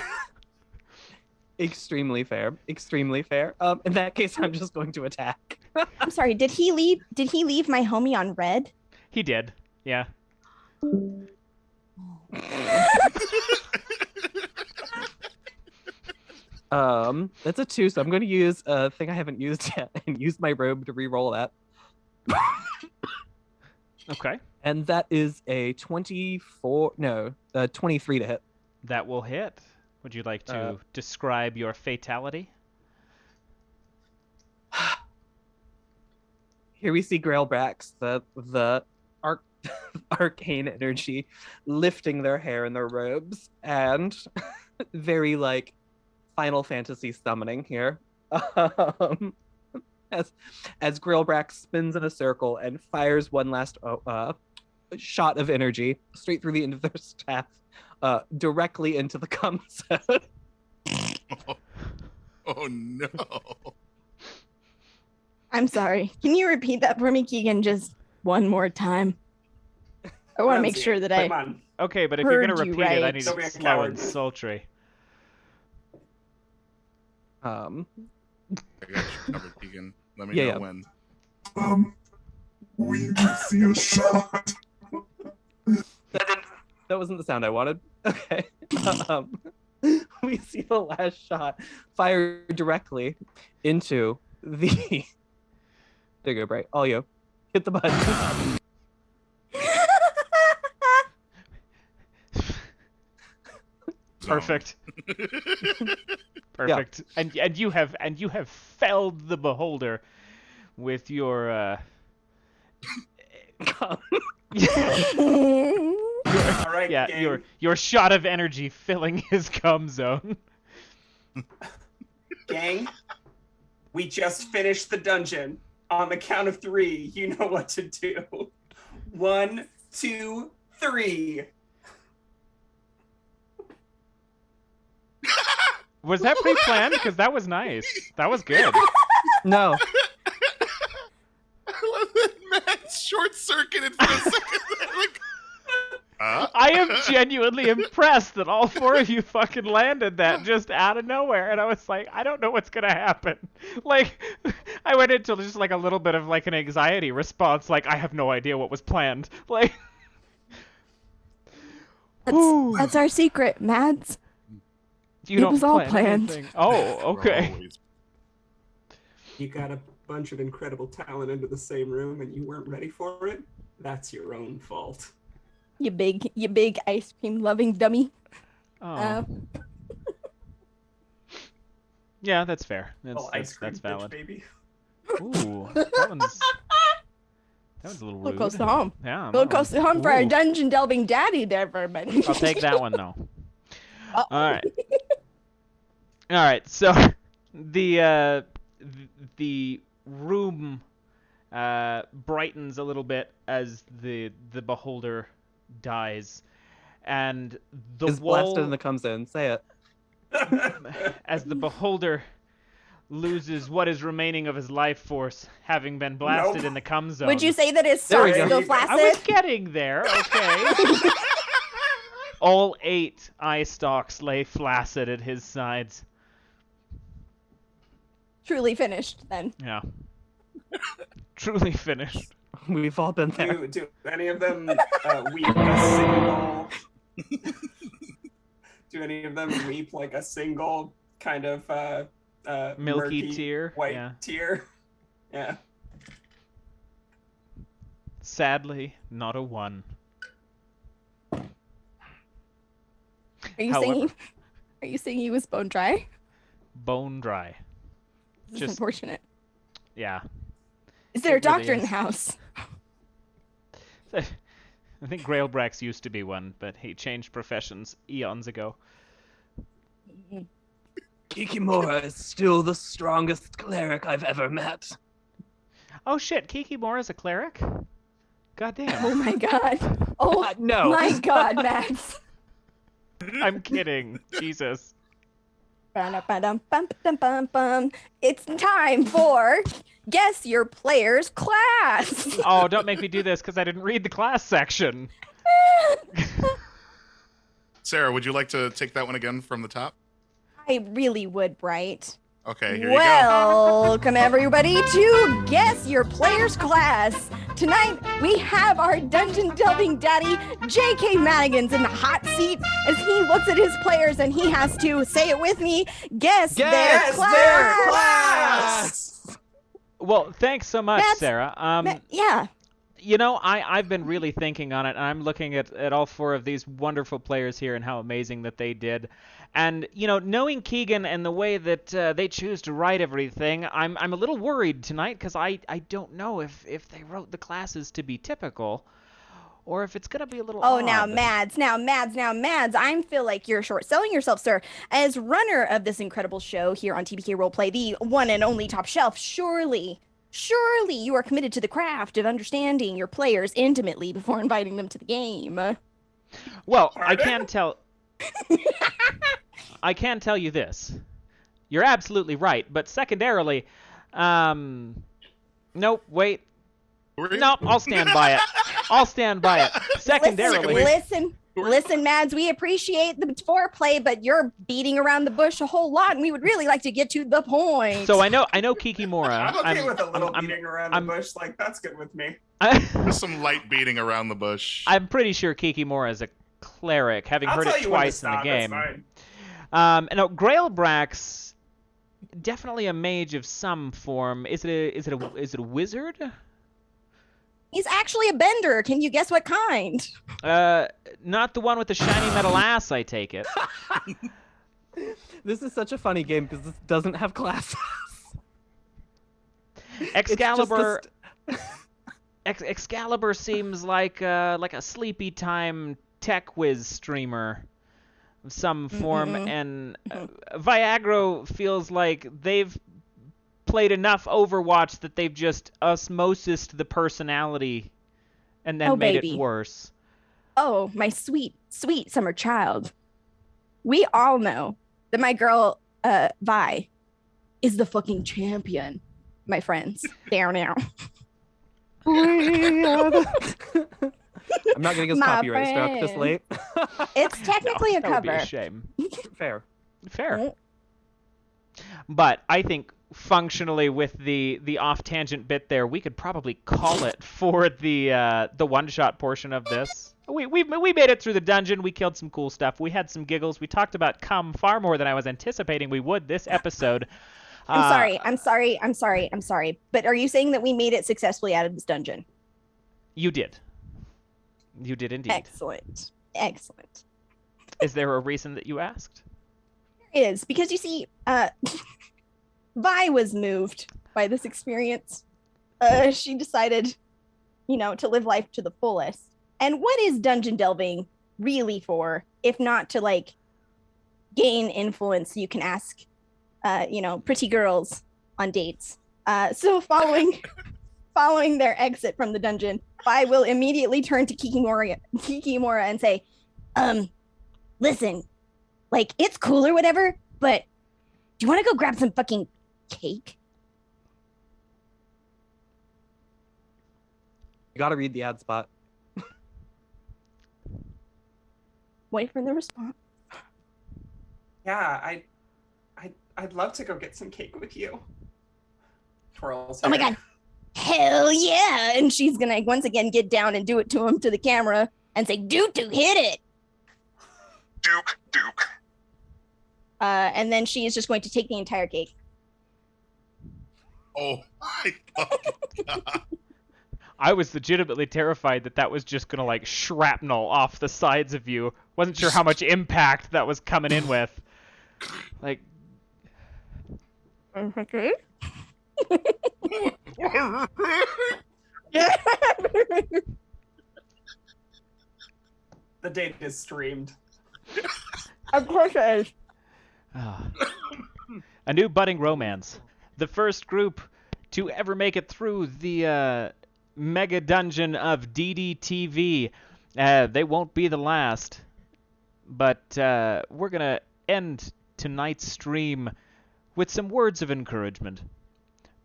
Extremely fair. Extremely fair. In that case, I'm just going to attack. I'm sorry. Did he leave? Did he leave my homie on red? He did, yeah. That's a 2, so I'm going to use a thing I haven't used yet and use my robe to re-roll that. Okay. And that is a 23 to hit. That will hit. Would you like to describe your fatality? Here we see Grailbrax, the arcane energy lifting their hair and their robes, and very like Final Fantasy summoning here. As Grailbrax spins in a circle and fires one last shot of energy straight through the end of their staff, directly into the cum zone. Oh no. I'm sorry. Can you repeat that for me, Keegan, just one more time? I want to make sure that I. Come on. Okay, but if you're going to Heard you repeat it, I right. need Don't be it a slow coward. and sultry. I got you covered, Keegan. Let me Yeah, know yeah. when. We see a shot. That wasn't the sound I wanted. Okay. We see the last shot fired directly into the. There you go, Bright. All you. Hit the button. Perfect. Perfect. And you have felled the beholder with your All right, yeah, gang. your shot of energy filling his cum zone. Gang, we just finished the dungeon. On the count of 3, you know what to do. 1, 2, 3. Was that pre-planned? Because that was nice. That was good. No. I love that Matt short-circuited for a second. Like, I am genuinely impressed that all 4 of you fucking landed that just out of nowhere, and I was like, I don't know what's gonna happen. Like, I went into just like a little bit of like an anxiety response, like I have no idea what was planned. Like, That's our secret, Mads. you It don't was all plan planned. anything. Oh, okay. always- You got a bunch of incredible talent into the same room and you weren't ready for it? That's your own fault. You big ice cream loving dummy. Oh. Yeah, that's fair. Oh, ice cream, That's valid. bitch, baby. Ooh, that one's a little A rude. little close to home. Yeah. A little close to home for our Ooh. dungeon delving daddy there, Vermin. I'll take that one though. Uh-oh. All right. All right. So the room brightens a little bit as the beholder dies, and the Is wall blasted in the cum zone. Say it. as the beholder loses what is remaining of his life force, having been blasted Nope. in the cum zone. Would you say that his There we sock's go. still I was flaccid? getting there. Okay. All 8 eye stalks lay flaccid at his sides. Truly finished, then. Yeah. Truly finished. We've all been there. Do any of them weep a single? Do any of them weep like a single kind of Milky murky tear, white yeah. tear? Yeah. Sadly, not a 1. Are you However- saying? Are you saying he was bone dry? Bone dry. This is Just- unfortunate. Yeah. Is there a It really doctor in the is. house? I think Grailbrax used to be one, but he changed professions eons ago. Kikimora is still the strongest cleric I've ever met. Oh shit, Kikimora's a cleric? Goddamn. Oh my god. Oh No. my god, Max. I'm kidding. Jesus. Ba-dum-bum-bum-bum-bum. It's time for Guess Your Player's Class. Oh, don't make me do this because I didn't read the class section. Sarah, would you like to take that one again from the top? I really would, Bright. Okay, here you go. Welcome everybody to Guess Your Player's Class. Tonight we have our dungeon delving daddy J.K. Madigan's in the hot seat as he looks at his players and he has to say it with me. Guess their class. Well, thanks so much, Sarah. Yeah. You know, I've been really thinking on it, and I'm looking at all four of these wonderful players here and how amazing that they did. And, you know, knowing Kegan and the way that they choose to write everything, I'm a little worried tonight because I don't know if they wrote the classes to be typical or if it's going to be a little odd. Now, Mads, I feel like you're short-selling yourself, sir. As runner of this incredible show here on TBK Roleplay, the one and only top shelf, surely you are committed to the craft of understanding your players intimately before inviting them to the game. Well, I can tell you this. You're absolutely right, but secondarily, nope, wait. Nope, I'll stand by it. Secondarily. Listen, Mads, we appreciate the foreplay, but you're beating around the bush a whole lot, and we would really like to get to the point. So I know Kikimora. I'm okay with a little beating around the bush. Like, that's good with me. Just some light beating around the bush. I'm pretty sure Kikimora is a cleric, having heard it twice in the game. No, Grailbrax, definitely a mage of some form. Is it a wizard? He's actually a bender. Can you guess what kind? Not the one with the shiny metal ass, I take it. This is such a funny game because this doesn't have classes. Excalibur. Excalibur seems like a sleepy time tech whiz streamer of some form, and Viagra feels like they've played enough Overwatch that they've just osmosised the personality and then made it worse. Oh, my sweet, sweet summer child. We all know that my girl, Vi, is the fucking champion, my friends. There now. I'm not gonna get copyright struck this late. It's technically a cover. That would be a shame. Fair. But I think functionally with the off tangent bit there, we could probably call it for the one shot portion of this. We made it through the dungeon. We killed some cool stuff. We had some giggles. We talked about cum far more than I was anticipating we would this episode. I'm sorry. But are you saying that we made it successfully out of this dungeon? You did. You did indeed. Excellent. Is there a reason that you asked? There is, because you see, Vi was moved by this experience. She decided, to live life to the fullest. And what is dungeon delving really for, if not to, gain influence? You can ask, pretty girls on dates. So following their exit from the dungeon, Vi will immediately turn to Kikimora and say, listen, it's cool or whatever, but do you want to go grab some fucking cake? You gotta read the ad spot. Wait for the response. Yeah, I'd love to go get some cake with you. Twirls. Oh my god. Hell yeah. And she's gonna once again get down and do it to him, to the camera, and say, Duke, hit it. Duke. And then she is just going to take the entire cake. Oh my god. I was legitimately terrified that was just gonna shrapnel off the sides of you. Wasn't sure how much impact that was coming in with. Okay. The date is streamed. Of course it is. A new budding romance. The first group to ever make it through the mega dungeon of DDTV. They won't be the last. But we're going to end tonight's stream with some words of encouragement.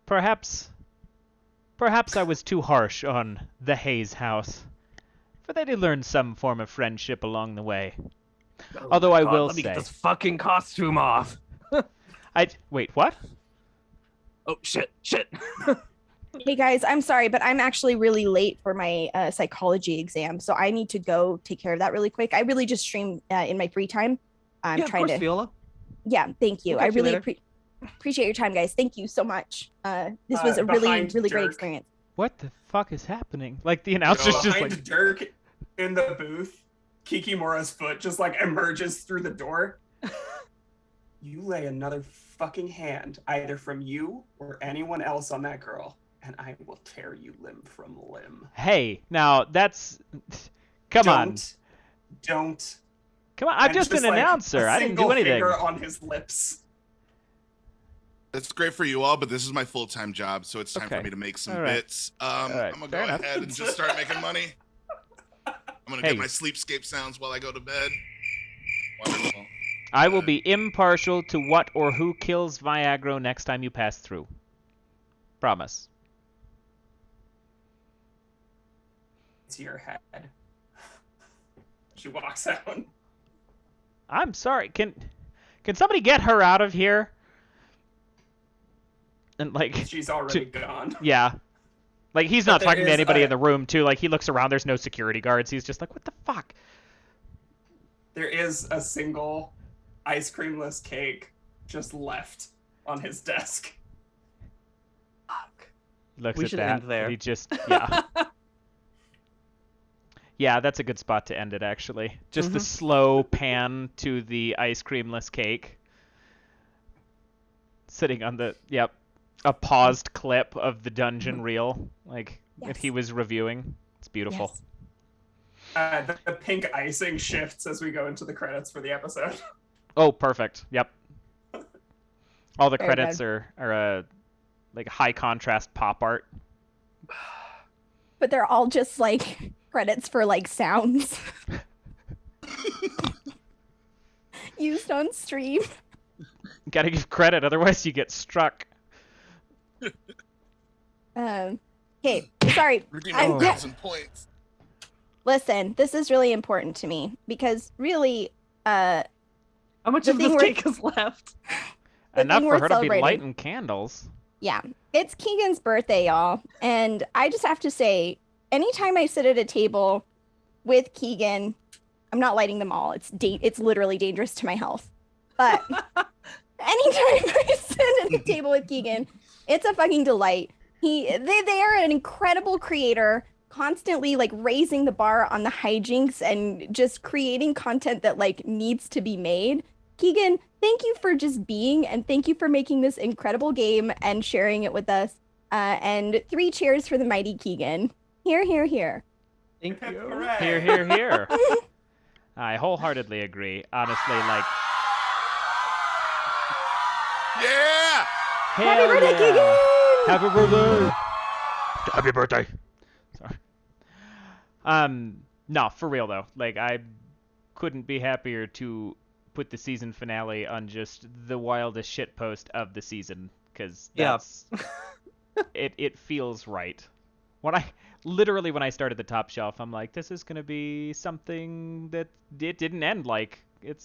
Perhaps I was too harsh on the Hayes house, for they did learn some form of friendship along the way. Although I will let me say, get this fucking costume off. wait, what? Oh shit! Hey guys, I'm sorry, but I'm actually really late for my psychology exam, so I need to go take care of that really quick. I really just stream in my free time. I'm yeah, trying of course, to. Viola. Yeah, thank you. We'll I catch you really later. appreciate your time, guys. Thank you so much. This was a really behind great Dirk. experience. What the fuck is happening? Like, the announcer's just Behind like... Dirk in the booth, Kikimura's foot just like emerges through the door. You lay another fucking hand, either from you or anyone else on that girl, and I will tear you limb from limb. Hey, now, that's... Come on. Don't. Come on, I'm And just an like, announcer. a I didn't do single anything. finger on his lips. That's great for you all, but this is my full-time job, so it's time Okay. for me to make some All right. bits. right, I'm gonna fair go enough. ahead and just start making money. I'm gonna Hey. get my sleepscape sounds while I go to bed. Wonderful. I will be impartial to what or who kills Viagra next time you pass through. Promise. To your head. She walks out. I'm sorry. Can somebody get her out of here? And like, She's already gone. yeah. Like, he's not But there talking to is anybody a- in the room, too. Like, he looks around, there's no security guards. He's just like, what the fuck? There is a single ice creamless cake just left on his desk. Fuck. He looks We at should that. end there. He just, yeah. Yeah, that's a good spot to end it, actually. Just the slow pan to the ice creamless cake. Sitting on the, yep, a paused clip of the dungeon reel, like, that Yes. he was reviewing. It's beautiful. Yes. The pink icing shifts as we go into the credits for the episode. Oh, perfect. Yep. All the Very credits are like high contrast pop art. But they're all just like credits for like sounds used on stream. Gotta give credit, otherwise you get struck. Okay, sorry. Redeem I'm- 1,000 points. Listen, this is really important to me because really, How much The of thing this we're- cake is left? The Enough thing for we're her to be celebrating. lighting candles. yeah, it's Keegan's birthday, y'all. And I just have to say, anytime I sit at a table with Keegan, I'm not lighting them all. It's literally dangerous to my health. But anytime I sit at a table with Keegan, it's a fucking delight. They are an incredible creator, constantly like raising the bar on the hijinks and just creating content that like needs to be made. Keegan, thank you for just being, and thank you for making this incredible game and sharing it with us. And 3 cheers for the mighty Keegan. Here, here, here. Thank you. Hooray. Here, here, here. I wholeheartedly agree. Honestly, like, Yeah! hell Happy birthday, yeah. Keegan! Happy birthday! Happy birthday! Sorry. No, for real though. Like, I couldn't be happier to put the season finale on just the wildest shitpost of the season, because Yeah. that's it feels right. When I started the top shelf, I'm like, this is gonna be something that it didn't end like. It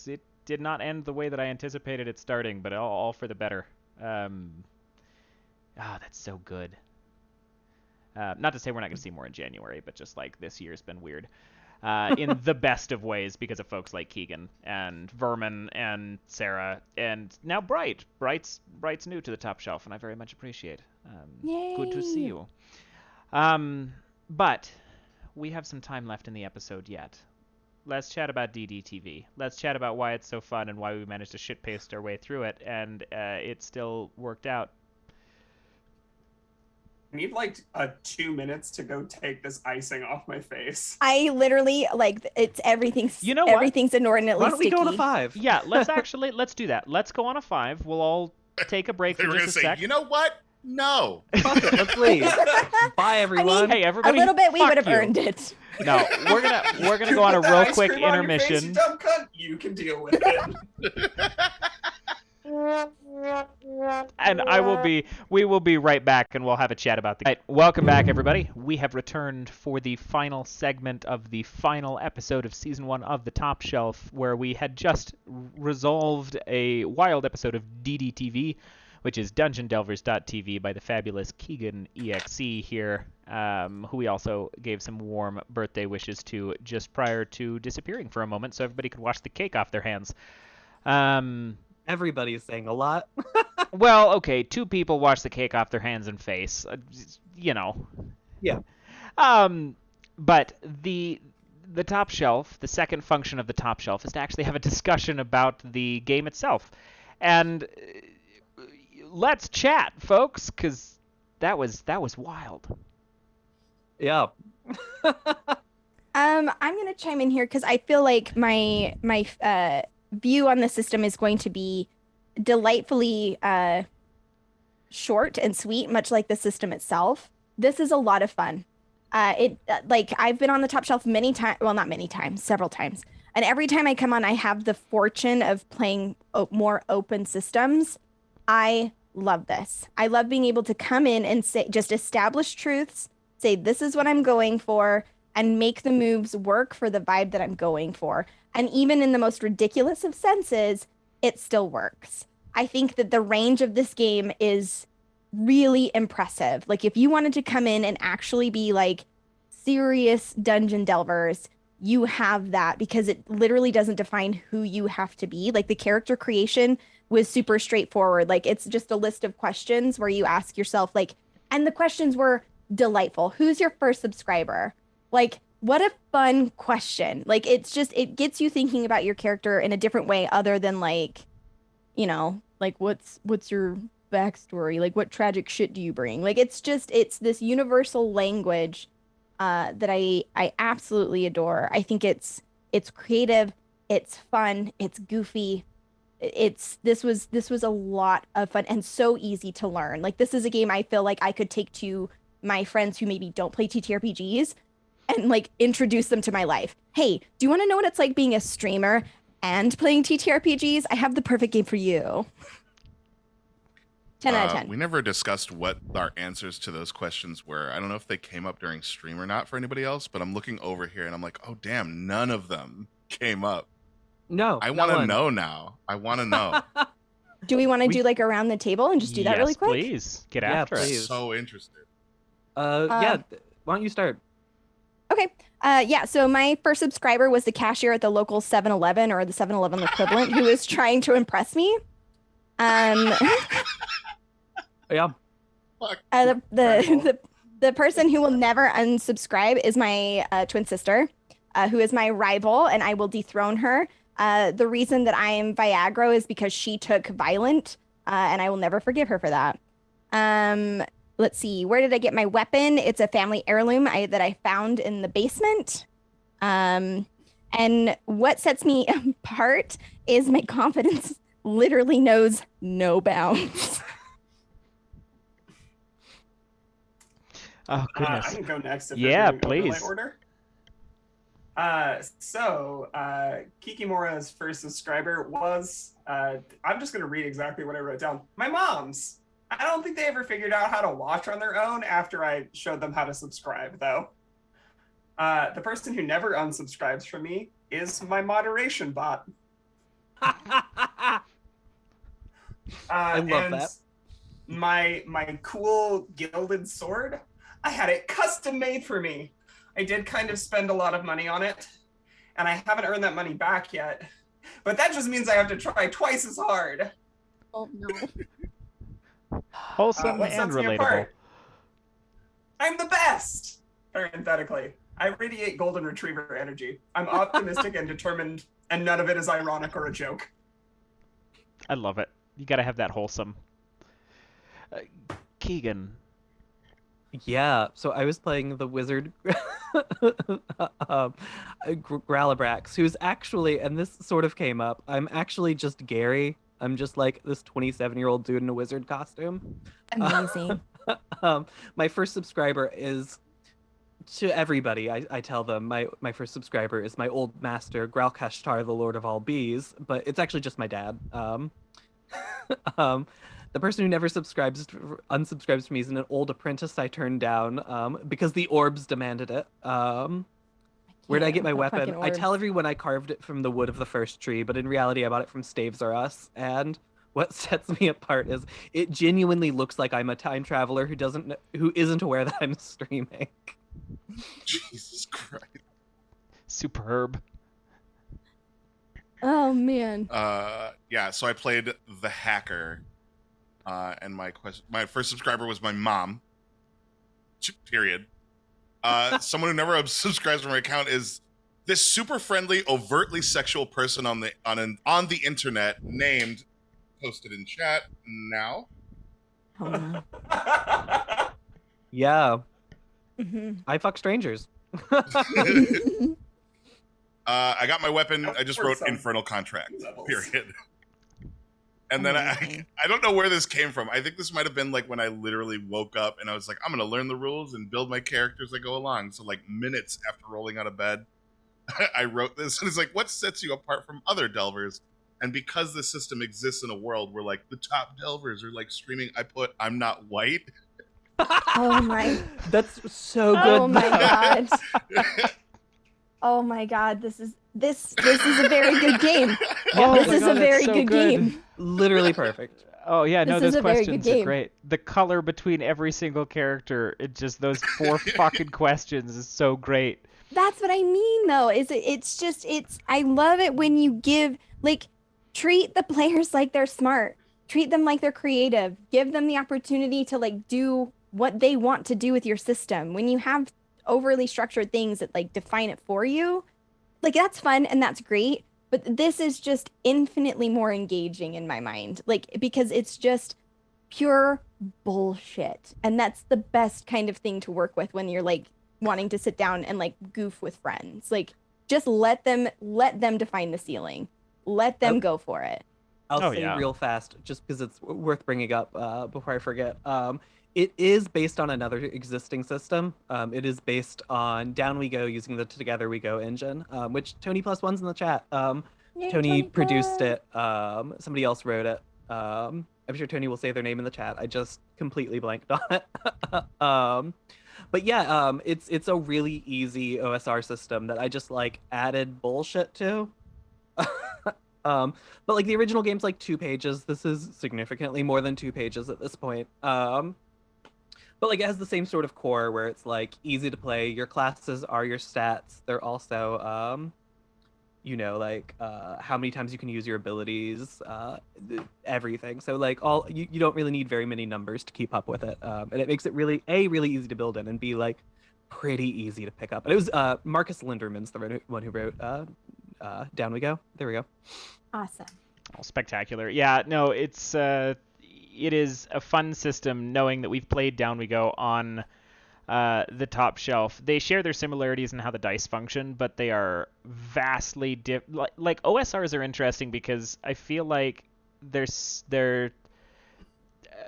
did not end the way that I anticipated it starting, but all for the better. That's so good. Not to say we're not going to see more in January, but just like this year's been weird. In the best of ways because of folks like Kegan and Vermin and Sarah and now Bright. Bright's new to the top shelf, and I very much appreciate. Good to see Yay. you. But we have some time left in the episode yet. Let's chat about DDTV. Let's chat about why it's so fun and why we managed to shitpaste our way through it, and it still worked out. I need like 2 minutes to go take this icing off my face. I literally like it's everything's. You know what? Everything's inordinately Why don't we sticky. go to 5? Yeah, let's do that. Let's go on a 5. We'll all take a break They for were gonna just a say, sec. you know what? No. Fuck it, let's leave. Bye, everyone. Hey, A everybody. little bit, we fuck would have you. earned it. No, we're gonna go on a Put the real ice quick cream on your face, intermission. you dumb cunt. You can deal with it. And we will be right back, and we'll have a chat about the. Right, welcome back, everybody. We have returned for the final segment of the final episode of season 1 of the Top Shelf, where we had just resolved a wild episode of DDTV, which is DungeonDelvers.tv by the fabulous Keganexe here, who we also gave some warm birthday wishes to just prior to disappearing for a moment, so everybody could wash the cake off their hands. Everybody's saying a lot. Well, okay, 2 people wash the cake off their hands and face, you know. Yeah. But the Top Shelf, the second function of the Top Shelf, is to actually have a discussion about the game itself. And let's chat, folks, because that was wild. Yeah. I'm gonna chime in here because I feel like my view on the system is going to be delightfully short and sweet, much like the system itself. This is a lot of fun. Like I've been on the Top Shelf many times, well, not many times, several times. And every time I come on, I have the fortune of playing more open systems. I love this. I love being able to come in and say, just establish truths, say, this is what I'm going for, and make the moves work for the vibe that I'm going for. And even in the most ridiculous of senses, it still works. I think that the range of this game is really impressive. Like if you wanted to come in and actually be like serious dungeon delvers, you have that because it literally doesn't define who you have to be. Like the character creation was super straightforward. Like it's just a list of questions where you ask yourself like, and the questions were delightful. Who's your first subscriber? Like, what a fun question. Like it's just, it gets you thinking about your character in a different way other than like, you know, like what's your backstory? Like what tragic shit do you bring? Like it's this universal language that I absolutely adore. I think it's creative, it's fun, it's goofy. This was a lot of fun and so easy to learn. Like this is a game I feel like I could take to my friends who maybe don't play TTRPGs and like introduce them to my life. Hey, do you want to know what it's like being a streamer and playing TTRPGs? I have the perfect game for you. 10 out of 10. We never discussed what our answers to those questions were. I don't know if they came up during stream or not for anybody else, but I'm looking over here and I'm like, oh damn, none of them came up. No. I want to know now. I want to know. Do we want to do like around the table and just do that really quick? Please. Get after it. please. So interested. Yeah. Why don't you start? Okay. Yeah, so my first subscriber was the cashier at the local 7-Eleven or the 7-Eleven equivalent who was trying to impress me. Yeah. Fuck. The person who will never unsubscribe is my twin sister, who is my rival, and I will dethrone her. The reason that I am Viagra is because she took Violent, and I will never forgive her for that. Let's see, where did I get my weapon? It's a family heirloom that I found in the basement. And what sets me apart is my confidence literally knows no bounds. Oh, goodness. I can go next if Yeah, we're doing please. overlay order. Kikimora's first subscriber was, I'm just going to read exactly what I wrote down. My mom's. I don't think they ever figured out how to watch on their own after I showed them how to subscribe, though. The person who never unsubscribes from me is my moderation bot. I love that. My cool gilded sword, I had it custom made for me. I did kind of spend a lot of money on it, and I haven't earned that money back yet. But that just means I have to try twice as hard. Oh no. Wholesome What and sets me relatable. apart? I'm the best! Parenthetically. I radiate golden retriever energy. I'm optimistic and determined, and none of it is ironic or a joke. I love it. You gotta have that wholesome. Kegan. Yeah, so I was playing the wizard Gralabrax, who's actually, and this sort of came up, I'm actually just Gary I'm just like this 27-year-old dude in a wizard costume. Amazing. My first subscriber is to everybody. I tell them my first subscriber is my old master Gralkashtar, the Lord of all bees, but it's actually just my dad. The person who never unsubscribes to me is an old apprentice I turned down because the orbs demanded it. Where did I get my weapon? I tell everyone I carved it from the wood of the first tree, but in reality I bought it from Staves R Us. And what sets me apart is it genuinely looks like I'm a time traveler who isn't aware that I'm streaming. Jesus Christ. Superb. Oh man. Yeah, so I played the hacker, and my first subscriber was my mom. Period. Someone who never subscribes to my account is this super friendly, overtly sexual person on the internet named, posted in chat now. Oh no. Yeah. Mm-hmm. I fuck strangers. I got my weapon. I just For wrote some Infernal Contract. levels. Period. And then I don't know where this came from. I think this might have been like when I literally woke up and I was like, I'm going to learn the rules and build my characters as I go along. So like minutes after rolling out of bed, I wrote this. And it's like, what sets you apart from other delvers? And because this system exists in a world where like the top delvers are like screaming, I put, I'm not white. Oh my. That's so good. Oh my god. Oh my god. This is a very good game. Oh This my is God, a very that's so good game. Literally perfect. Oh yeah, no, This is those a very good questions are game. great. The color between every single character, it just those 4 fucking questions is so great. That's what I mean though. I love it when you treat the players like they're smart. Treat them like they're creative. Give them the opportunity to like do what they want to do with your system. When you have overly structured things that like define it for you, like that's fun and that's great. But this is just infinitely more engaging in my mind. Like because it's just pure bullshit. And that's the best kind of thing to work with when you're like wanting to sit down and like goof with friends. Like just let them define the ceiling. Let them go for it. I'll say real fast, just because it's worth bringing up before I forget. It is based on another existing system. It is based on Down We Go using the Together We Go engine, which Tony +1's in the chat. Yay, Tony produced Plus. it. Somebody else wrote it. I'm sure Tony will say their name in the chat. I just completely blanked on it. But yeah, it's a really easy OSR system that I just like added bullshit to. But like the original game's like 2 pages. This is significantly more than 2 pages at this point. But like it has the same sort of core where it's like easy to play. Your classes are your stats. They're also how many times you can use your abilities, everything. So like you don't really need very many numbers to keep up with it. And it makes it really easy to build in and be like pretty easy to pick up. And it was Marcus Linderman's the one who wrote Down We Go. There we go. Awesome. Oh, spectacular. Yeah, no, it is a fun system knowing that we've played Down We Go on the top shelf. They share their similarities in how the dice function, but they are vastly different. Like OSRs are interesting because I feel like their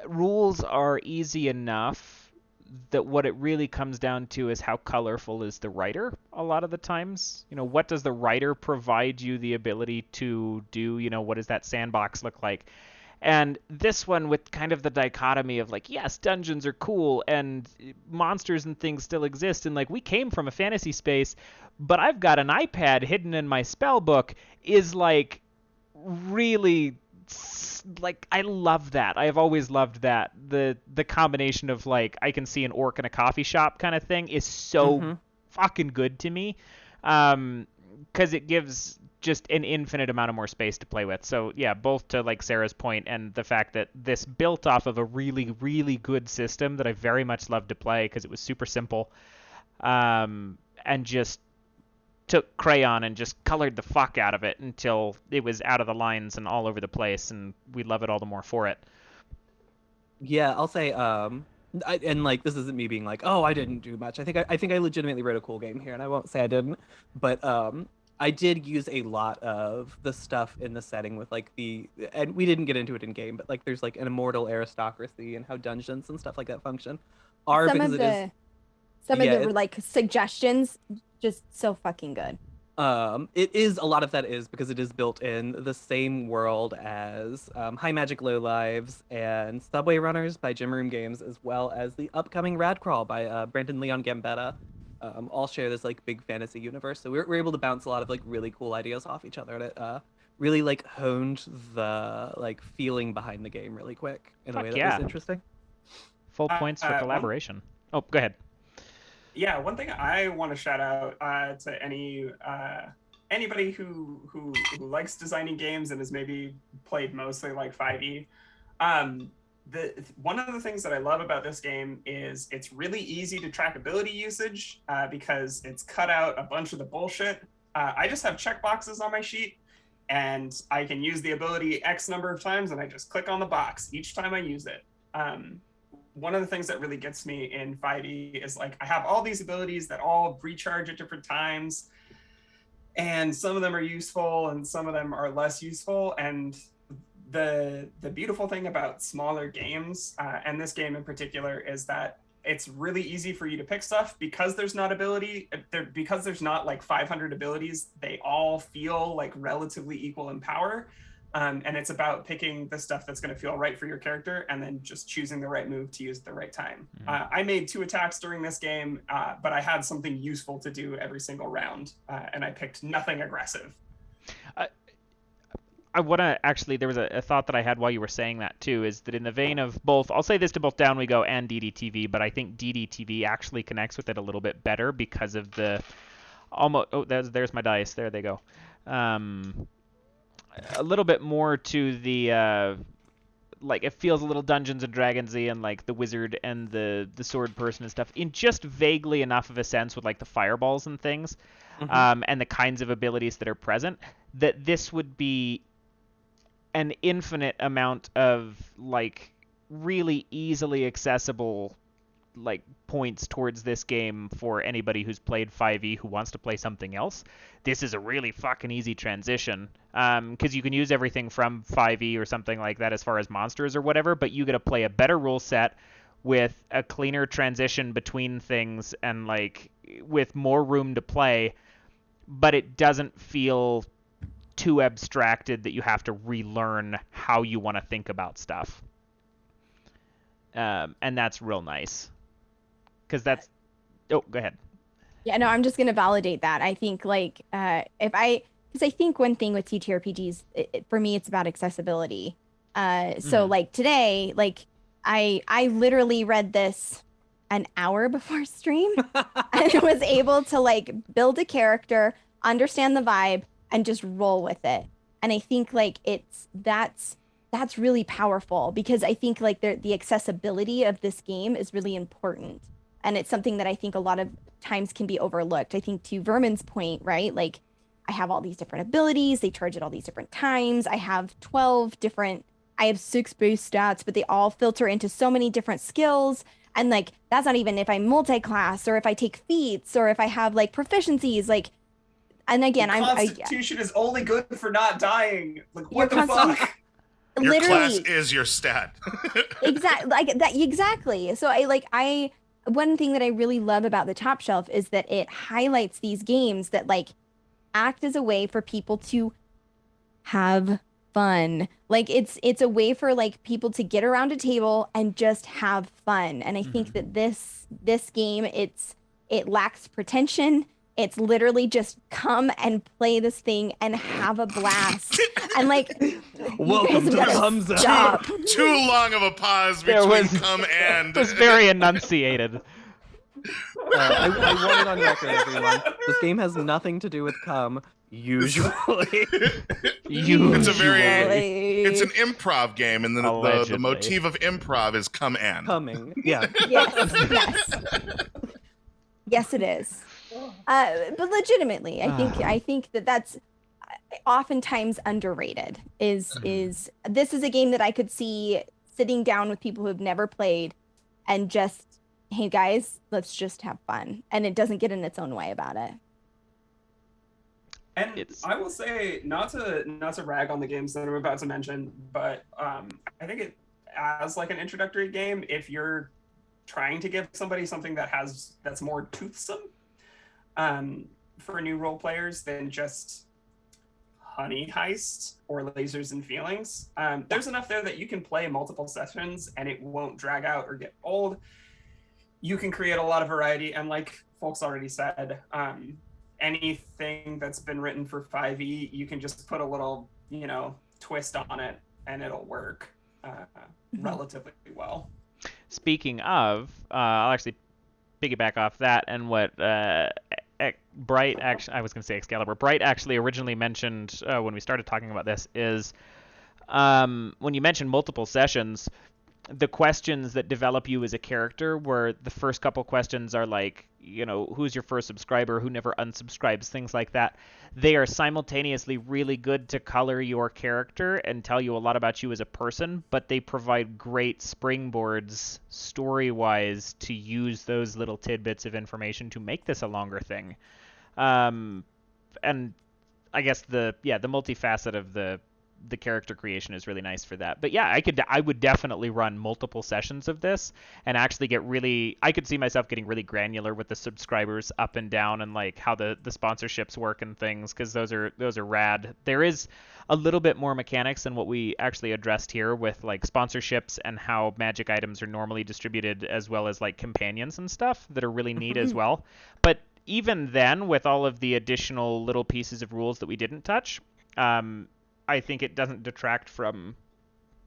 rules are easy enough that what it really comes down to is how colorful is the writer a lot of the times. What does the writer provide you the ability to do? What does that sandbox look like? And this one with kind of the dichotomy of like, yes, dungeons are cool and monsters and things still exist. And like we came from a fantasy space, but I've got an iPad hidden in my spell book is like really like I love that. I have always loved that. The combination of like I can see an orc in a coffee shop kind of thing is so fucking good to me. Because it gives just an infinite amount of more space to play with. So yeah, both to like Sarah's point and the fact that this built off of a really, really good system that I very much loved to play because it was super simple, and just took crayon and just colored the fuck out of it until it was out of the lines and all over the place, and we love it all the more for it. Yeah, I'll say and like this isn't me being like, oh, I didn't do much. I think I legitimately wrote a cool game here, and I won't say I didn't. But I did use a lot of the stuff in the setting with like and we didn't get into it in game, but like there's like an immortal aristocracy and how dungeons and stuff like that function are Some because of it is. some Yeah, of the like suggestions just so fucking good. It is a lot of that is because it is built in the same world as High Magic Low Lives and Subway Runners by Jim Room Games, as well as the upcoming Radcrawl by Brandon Leon Gambetta. All share this like big fantasy universe, so we're able to bounce a lot of like really cool ideas off each other, and it really like honed the like feeling behind the game really quick in a way that was interesting. Full points for collaboration. Oh, go ahead. Yeah, one thing I want to shout out to anybody who likes designing games and has maybe played mostly like 5e. One of the things that I love about this game is it's really easy to track ability usage because it's cut out a bunch of the bullshit. I just have checkboxes on my sheet, and I can use the ability X number of times, and I just click on the box each time I use it. One of the things that really gets me in 5e is like I have all these abilities that all recharge at different times, and some of them are useful and some of them are less useful. And the beautiful thing about smaller games, and this game in particular, is that it's really easy for you to pick stuff because there's not because there's not like 500 abilities. They all feel like relatively equal in power. And it's about picking the stuff that's going to feel right for your character and then just choosing the right move to use at the right time. I made 2 attacks during this game, but I had something useful to do every single round, and I picked nothing aggressive. I want to actually, there was a thought that I had while you were saying that too, is that in the vein of both, I'll say this to both Down We Go and DDTV, but I think DDTV actually connects with it a little bit better because of the almost, oh, there's my dice, there they go. A little bit more to the like it feels a little Dungeons and Dragons-y and like the wizard and the sword person and stuff in just vaguely enough of a sense with like the fireballs and things, and the kinds of abilities that are present, that this would be an infinite amount of like really easily accessible like points towards this game for anybody who's played 5e who wants to play something else. This is a really fucking easy transition because you can use everything from 5e or something like that as far as monsters or whatever, but you get to play a better rule set with a cleaner transition between things and like with more room to play, but it doesn't feel too abstracted that you have to relearn how you want to think about stuff. And that's real nice. Because that's... Oh, go ahead. Yeah, no, I'm just going to validate that. I think, like, because I think one thing with TTRPGs, for me, it's about accessibility. So, like, today, like, I literally read this an hour before stream and was able to, like, build a character, understand the vibe, and just roll with it. And I think, like, that's really powerful because I think, like, the accessibility of this game is really important. And it's something that I think a lot of times can be overlooked. I think to Vermin's point, right? Like, I have all these different abilities. They charge at all these different times. I have 6 base stats, but they all filter into so many different skills. And like, that's not even if I'm multi-class or if I take feats or if I have like proficiencies, like, and again, Constitution is only good for not dying. Like, what the fuck? Your Literally, class is your stat. exactly, like that. Exactly. So one thing that I really love about the Top Shelf is that it highlights these games that like act as a way for people to have fun. Like it's a way for like people to get around a table and just have fun. And I think that this game, it lacks pretension. It's literally just come and play this thing and have a blast. And like, welcome to the Come Zone. Too long of a pause between come and. It was very enunciated. I want it on record, everyone. This game has nothing to do with cum. Usually. It's an improv game, and the motif of improv is come and. Coming. Yeah. Yes. Yes, it is. But legitimately, I think that's oftentimes underrated. This is a game that I could see sitting down with people who have never played and just, hey guys, let's just have fun, and it doesn't get in its own way about it. And It's I will say, not to rag on the games that I'm about to mention, but I think it as like an introductory game, if you're trying to give somebody something that's more toothsome for new role players than just Honey Heist or Lasers and Feelings, there's enough there that you can play multiple sessions and it won't drag out or get old. You can create a lot of variety, and like folks already said, anything that's been written for 5e, you can just put a little, twist on it and it'll work relatively well. Speaking of, I'll actually piggyback off that and what Bright actually, I was going to say Excalibur. Bright actually originally mentioned when we started talking about this is when you mentioned multiple sessions, the questions that develop you as a character, where the first couple questions are like, who's your first subscriber, who never unsubscribes, things like that. They are simultaneously really good to color your character and tell you a lot about you as a person, but they provide great springboards story-wise to use those little tidbits of information to make this a longer thing. And I guess the multifaceted of the character creation is really nice for that. But yeah, I would definitely run multiple sessions of this and actually I could see myself getting really granular with the subscribers up and down and like how the sponsorships work and things, because those are rad. There is a little bit more mechanics than what we actually addressed here with like sponsorships and how magic items are normally distributed, as well as like companions and stuff that are really neat as well. But even then, with all of the additional little pieces of rules that we didn't touch, I think it doesn't detract from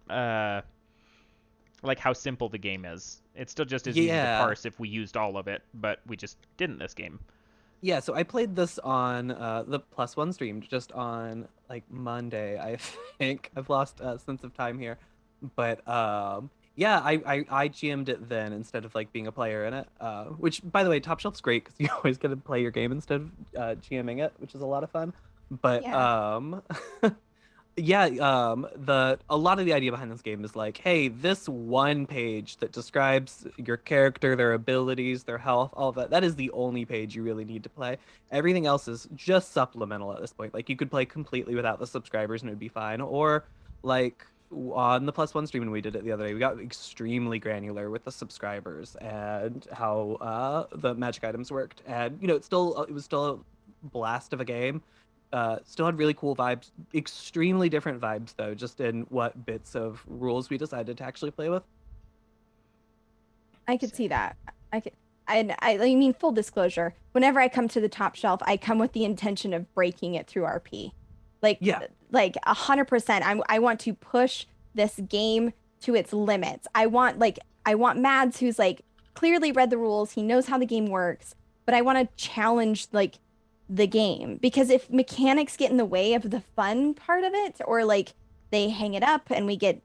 like how simple the game is. It's still just as easy to parse if we used all of it, but we just didn't this game. Yeah, so I played this on the +1 stream just on like Monday, I think. I've lost a sense of time here. But yeah, I GM'd it then instead of like being a player in it. Which, by the way, Top Shelf's great because you always get to play your game instead of GMing it, which is a lot of fun. But yeah, a lot of the idea behind this game is like, hey, this one page that describes your character, their abilities, their health, all of that is the only page you really need to play. Everything else is just supplemental at this point. Like, you could play completely without the subscribers and it would be fine. Or like on the +1 stream when we did it the other day, we got extremely granular with the subscribers and how the magic items worked. And it was still a blast of a game. Still had really cool vibes, extremely different vibes though, just in what bits of rules we decided to actually play with. I could see that. I mean, full disclosure, whenever I come to the Top Shelf, I come with the intention of breaking it through RP. Like 100%. I want to push this game to its limits. I want Mads, who's like clearly read the rules, he knows how the game works, but I want to challenge like the game, because if mechanics get in the way of the fun part of it, or like they hang it up and we get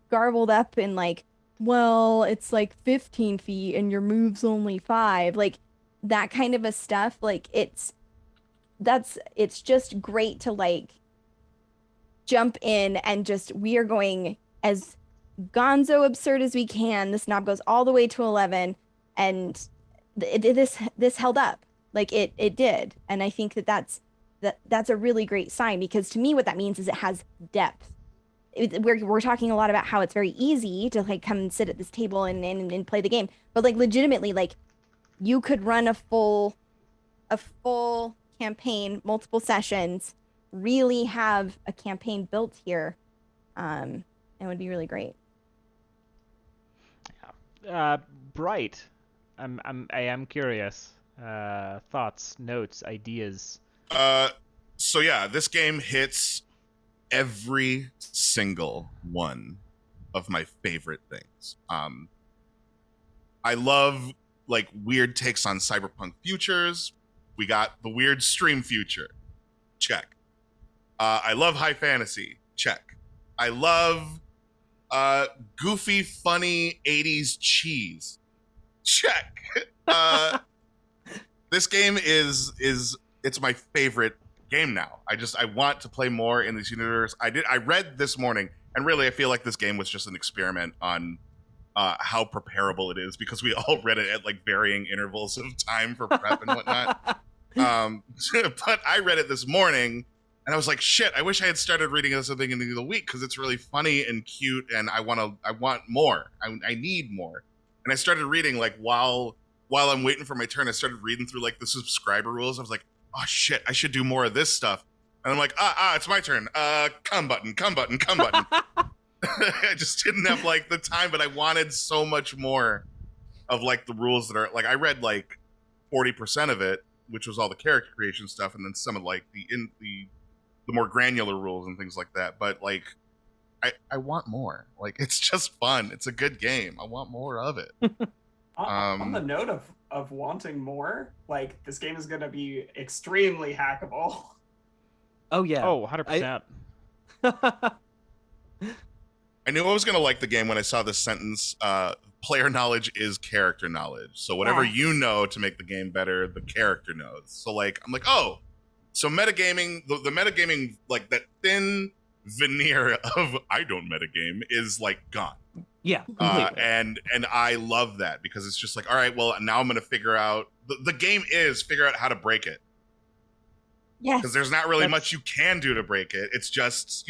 garbled up in like, well, it's like 15 feet and your move's only 5, like that kind of a stuff, like it's just great to like jump in and just, we are going as gonzo absurd as we can. This knob goes all the way to 11, and this held up. Like it did. And I think that's a really great sign, because to me what that means is it has depth. We're talking a lot about how it's very easy to like come and sit at this table and play the game, but like legitimately, like you could run a full campaign, multiple sessions, really have a campaign built here. It would be really great. Bright, I am curious. Thoughts, notes, ideas. So yeah, this game hits every single one of my favorite things. I love like weird takes on cyberpunk futures. We got the weird stream future. Check. I love high fantasy. Check. I love goofy, funny 80s cheese. Check. This game is it's my favorite game now. I want to play more in this universe. I read this morning, and really I feel like this game was just an experiment on how preparable it is, because we all read it at like varying intervals of time for prep and whatnot. But I read it this morning, and I was like, shit, I wish I had started reading this at the beginning of the week because it's really funny and cute, and I want more. I need more. And I started reading like while I'm waiting for my turn. I started reading through like the subscriber rules. I was like, oh shit, I should do more of this stuff. And I'm like, it's my turn. Come button. I just didn't have like the time, but I wanted so much more of like the rules that are like I read like 40% of it, which was all the character creation stuff, and then some of like the more granular rules and things like that. But like I want more. Like it's just fun. It's a good game. I want more of it. On the note of wanting more, like this game is going to be extremely hackable. Oh yeah. Oh, 100%. I knew I was going to like the game when I saw this sentence, player knowledge is character knowledge. So whatever you know to make the game better, the character knows. So like, I'm like, oh, so metagaming, the metagaming, like that thin veneer of I don't metagame is like gone. Yeah, completely. And I love that because it's just like, all right, well, now I'm going to figure out, the game is figure out how to break it. Yes. Because there's not really much you can do to break it. It's just,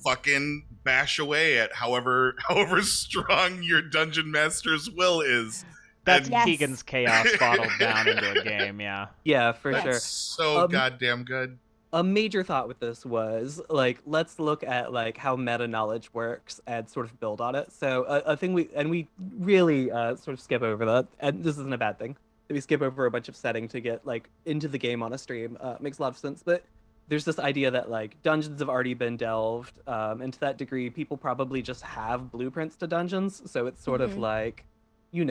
fucking bash away at however strong your dungeon master's will is. That's Yes. Kegan's chaos bottled down into a game, yeah. Yeah, for sure. That's so goddamn good. A major thought with this was like, let's look at like how meta knowledge works and sort of build on it. So a thing we really sort of skip over that, and this isn't a bad thing. We skip over a bunch of setting to get like into the game on a stream. Makes a lot of sense, but there's this idea that like dungeons have already been delved, and to that degree, people probably just have blueprints to dungeons. So it's sort of like, like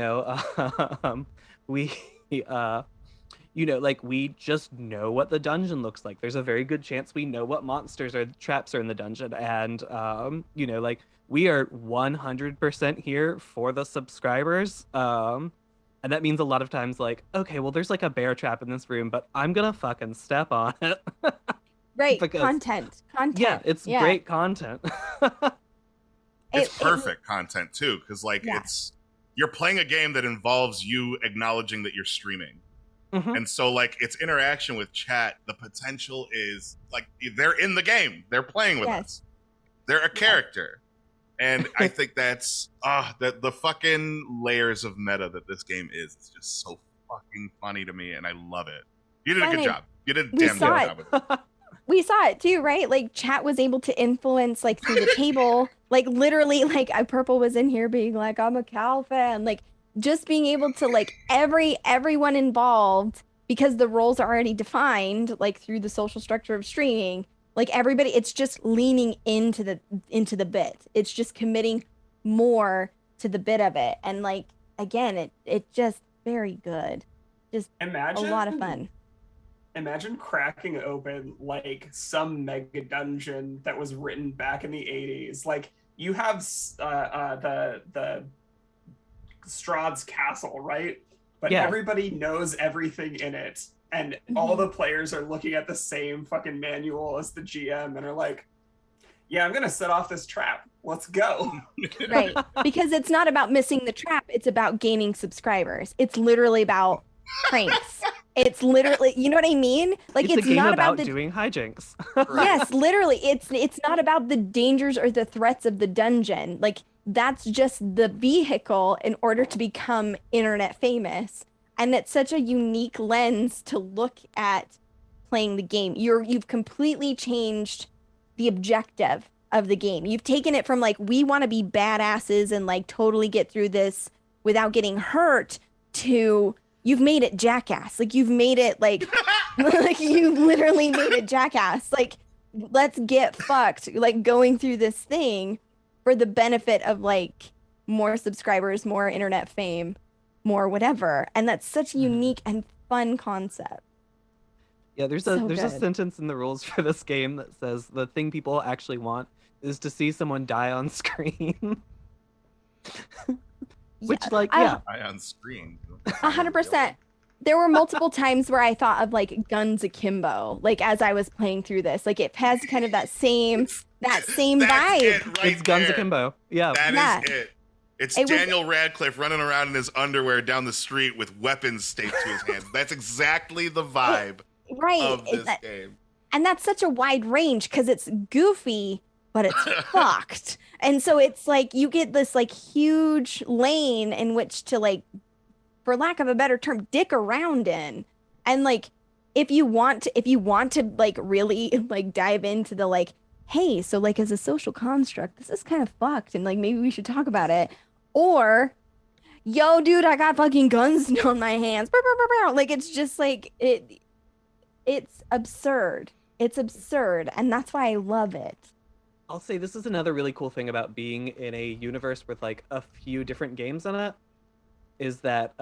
we just know what the dungeon looks like. There's a very good chance we know what monsters or traps are in the dungeon, and like we are 100% here for the subscribers. And that means a lot of times like, okay, well, there's like a bear trap in this room, but I'm gonna fucking step on it. Right, Because- content. Yeah, it's great content. It's perfect content too, because like you're playing a game that involves you acknowledging that you're streaming. Mhm. And so like its interaction with chat, the potential is like they're in the game. They're playing with us. They're a character. And I think that's the fucking layers of meta that this game is. It's just so fucking funny to me, and I love it. You did a good job. You did a damn good job with it. We saw it too, right? Like chat was able to influence like through the table. Like literally, like Purple was in here being like, I'm a Cal fan. Like just being able to like everyone involved, because the roles are already defined, like through the social structure of streaming. Like everybody, it's just leaning into the bit. It's just committing more to the bit of it. And like again, it just very good. Just Imagine a lot of fun. Imagine cracking open like some mega dungeon that was written back in the 80s. Like you have the Strahd's castle, right? But everybody knows everything in it. And all the players are looking at the same fucking manual as the GM and are like, yeah, I'm going to set off this trap. Let's go. Right. Because it's not about missing the trap. It's about gaining subscribers. It's literally about pranks. It's literally, you know what I mean? Like it's a game not about the doing hijinks. Yes, literally. It's not about the dangers or the threats of the dungeon. Like that's just the vehicle in order to become internet famous. And it's such a unique lens to look at playing the game. You've completely changed the objective of the game. You've taken it from like, we want to be badasses and like totally get through this without getting hurt, to you've made it Jackass. Like you've made it like, like you literally made it Jackass. Like, let's get fucked, like going through this thing for the benefit of like more subscribers, more internet fame, more whatever. And that's such a unique and fun concept. Yeah, there's a sentence in the rules for this game that says the thing people actually want is to see someone die on screen. Which Die on screen. 100%. There were multiple times where I thought of like Guns Akimbo, like as I was playing through this. Like it has kind of that same That's vibe. it right It's Guns there. Akimbo. Yeah. That is it. It's It was- Daniel Radcliffe running around in his underwear down the street with weapons taped to his hands. That's exactly the vibe right. of this game. And that's such a wide range because it's goofy, but it's fucked. And so it's like you get this like huge lane in which to like, for lack of a better term, dick around in. And like if you want to like really like dive into the like, hey, so like as a social construct, this is kind of fucked and like maybe we should talk about it. Or yo, dude, I got fucking guns on my hands. Like it's just like it's absurd. It's absurd, and that's why I love it. I'll say this is another really cool thing about being in a universe with like a few different games in it, is that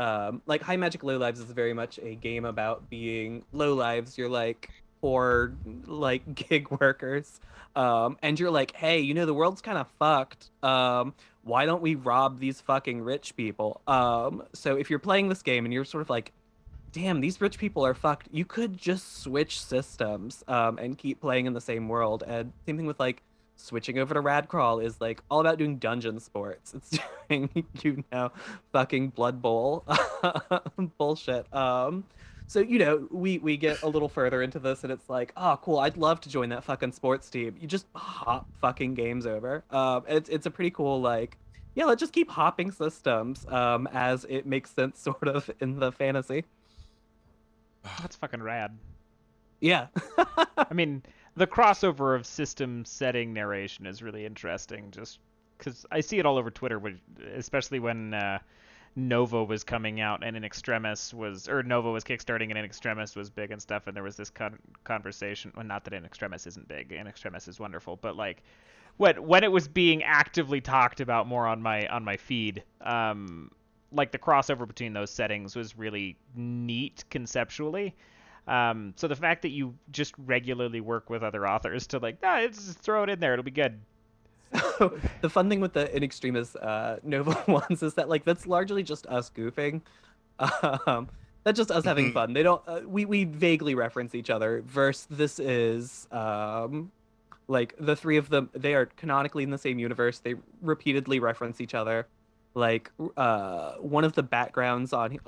like High Magic Low Lives is very much a game about being low lives. You're like poor like gig workers, and you're like, hey, you know, the world's kind of fucked. Why don't we rob these fucking rich people? So if you're playing this game and you're sort of like, damn, these rich people are fucked, you could just switch systems and keep playing in the same world. And same thing with like switching over to Radcrawl is like all about doing dungeon sports. It's doing, you know, fucking Blood Bowl bullshit. So, you know, we get a little further into this and it's like, oh, cool, I'd love to join that fucking sports team. You just hop fucking games over. It's a pretty cool, like, yeah, let's just keep hopping systems as it makes sense sort of in the fantasy. That's fucking rad. Yeah. I mean, the crossover of system setting narration is really interesting, just because I see it all over Twitter, especially when Nova was coming out and In Extremis Nova was kickstarting and In Extremis was big and stuff, and there was this conversation. Well, not that In Extremis isn't big. In Extremis is wonderful, but like when it was being actively talked about more on my feed, like the crossover between those settings was really neat conceptually. So the fact that you just regularly work with other authors to like, just throw it in there, it'll be good. The fun thing with the In Extremis Nova ones is that like that's largely just us goofing. That's just us having fun. They don't. We vaguely reference each other. Versus this is like the three of them. They are canonically in the same universe. They repeatedly reference each other. Like one of the backgrounds on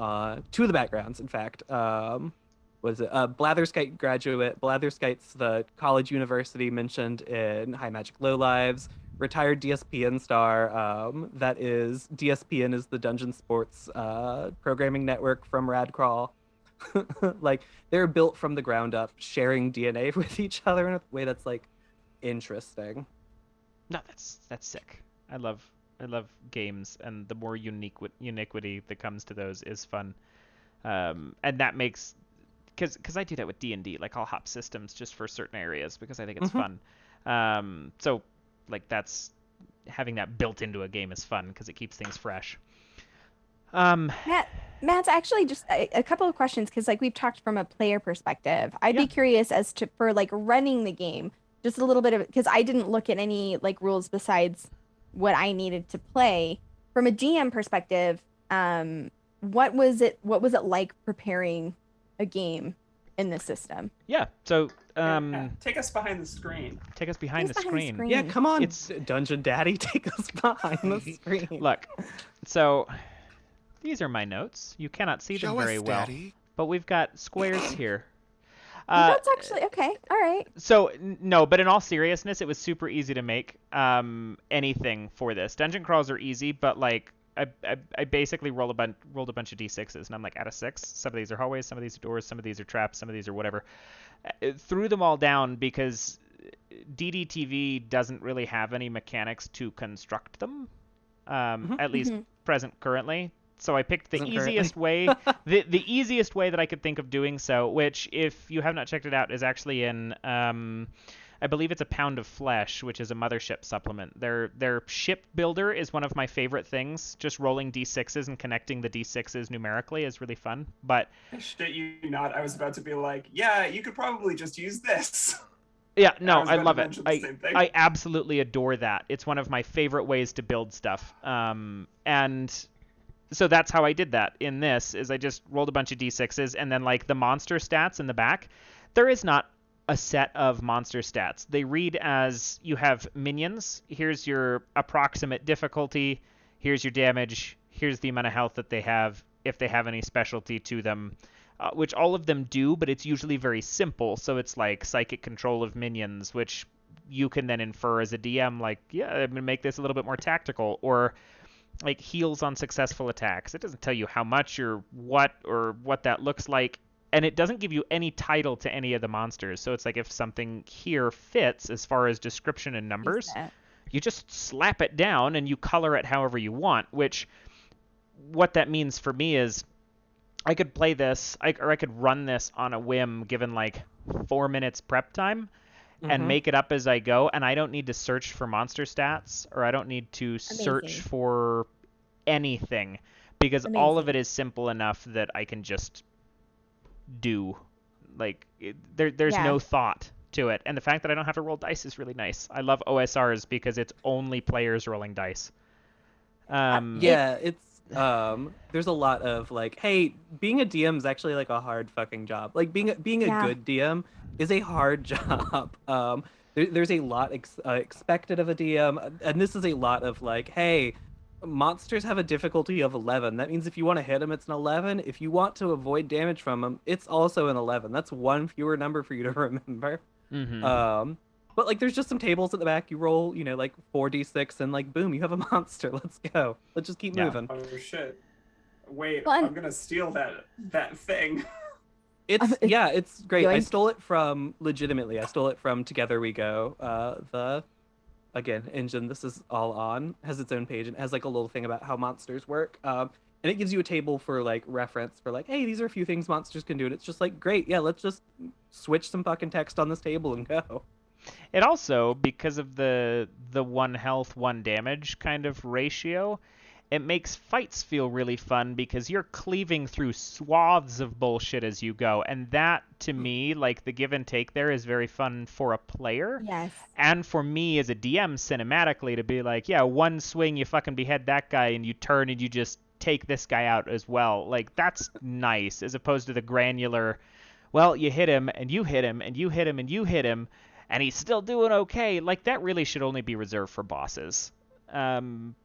two of the backgrounds, in fact. What is it? Blatherskite graduate. Blatherskite's the college university mentioned in High Magic Low Lives. Retired DSPN star. That is DSPN is the Dungeon Sports programming network from Radcrawl. Like they're built from the ground up, sharing DNA with each other in a way that's like interesting. No, that's sick. I love games, and the more uniquity that comes to those is fun. And that makes because I do that with D&D, like I'll hop systems just for certain areas because I think it's fun. So like that's having that built into a game is fun because it keeps things fresh. Matt's actually just a couple of questions because like we've talked from a player perspective. I'd be curious as to for like running the game, just a little bit of because I didn't look at any like rules besides what I needed to play. From a GM perspective, what was it like preparing a game in this system? Yeah. So take us behind the screen. Take us behind the screen. Yeah, come on. It's Dungeon Daddy, take us behind the screen. Look. So these are my notes. You cannot see them very well. Daddy. But we've got squares here. That's actually okay. All right. So no, but in all seriousness, it was super easy to make anything for this. Dungeon crawls are easy, but like I basically rolled a bunch of d6s, and I'm like, out of 6, some of these are hallways, some of these are doors, some of these are traps, some of these are whatever. Threw them all down because DDTV doesn't really have any mechanics to construct them, at least present currently. So I picked the easiest way, the easiest way that I could think of doing so, which, if you have not checked it out, is actually in, I believe it's a Pound of Flesh, which is a mothership supplement. Their ship builder is one of my favorite things. Just rolling d6s and connecting the d6s numerically is really fun. But shit, you not. I was about to be like, yeah, you could probably just use this. Yeah, no, I love it. I absolutely adore that. It's one of my favorite ways to build stuff. And so that's how I did that in this, is I just rolled a bunch of d6s, and then like the monster stats in the back, there is not a set of monster stats. They read as you have minions. Here's your approximate difficulty. here's your damage, here's the amount of health that they have, if they have any specialty to them, which all of them do, but it's usually very simple. So it's like psychic control of minions, which you can then infer as a DM, like, yeah, I'm going to make this a little bit more tactical, or like heals on successful attacks. It doesn't tell you how much or what that looks like, and it doesn't give you any title to any of the monsters. So it's like if something here fits as far as description and numbers, you just slap it down and you color it however you want, which what that means for me is I could play this, or I could run this on a whim given like 4 minutes prep time and make it up as I go, and I don't need to search for monster stats, or I don't need to search for anything, because all of it is simple enough that I can just do. Like, there's no thought to it, and the fact that I don't have to roll dice is really nice. I love OSRs because it's only players rolling dice. It's there's a lot of like, hey, being a DM is actually like a hard fucking job. Like being a good DM is a hard job. There's a lot expected of a DM, and this is a lot of like, hey, monsters have a difficulty of 11. That means if you want to hit them, it's an 11. If you want to avoid damage from them, it's also an 11. That's one fewer number for you to remember. But like, there's just some tables at the back. You roll, like 4d6, and like, boom, you have a monster. Let's go. Let's just keep moving. Oh shit! Wait, I'm gonna steal that thing. It's great. I stole it from Together We Go. The engine this is all on has its own page and has like a little thing about how monsters work. And it gives you a table for like reference for like, hey, these are a few things monsters can do. And it's just like, great, yeah, let's just switch some fucking text on this table and go. It also, because of the 1 health, 1 damage kind of ratio, it makes fights feel really fun because you're cleaving through swaths of bullshit as you go. And that, to me, like the give and take there is very fun for a player. Yes. And for me as a DM cinematically to be like, yeah, 1 swing, you fucking behead that guy and you turn and you just take this guy out as well. Like, that's nice, as opposed to the granular, well, you hit him and you hit him and you hit him and you hit him and he's still doing okay. Like, that really should only be reserved for bosses. And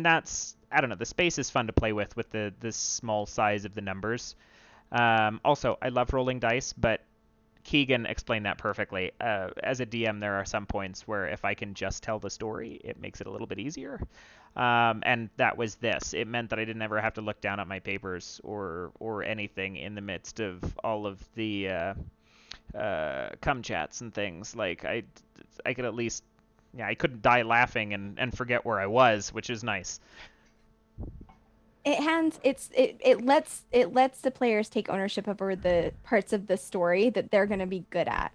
that's, I don't know, the space is fun to play with the small size of the numbers. Also, I love rolling dice, but Kegan explained that perfectly. As a DM, there are some points where if I can just tell the story, it makes it a little bit easier. And that was this. It meant that I didn't ever have to look down at my papers or anything in the midst of all of the cum chats and things. Like, I could at least... Yeah, I couldn't die laughing and forget where I was, which is nice. It lets the players take ownership over the parts of the story that they're going to be good at,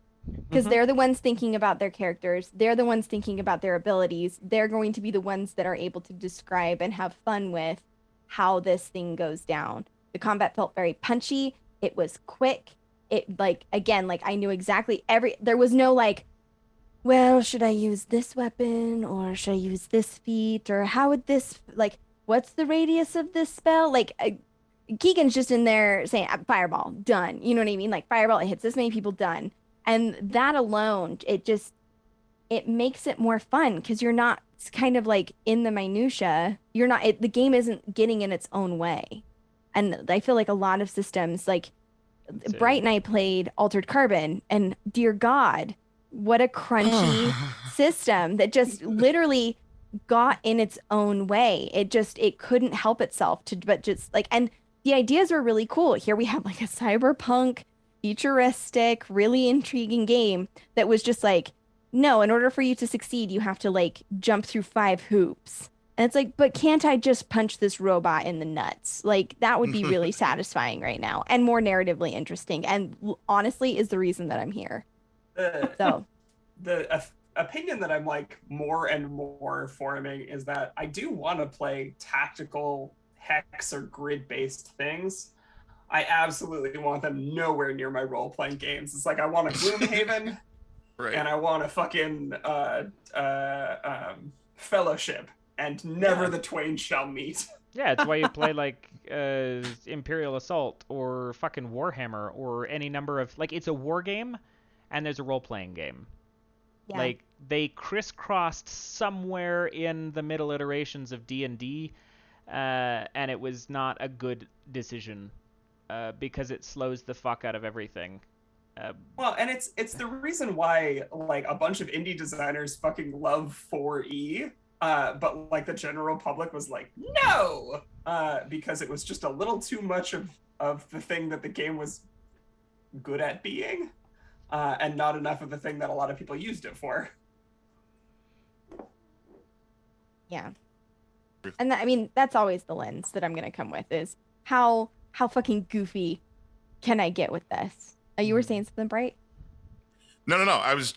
because they're the ones thinking about their characters. They're the ones thinking about their abilities. They're going to be the ones that are able to describe and have fun with how this thing goes down. The combat felt very punchy. It was quick. It I knew exactly there was no like, well, should I use this weapon or should I use this feat, or how would this, like, what's the radius of this spell? Like, Keegan's just in there saying, fireball, done. You know what I mean? Like, fireball, it hits this many people, done. And that alone, it makes it more fun because you're not kind of like in the minutia. The game isn't getting in its own way. And I feel like a lot of systems, like Bright and I played Altered Carbon, and dear God, what a crunchy system that just literally got in its own way. It couldn't help itself and the ideas were really cool. Here we have like a cyberpunk, futuristic, really intriguing game that was just like, no, in order for you to succeed, you have to like jump through 5 hoops. And it's like, but can't I just punch this robot in the nuts? Like, that would be really satisfying right now and more narratively interesting, and honestly is the reason that I'm here. So the opinion that I'm like more and more forming is that I do want to play tactical hex or grid based things. I absolutely want them nowhere near my role playing games. It's like, I want a Gloomhaven Right. and I want a fucking Fellowship, and never the twain shall meet. Yeah, it's why you play like Imperial Assault or fucking Warhammer or any number of, like, it's a war game and there's a role-playing game. Yeah. Like they crisscrossed somewhere in the middle iterations of D&D, and it was not a good decision because it slows the fuck out of everything. Well, and it's the reason why like a bunch of indie designers fucking love 4E, but like the general public was like, no, because it was just a little too much of the thing that the game was good at being, and not enough of the thing that a lot of people used it for. Yeah. And that, I mean, that's always the lens that I'm gonna come with is how fucking goofy can I get with this? You were saying something, Bright? No. I was.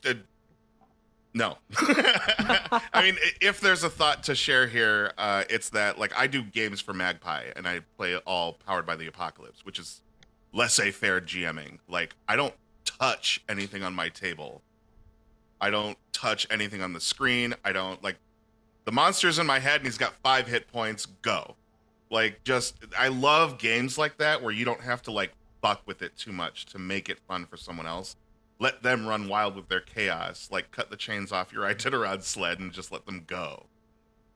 No. I mean, if there's a thought to share here, it's that like I do games for Magpie, and I play all powered by the apocalypse, which is laissez-faire GMing. Like I don't touch anything on my table. I don't touch anything on the screen. I don't like the monster's in my head, and he's got 5 hit points. Go. Like just, I love games like that where you don't have to like fuck with it too much to make it fun for someone else. Let them run wild with their chaos, like cut the chains off your Iditarod sled and just let them go.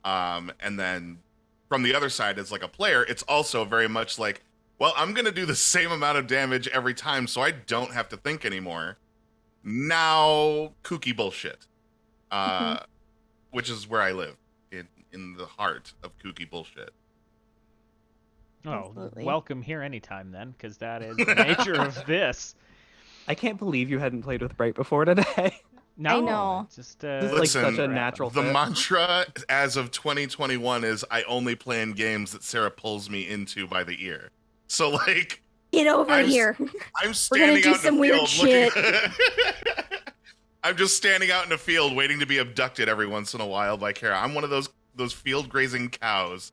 And then from the other side, as like a player, it's also very much like, well, I'm going to do the same amount of damage every time, so I don't have to think anymore. Now, kooky bullshit. Which is where I live, in the heart of kooky bullshit. Oh, Absolutely. welcome here anytime then, because that is the nature of this. I can't believe you hadn't played with Bright before today. No, I know. Just This is Listen, like such a natural The fit. mantra as of 2021 is I only play in games that Sarah pulls me into by the ear. So like, Get over I'm- here. I'm standing do out in some the weird field looking. I'm just standing out in a field waiting to be abducted every once in a while by Kara. I'm one of those field grazing cows.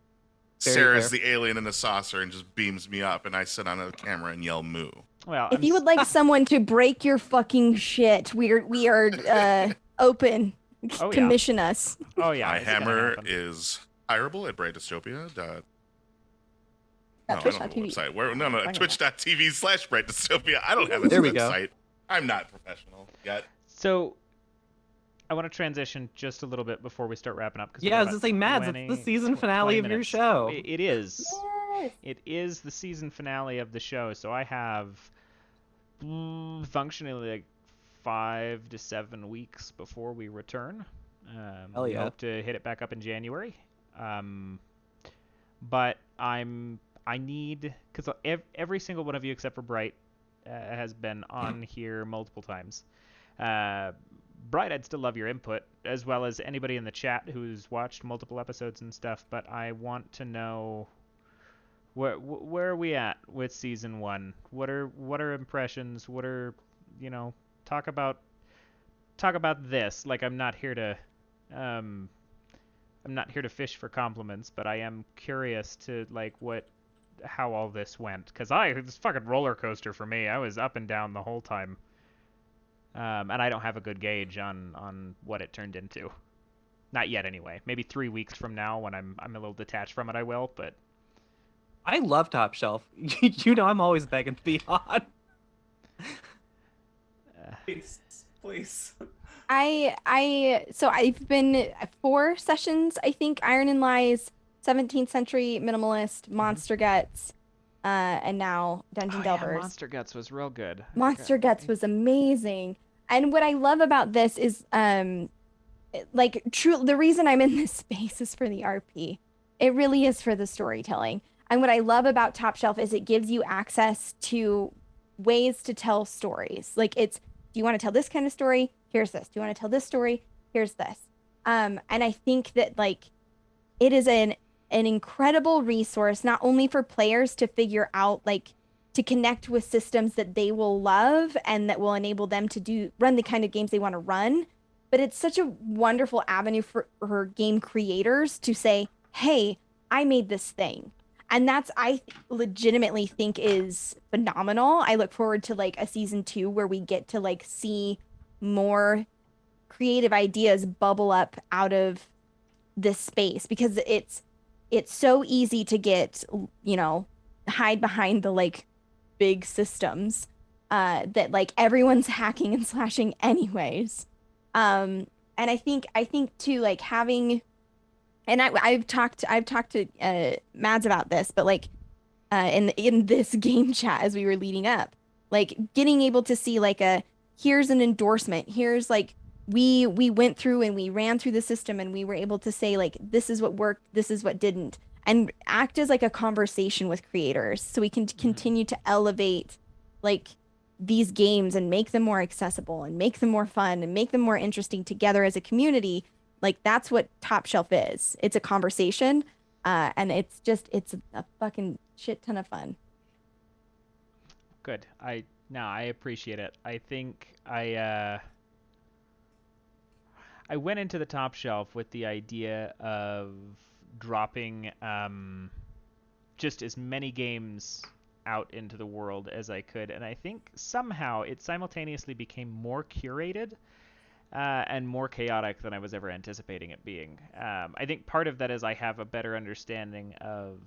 Very Sarah's fair. the alien in a saucer and just beams me up, and I sit on a camera and yell moo. well, If you would like someone to break your fucking shit, we are open. Oh, yeah. Commission us. oh yeah, My it's gonna hammer happen. is hireable at Brightdystopia. No, I don't have a Twitch.tv. website. Where? No, Talking about. Twitch.tv/Brightdystopia. I don't have a There we go. website. I'm not professional yet. So, I want to transition just a little bit before we start wrapping up. Yeah, I was gonna say, Mads, it's the season finale of your show. It is. Yes. It is the season finale of the show, so I have functionally like 5 to 7 weeks before we return. Hell We yeah. hope to hit it back up in January. But I need, because every single one of you except for Bright has been on here multiple times. Bright, I'd still love your input, as well as anybody in the chat who's watched multiple episodes and stuff, but I want to know where are we at with season 1? What are impressions? What are, talk about this. Like I'm not here to fish for compliments, but I am curious to like how all this went, because it's fucking roller coaster for me. I was up and down the whole time. And I don't have a good gauge on what it turned into. Not yet, anyway. Maybe 3 weeks from now, when I'm a little detached from it, I will. But I love Top Shelf. I'm always begging to be on. Please. So I've been 4 sessions, I think. Iron and Lies, 17th Century Minimalist, Monster Guts, and now Dungeon Delvers. Monster Guts was real good. Monster Guts was amazing. And what I love about this is, the reason I'm in this space is for the RP. It really is for the storytelling. And what I love about Top Shelf is it gives you access to ways to tell stories. Like do you want to tell this kind of story? Here's this. Do you want to tell this story? Here's this. And I think that it is an incredible resource, not only for players to figure out to connect with systems that they will love and that will enable them to run the kind of games they want to run, but it's such a wonderful avenue for game creators to say, hey, I made this thing. And that's, I legitimately think, is phenomenal. I look forward to a season 2 where we get to see more creative ideas bubble up out of this space, because it's so easy to get, hide behind the big systems that everyone's hacking and slashing anyways. And I think too, like having, and I've talked to Mads about this, but like in this game chat as we were leading up, like getting able to see like a here's an endorsement, here's like we went through and we ran through the system and we were able to say like this is what worked, this is what didn't, and act as like a conversation with creators so we can continue to elevate like these games and make them more accessible and make them more fun and make them more interesting together as a community. Like that's what Top Shelf is. It's a conversation, and it's a fucking shit ton of fun. Good. I appreciate it. I think I went into the Top Shelf with the idea of dropping just as many games out into the world as I could, and I think somehow it simultaneously became more curated and more chaotic than I was ever anticipating it being. I think part of that is I have a better understanding of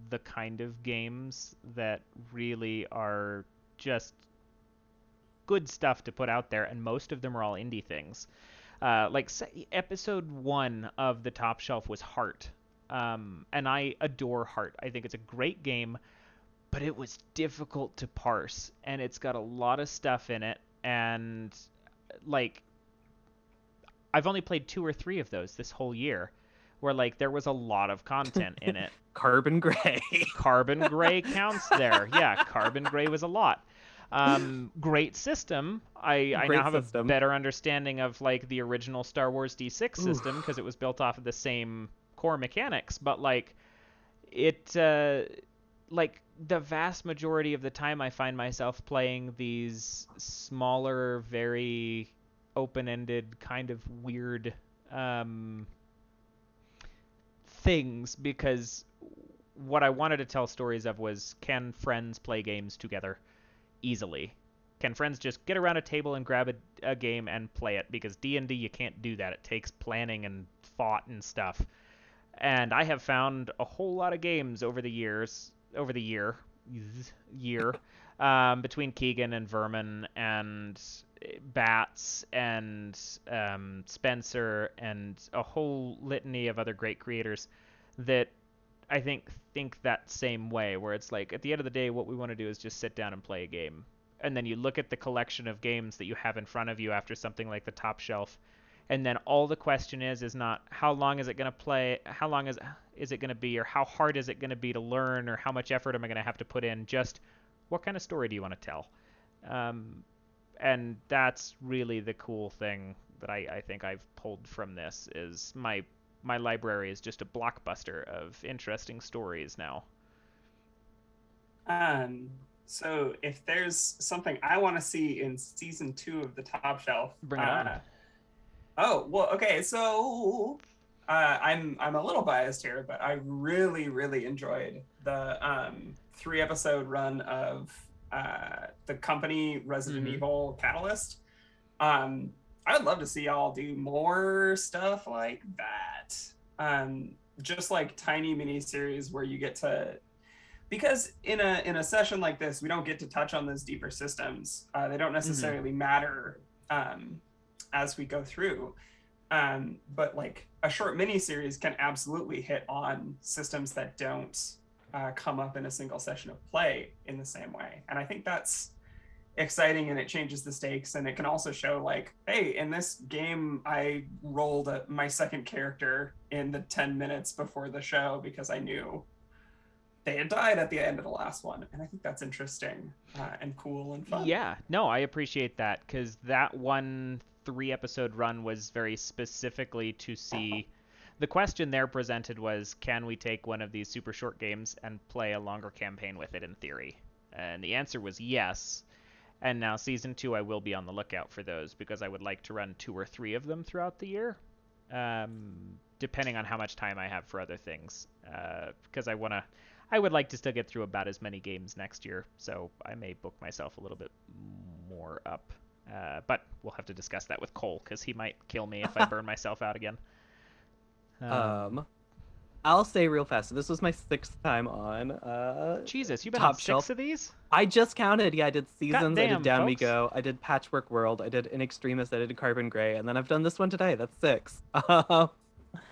the kind of games that really are just good stuff to put out there, and most of them are all indie things. Like episode 1 of the Top Shelf was Heart, and I adore Heart. I think it's a great game, but it was difficult to parse, and it's got a lot of stuff in it, and like I've only played 2 or 3 of those this whole year, where like there was a lot of content in it. Carbon Gray. Carbon Gray counts there. Yeah, Carbon Gray was a lot. Great system. I Great now have system. a better understanding of like the original Star Wars D6 system because it was built off of the same core mechanics, but like it like the vast majority of the time I find myself playing these smaller, very open-ended, kind of weird things, because what I wanted to tell stories of was, can friends play games together easily? Can friends just get around a table and grab a game and play it? Because D&D, you can't do that. It takes planning and thought and stuff. And I have found a whole lot of games over the year, between Kegan and Vermin and Bats and Spencer and a whole litany of other great creators that I think that same way, where it's like at the end of the day what we want to do is just sit down and play a game. And then you look at the collection of games that you have in front of you after something like the Top Shelf, and then all the question is not how long is it going to play, how long is it going to be, or how hard is it going to be to learn, or how much effort am I going to have to put in, just what kind of story do you want to tell? And that's really the cool thing that I think I've pulled from this, is my library is just a blockbuster of interesting stories now. So if there's something I want to see in season 2 of the Top Shelf, Bring it on. Oh, well, okay, so I'm a little biased here, but I really enjoyed the 3-episode run of the Company Resident Evil Catalyst. I would love to see y'all do more stuff like that. Just like tiny mini series where you get to, because in a session like this, we don't get to touch on those deeper systems. They don't necessarily matter as we go through. But like a short mini series can absolutely hit on systems that don't come up in a single session of play in the same way. And I think that's exciting, and it changes the stakes, and it can also show like, hey, in this game I rolled my second character in the 10 minutes before the show because I knew they had died at the end of the last one. And I think that's interesting and cool and fun. Yeah, no, I appreciate that, because that one 3-episode run was very specifically to see, the question there presented was, can we take one of these super short games and play a longer campaign with it in theory? And the answer was yes. And now season 2, I will be on the lookout for those, because I would like to run 2 or 3 of them throughout the year, depending on how much time I have for other things. Because I would like to still get through about as many games next year, so I may book myself a little bit more up. But we'll have to discuss that with Cole, because he might kill me if I burn myself out again. I'll say real fast. So this was my 6th time on. Jesus, you've been Top on 6 Shelf. of these? I just counted. Yeah, I did Seasons, I Goddamn, did Down We folks. Go, I did Patchwork World, I did In Extremis, I did Carbon Gray, and then I've done this one today. That's 6.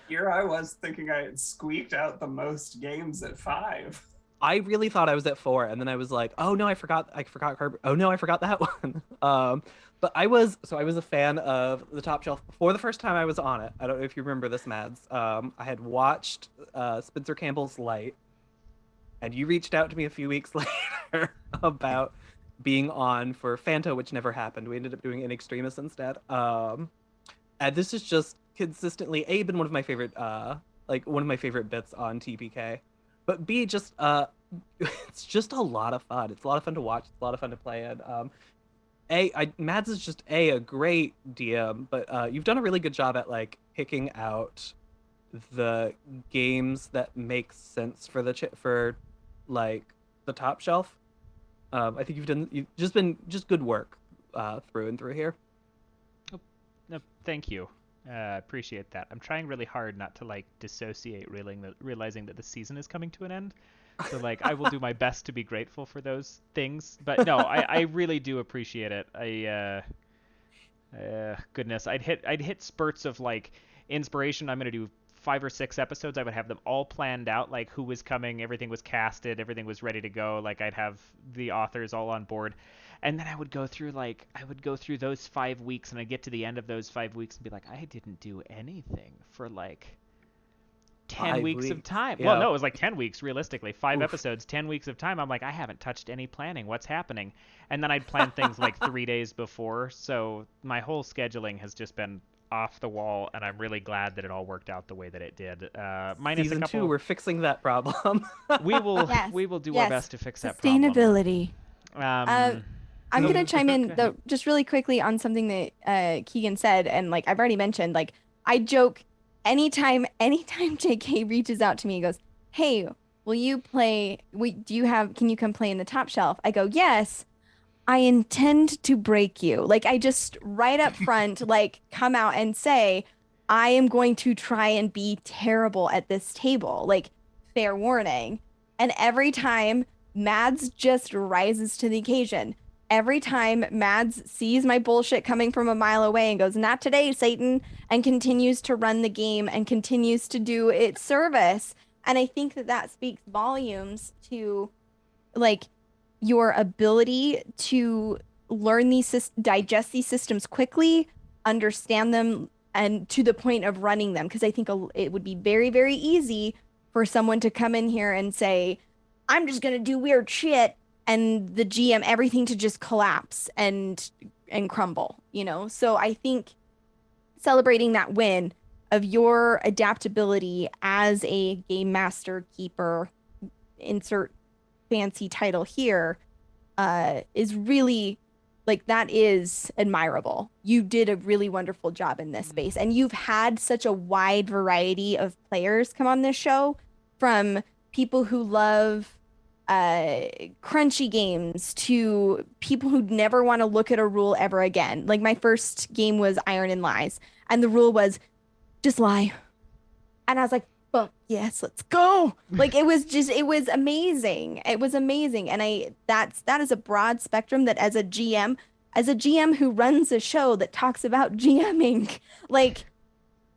Here I was thinking I had squeaked out the most games at 5. I really thought I was at 4, and then I was like, oh no, I forgot Carbon. Oh no, I forgot that one. But I was a fan of the Top Shelf before the first time I was on it. I don't know if you remember this, Mads. I had watched Spencer Campbell's Light, and you reached out to me a few weeks later about being on for Fanto, which never happened. We ended up doing In Extremis instead. And this is just consistently been one of my favorite bits on TPK. But B, just it's just a lot of fun. It's a lot of fun to watch. It's a lot of fun to play in. Mads is just a great DM, but you've done a really good job at like picking out the games that make sense for for like the Top Shelf. I think you've just been good work through and through here. Oh, no, thank you. Appreciate that. I'm trying really hard not to like dissociate, realizing that the season is coming to an end. So like I will do my best to be grateful for those things. But no, I really do appreciate it. Goodness, I'd hit spurts of like inspiration. I'm gonna do 5 or 6 episodes. I would have them all planned out, like who was coming, everything was casted, everything was ready to go. Like I'd have the authors all on board. And then I would go through those 5 weeks, and I'd get to the end of those 5 weeks and be like, I didn't do anything for like 10 weeks of time. Yeah. Well, no, it was like 10 weeks realistically. 5 Oof. episodes, 10 weeks of time. I'm like, I haven't touched any planning. What's happening? And then I'd plan things like 3 days before. So my whole scheduling has just been off the wall, and I'm really glad that it all worked out the way that it did. Minus Season a couple. 2, we're fixing that problem. We will Yes, we will do yes. our best to fix that problem. Sustainability. I'm No, gonna chime in go though, ahead. just really quickly on something that Kegan said, and like I've already mentioned. Like I joke anytime JK reaches out to me, he goes, "Hey, will you play? Can you come play in the Top Shelf?" I go, "Yes." I intend to break you. Like I just right up front, like come out and say, I am going to try and be terrible at this table. Like fair warning. And every time Mads just rises to the occasion. Every time Mads sees my bullshit coming from a mile away and goes, not today, Satan, and continues to run the game and continues to do its service. And I think that speaks volumes to like your ability to learn digest these systems quickly, understand them, and to the point of running them. Because I think it would be very, very easy for someone to come in here and say, I'm just going to do weird shit, and the GM, everything to just collapse and crumble, you know? So I think celebrating that win of your adaptability as a game master keeper, insert fancy title here, is really like that is admirable. You did a really wonderful job in this space, and you've had such a wide variety of players come on this show, from people who love crunchy games to people who never want to look at a rule ever again. Like my first game was Iron and Lies, and the rule was just lie, and I was like, fuck yes, let's go. Like it was amazing. It was amazing. And that is a broad spectrum that as a GM who runs a show that talks about GMing, like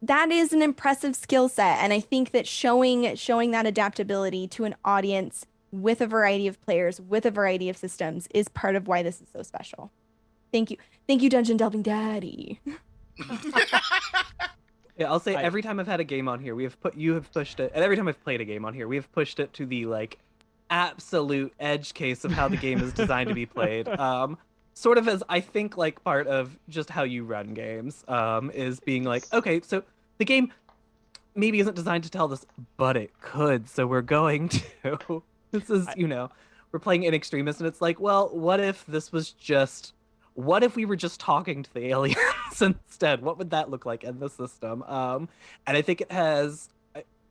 that is an impressive skill set. And I think that showing that adaptability to an audience with a variety of players, with a variety of systems, is part of why this is so special. Thank you, Dungeon Delving Daddy. Yeah, I'll say every time I've had a game on here, you have pushed it, and every time I've played a game on here, we have pushed it to the like absolute edge case of how the game is designed to be played. Sort of as I think like part of just how you run games, is being like, okay, so the game maybe isn't designed to tell this, but it could, so we're going to. This is, we're playing In Extremis, and it's like, well, what if we were just talking to the aliens instead? What would that look like in the system? And I think it has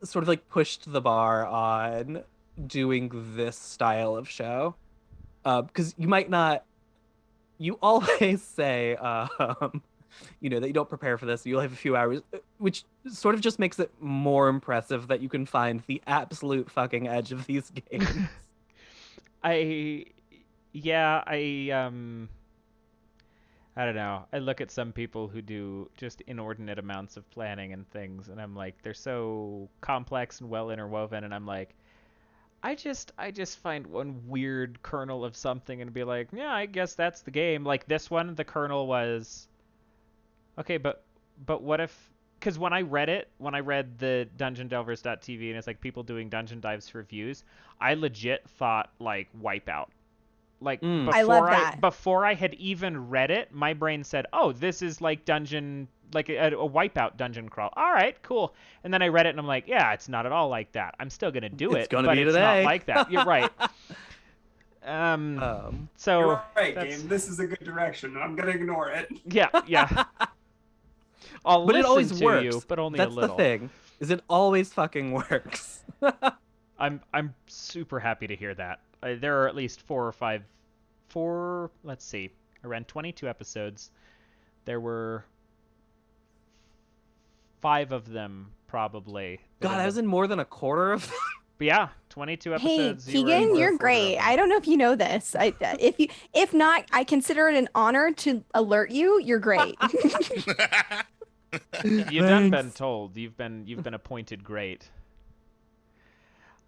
sort of like pushed the bar on doing this style of show. Because you always say, that you don't prepare for this. You'll have a few hours, which sort of just makes it more impressive that you can find the absolute fucking edge of these games. I don't know. I look at some people who do just inordinate amounts of planning and things, and I'm like, they're so complex and well interwoven, and I'm like, I just find one weird kernel of something and be like, yeah, I guess that's the game. Like this one, the kernel was okay, but what if? Because when I read the DungeonDelvers.tv and it's like people doing dungeon dives for views, I legit thought like Wipeout. Like I love that. Before I had even read it, my brain said, "Oh, this is like dungeon, like a Wipeout dungeon crawl. All right, cool." And then I read it and I'm like, "Yeah, it's not at all like that. I'm still gonna do it, but it's today. not like that." You're right. So You're right, game. This is a good direction. I'm gonna ignore it. Yeah. I'll But listen it always to works. you, but only That's a little. the thing. Is it always fucking works? I'm super happy to hear that. There are at least let's see, I ran 22 episodes. There were 5 of them probably. God, I was in more than a quarter of them. But yeah, 22 episodes. Hey, Kegan, you're great. I don't know if you know this. If not, I consider it an honor to alert you. You're great. You've done been told. You've been appointed great.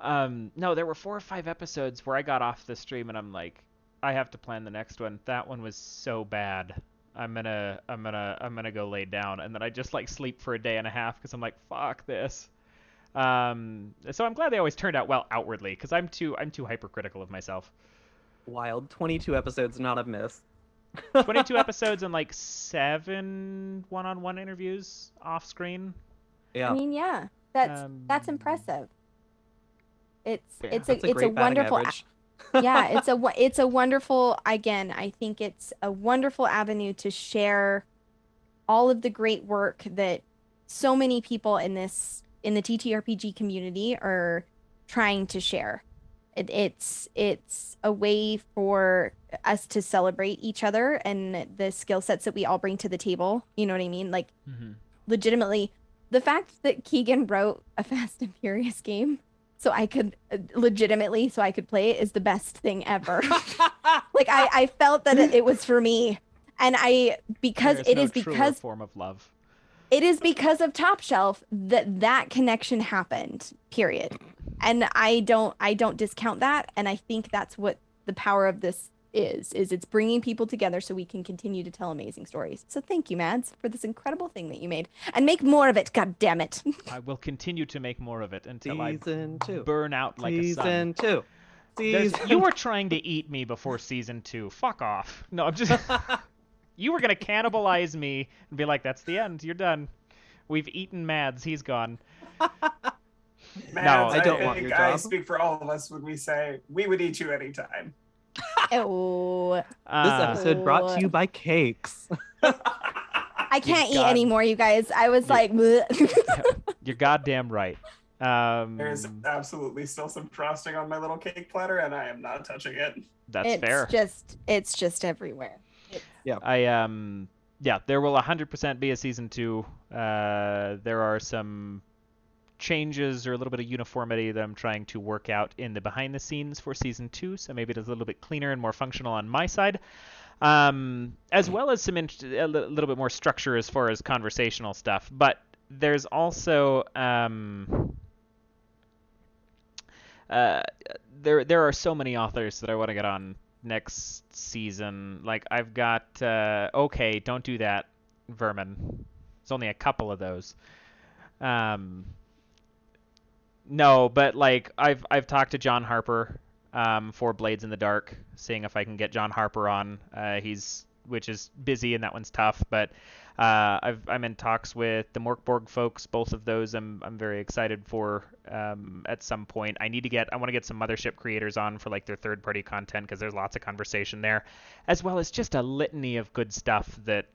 No, there were 4 or 5 episodes where I got off the stream and I'm like, I have to plan the next one. That one was so bad. I'm gonna go lay down, and then I just like sleep for a day and a half because I'm like, fuck this. So I'm glad they always turned out well outwardly because I'm too hypercritical of myself. Wild. 22 episodes, not a miss. 22 episodes and like 7 one-on-one interviews off screen. Yeah. I mean, yeah, that's impressive. It's That's a wonderful average. yeah, it's a wonderful, again, I think it's a wonderful avenue to share all of the great work that so many people in the TTRPG community are trying to share. It's a way for us to celebrate each other and the skill sets that we all bring to the table. You know what I mean? Like, legitimately, the fact that Kegan wrote a Fast and Furious game so I could play it is the best thing ever. Like, I felt that it was for me, and because form of love. It is because of Top Shelf that connection happened, period. And I don't discount that, and I think that's what the power of this is it's bringing people together so we can continue to tell amazing stories. So thank you, Mads, for this incredible thing that you made, and make more of it. God damn it! I will continue to make more of it until Season 2. burn out like a sun. Season 2. You were trying to eat me before season 2. Fuck off. No, I'm just. You were gonna cannibalize me and be like, "That's the end. You're done. We've eaten Mads. He's gone." Mads, I don't want your I job. speak for all of us when we say we would eat you anytime. Oh, This episode brought to you by cakes. I can't eat anymore, you guys. I was like, You're goddamn right. There's absolutely still some frosting on my little cake platter, and I am not touching it. That's fair. It's just everywhere. There will 100% be a season 2. There are some changes or a little bit of uniformity that I'm trying to work out in the behind the scenes for season 2, so maybe it is a little bit cleaner and more functional on my side, as well as a little bit more structure as far as conversational stuff. But there's also there are so many authors that I want to get on next season. Like, I've got okay, don't do that, Vermin. There's only a couple of those. No, but like I've talked to John Harper for Blades in the Dark, seeing if I can get John Harper on. Which is busy, and that one's tough, but I'm in talks with the Morkborg folks. Both of those I'm very excited for at some point. I want to get some Mothership creators on for like their third-party content, because there's lots of conversation there, as well as just a litany of good stuff that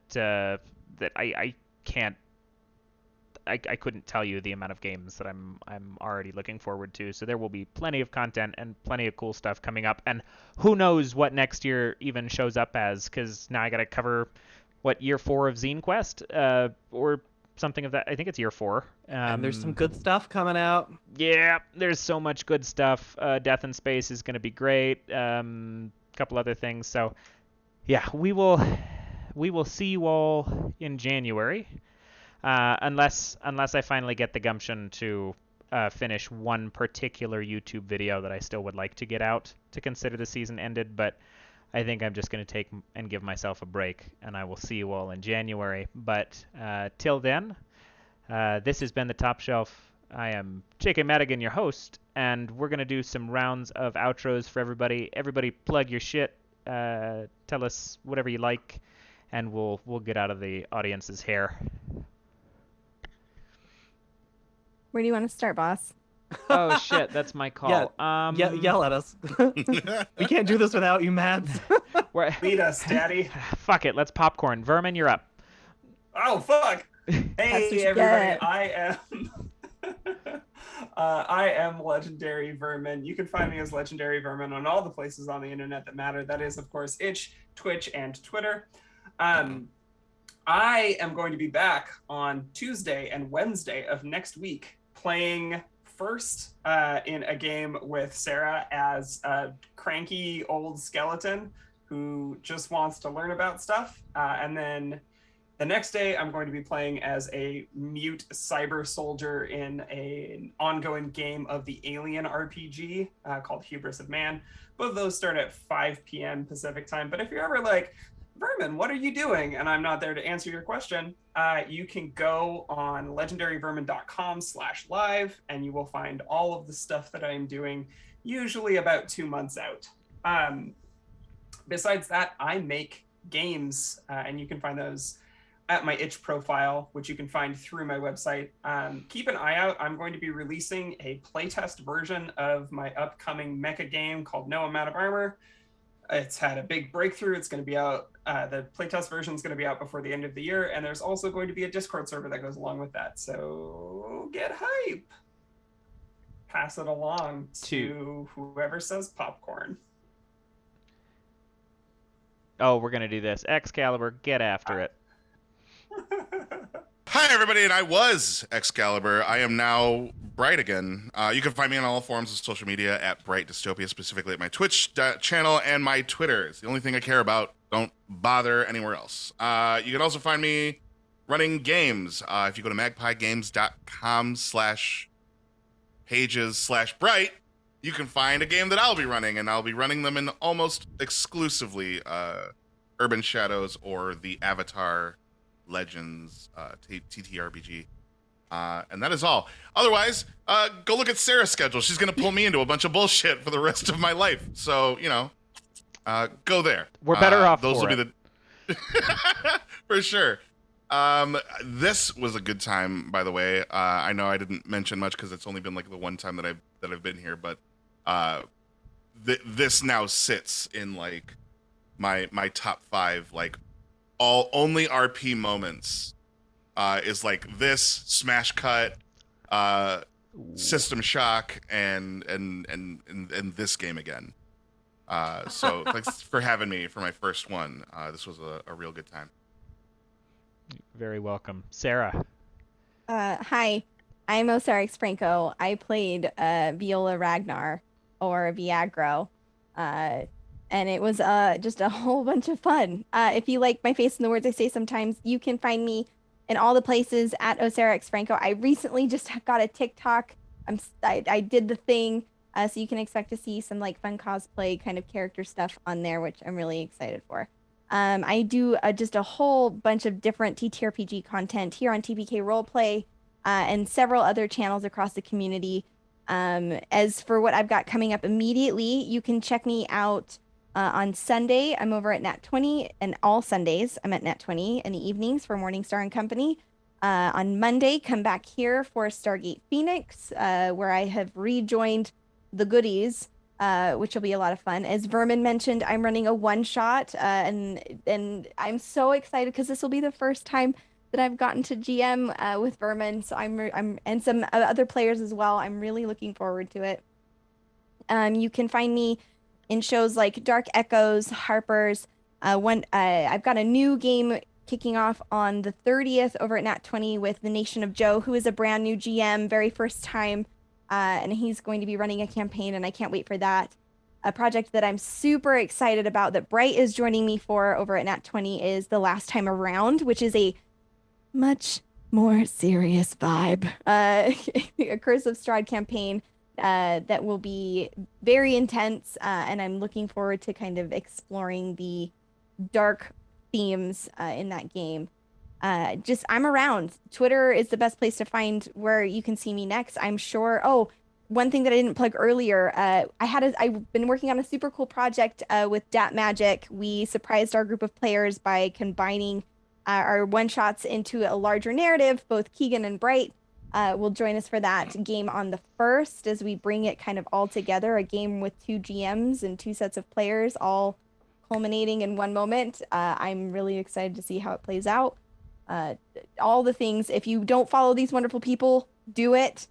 I couldn't tell you the amount of games that I'm already looking forward to. So there will be plenty of content and plenty of cool stuff coming up. And who knows what next year even shows up as, because now I got to cover year 4 of Zine Quest, or something of that. I think it's year 4. And there's some good stuff coming out. Yeah, there's so much good stuff. Death in Space is going to be great. Couple other things. So, yeah, we will see you all in January, unless I finally get the gumption to finish one particular YouTube video that I still would like to get out to consider the season ended. But I think I'm just going to take and give myself a break, and I will see you all in January. But till then, this has been The Top Shelf. I am J.K. Madigan, your host, and we're going to do some rounds of outros for everybody. Everybody plug your shit. Tell us whatever you like, and we'll get out of the audience's hair. Where do you want to start, boss? Oh, shit, that's my call. Yell at us. We can't do this without you, Mads. Lead us, Daddy. Fuck it, let's popcorn. Vermin, you're up. Oh, fuck. That's what Hey, you everybody. get. I am Legendary Vermin. You can find me as Legendary Vermin on all the places on the internet that matter. That is, of course, Itch, Twitch, and Twitter. I am going to be back on Tuesday and Wednesday of next week playing first in a game with Sarah as a cranky old skeleton who just wants to learn about stuff. And then the next day, I'm going to be playing as a mute cyber soldier in an ongoing game of the Alien RPG called Hubris of Man. Both of those start at 5 p.m. Pacific time. But if you're ever like, Vermin, what are you doing? And I'm not there to answer your question, you can go on legendaryvermin.com/live, and you will find all of the stuff that I'm doing, usually about 2 months out. Besides that, I make games, and you can find those at my itch profile, which you can find through my website. Keep an eye out. I'm going to be releasing a playtest version of my upcoming mecha game called No Amount of Armor. It's had a big breakthrough. It's going to be out. The playtest version is going to be out before the end of the year, and there's also going to be a Discord server that goes along with that. So get hype. Pass it along to whoever says popcorn. Oh, we're going to do this. Excalibur, get after it. Hi, everybody, and I was Excalibur. I am now Bright again. You can find me on all forms of social media at Bright Dystopia, specifically at my Twitch channel and my Twitter. It's the only thing I care about. Don't bother anywhere else. You can also find me running games. If you go to magpiegames.com/pages/Bright, you can find a game that I'll be running, and I'll be running them in almost exclusively Urban Shadows or the Avatar Legends TTRPG. And that is all. Otherwise, go look at Sarah's schedule. She's going to pull me into a bunch of bullshit for the rest of my life. So, go there. We're better off those for will it. be the for sure. This was a good time, by the way. I know I didn't mention much because it's only been like the one time that I've been here, but this now sits in like my top 5 like only RP moments. Is like this Smash Cut, System Shock, and this game again. So thanks for having me for my first one. This was a real good time. Very welcome. Sarah. Hi, I'm Osarix Franco. I played Viola Ragnar, or Viagro, and it was just a whole bunch of fun. If you like my face and the words I say sometimes, you can find me in all the places at Osarix Franco. I recently just got a TikTok. I did the thing, so you can expect to see some like fun cosplay kind of character stuff on there, which I'm really excited for. I do just a whole bunch of different TTRPG content here on TPK Roleplay and several other channels across the community. As for what I've got coming up immediately, you can check me out on Sunday. I'm over at Nat 20, and all Sundays I'm at Nat 20 in the evenings for Morningstar and Company. On Monday, come back here for Stargate Phoenix, where I have rejoined the goodies, which will be a lot of fun. As Vermin mentioned, I'm running a one-shot, and I'm so excited because this will be the first time that I've gotten to GM with Vermin. So I'm and some other players as well. I'm really looking forward to it. You can find me in shows like Dark Echoes, Harper's. I've got a new game kicking off on the 30th over at Nat 20 with the Nation of Joe, who is a brand new GM, very first time, and he's going to be running a campaign, and I can't wait for that. A project that I'm super excited about that Bright is joining me for over at Nat 20 is The Last Time Around, which is a much more serious vibe. A Curse of Strahd campaign that will be very intense, and I'm looking forward to kind of exploring the dark themes in that game. I'm around. Twitter is the best place to find where you can see me next, I'm sure. Oh, one thing that I didn't plug earlier, I've been working on a super cool project with Dat Magic. We surprised our group of players by combining our one-shots into a larger narrative. Both Kegan and Bright will join us for that game on the 1st as we bring it kind of all together, a game with 2 GMs and 2 sets of players, all culminating in one moment. I'm really excited to see how it plays out. All the things, if you don't follow these wonderful people, do it.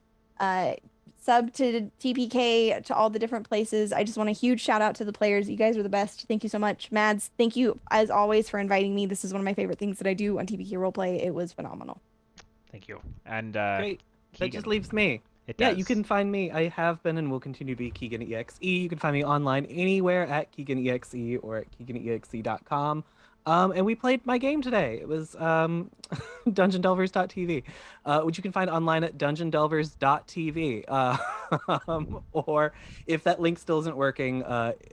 Sub to TPK, to all the different places. I just want a huge shout out to the players. You guys are the best. Thank you so much. Mads, thank you as always for inviting me. This is one of my favorite things that I do on TPK Roleplay. It was phenomenal. Thank you. And Great. That just leaves me. It does. Yeah, you can find me. I have been and will continue to be Keganexe. You can find me online anywhere at Keganexe or at Keganexe.com. And we played my game today. It was DungeonDelvers.tv, which you can find online at DungeonDelvers.tv. Or if that link still isn't working,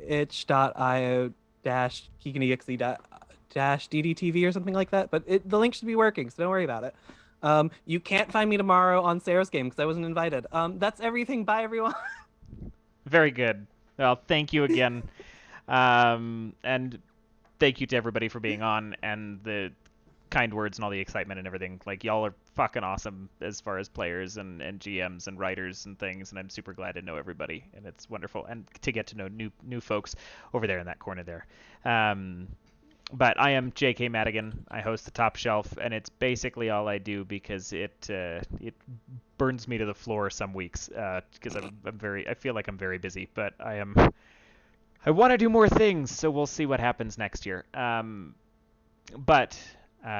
itch.io-Keganexe-DDTV or something like that. But the link should be working, so don't worry about it. You can't find me tomorrow on Sarah's game because I wasn't invited. That's everything. Bye, everyone. Very good. Well, thank you again. And thank you to everybody for being on and the kind words and all the excitement and everything. Like, y'all are fucking awesome as far as players and GMs and writers and things, and I'm super glad to know everybody, and it's wonderful. And to get to know new folks over there in that corner there. But I am J.K. Madigan. I host the Top Shelf, and it's basically all I do because it burns me to the floor some weeks because I feel like I'm very busy, but I want to do more things, so we'll see what happens next year. But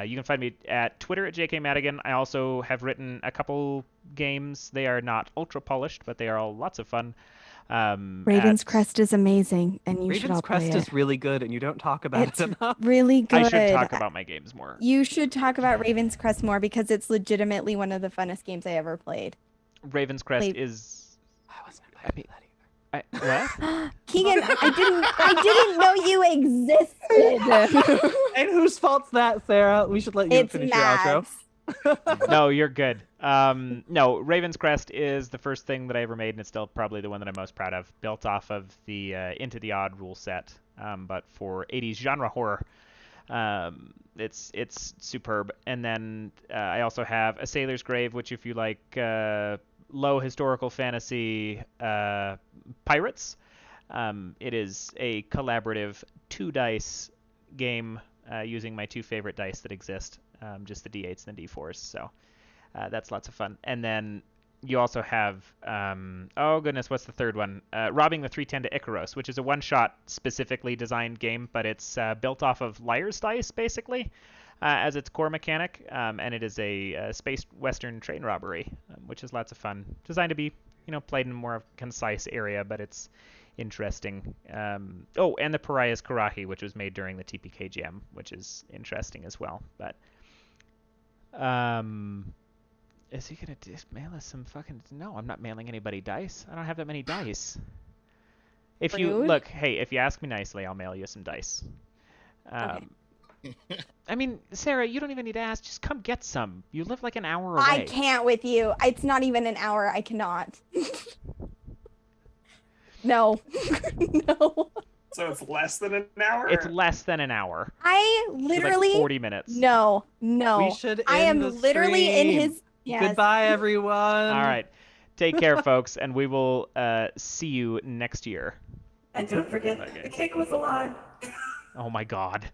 you can find me at Twitter at JK Madigan. I also have written a couple games. They are not ultra polished, but they are all lots of fun. Raven's Crest is amazing, and you should all play it. Raven's Crest is really good, and you don't talk about it enough. Really good. I should talk about my games more. You should talk about Raven's Crest more because it's legitimately one of the funnest games I ever played. Raven's Crest is. I wasn't invited to that either. What? Kegan, I didn't know you existed. And whose fault's that, Sarah? We should let you finish your outro. No, you're good. No, Raven's Crest is the first thing that I ever made, and it's still probably the one that I'm most proud of. Built off of the Into the Odd rule set, but for 80s genre horror. It's superb. And then I also have A Sailor's Grave, which if you like low historical fantasy pirates, it is a collaborative 2-dice game using my 2 favorite dice that exist. Just the D8s and the D4s, so that's lots of fun. And then you also have, oh goodness, what's the third one? Robbing the 310 to Icaros, which is a one-shot specifically designed game, but it's built off of Liar's Dice, basically, as its core mechanic, and it is a space western train robbery, which is lots of fun. Designed to be, played in a more concise area, but it's interesting. Oh, and the Pariah's Karahi, which was made during the TPK Jam, which is interesting as well, but... is he gonna mail us some fucking... No, I'm not mailing anybody dice. I don't have that many dice. If you look, hey, if you ask me nicely, I'll mail you some dice. Okay. I mean, Sarah, you don't even need to ask. Just come get some. You live like an hour away. I can't with you. It's not even an hour. I cannot. No. No. So it's less than an hour? It's less than an hour. I literally... Like 40 minutes. No. We should end I am the literally stream. in his... Yes. Goodbye, everyone. All right. Take care, folks, and we will see you next year. And don't forget, the cake was alive. Oh my god.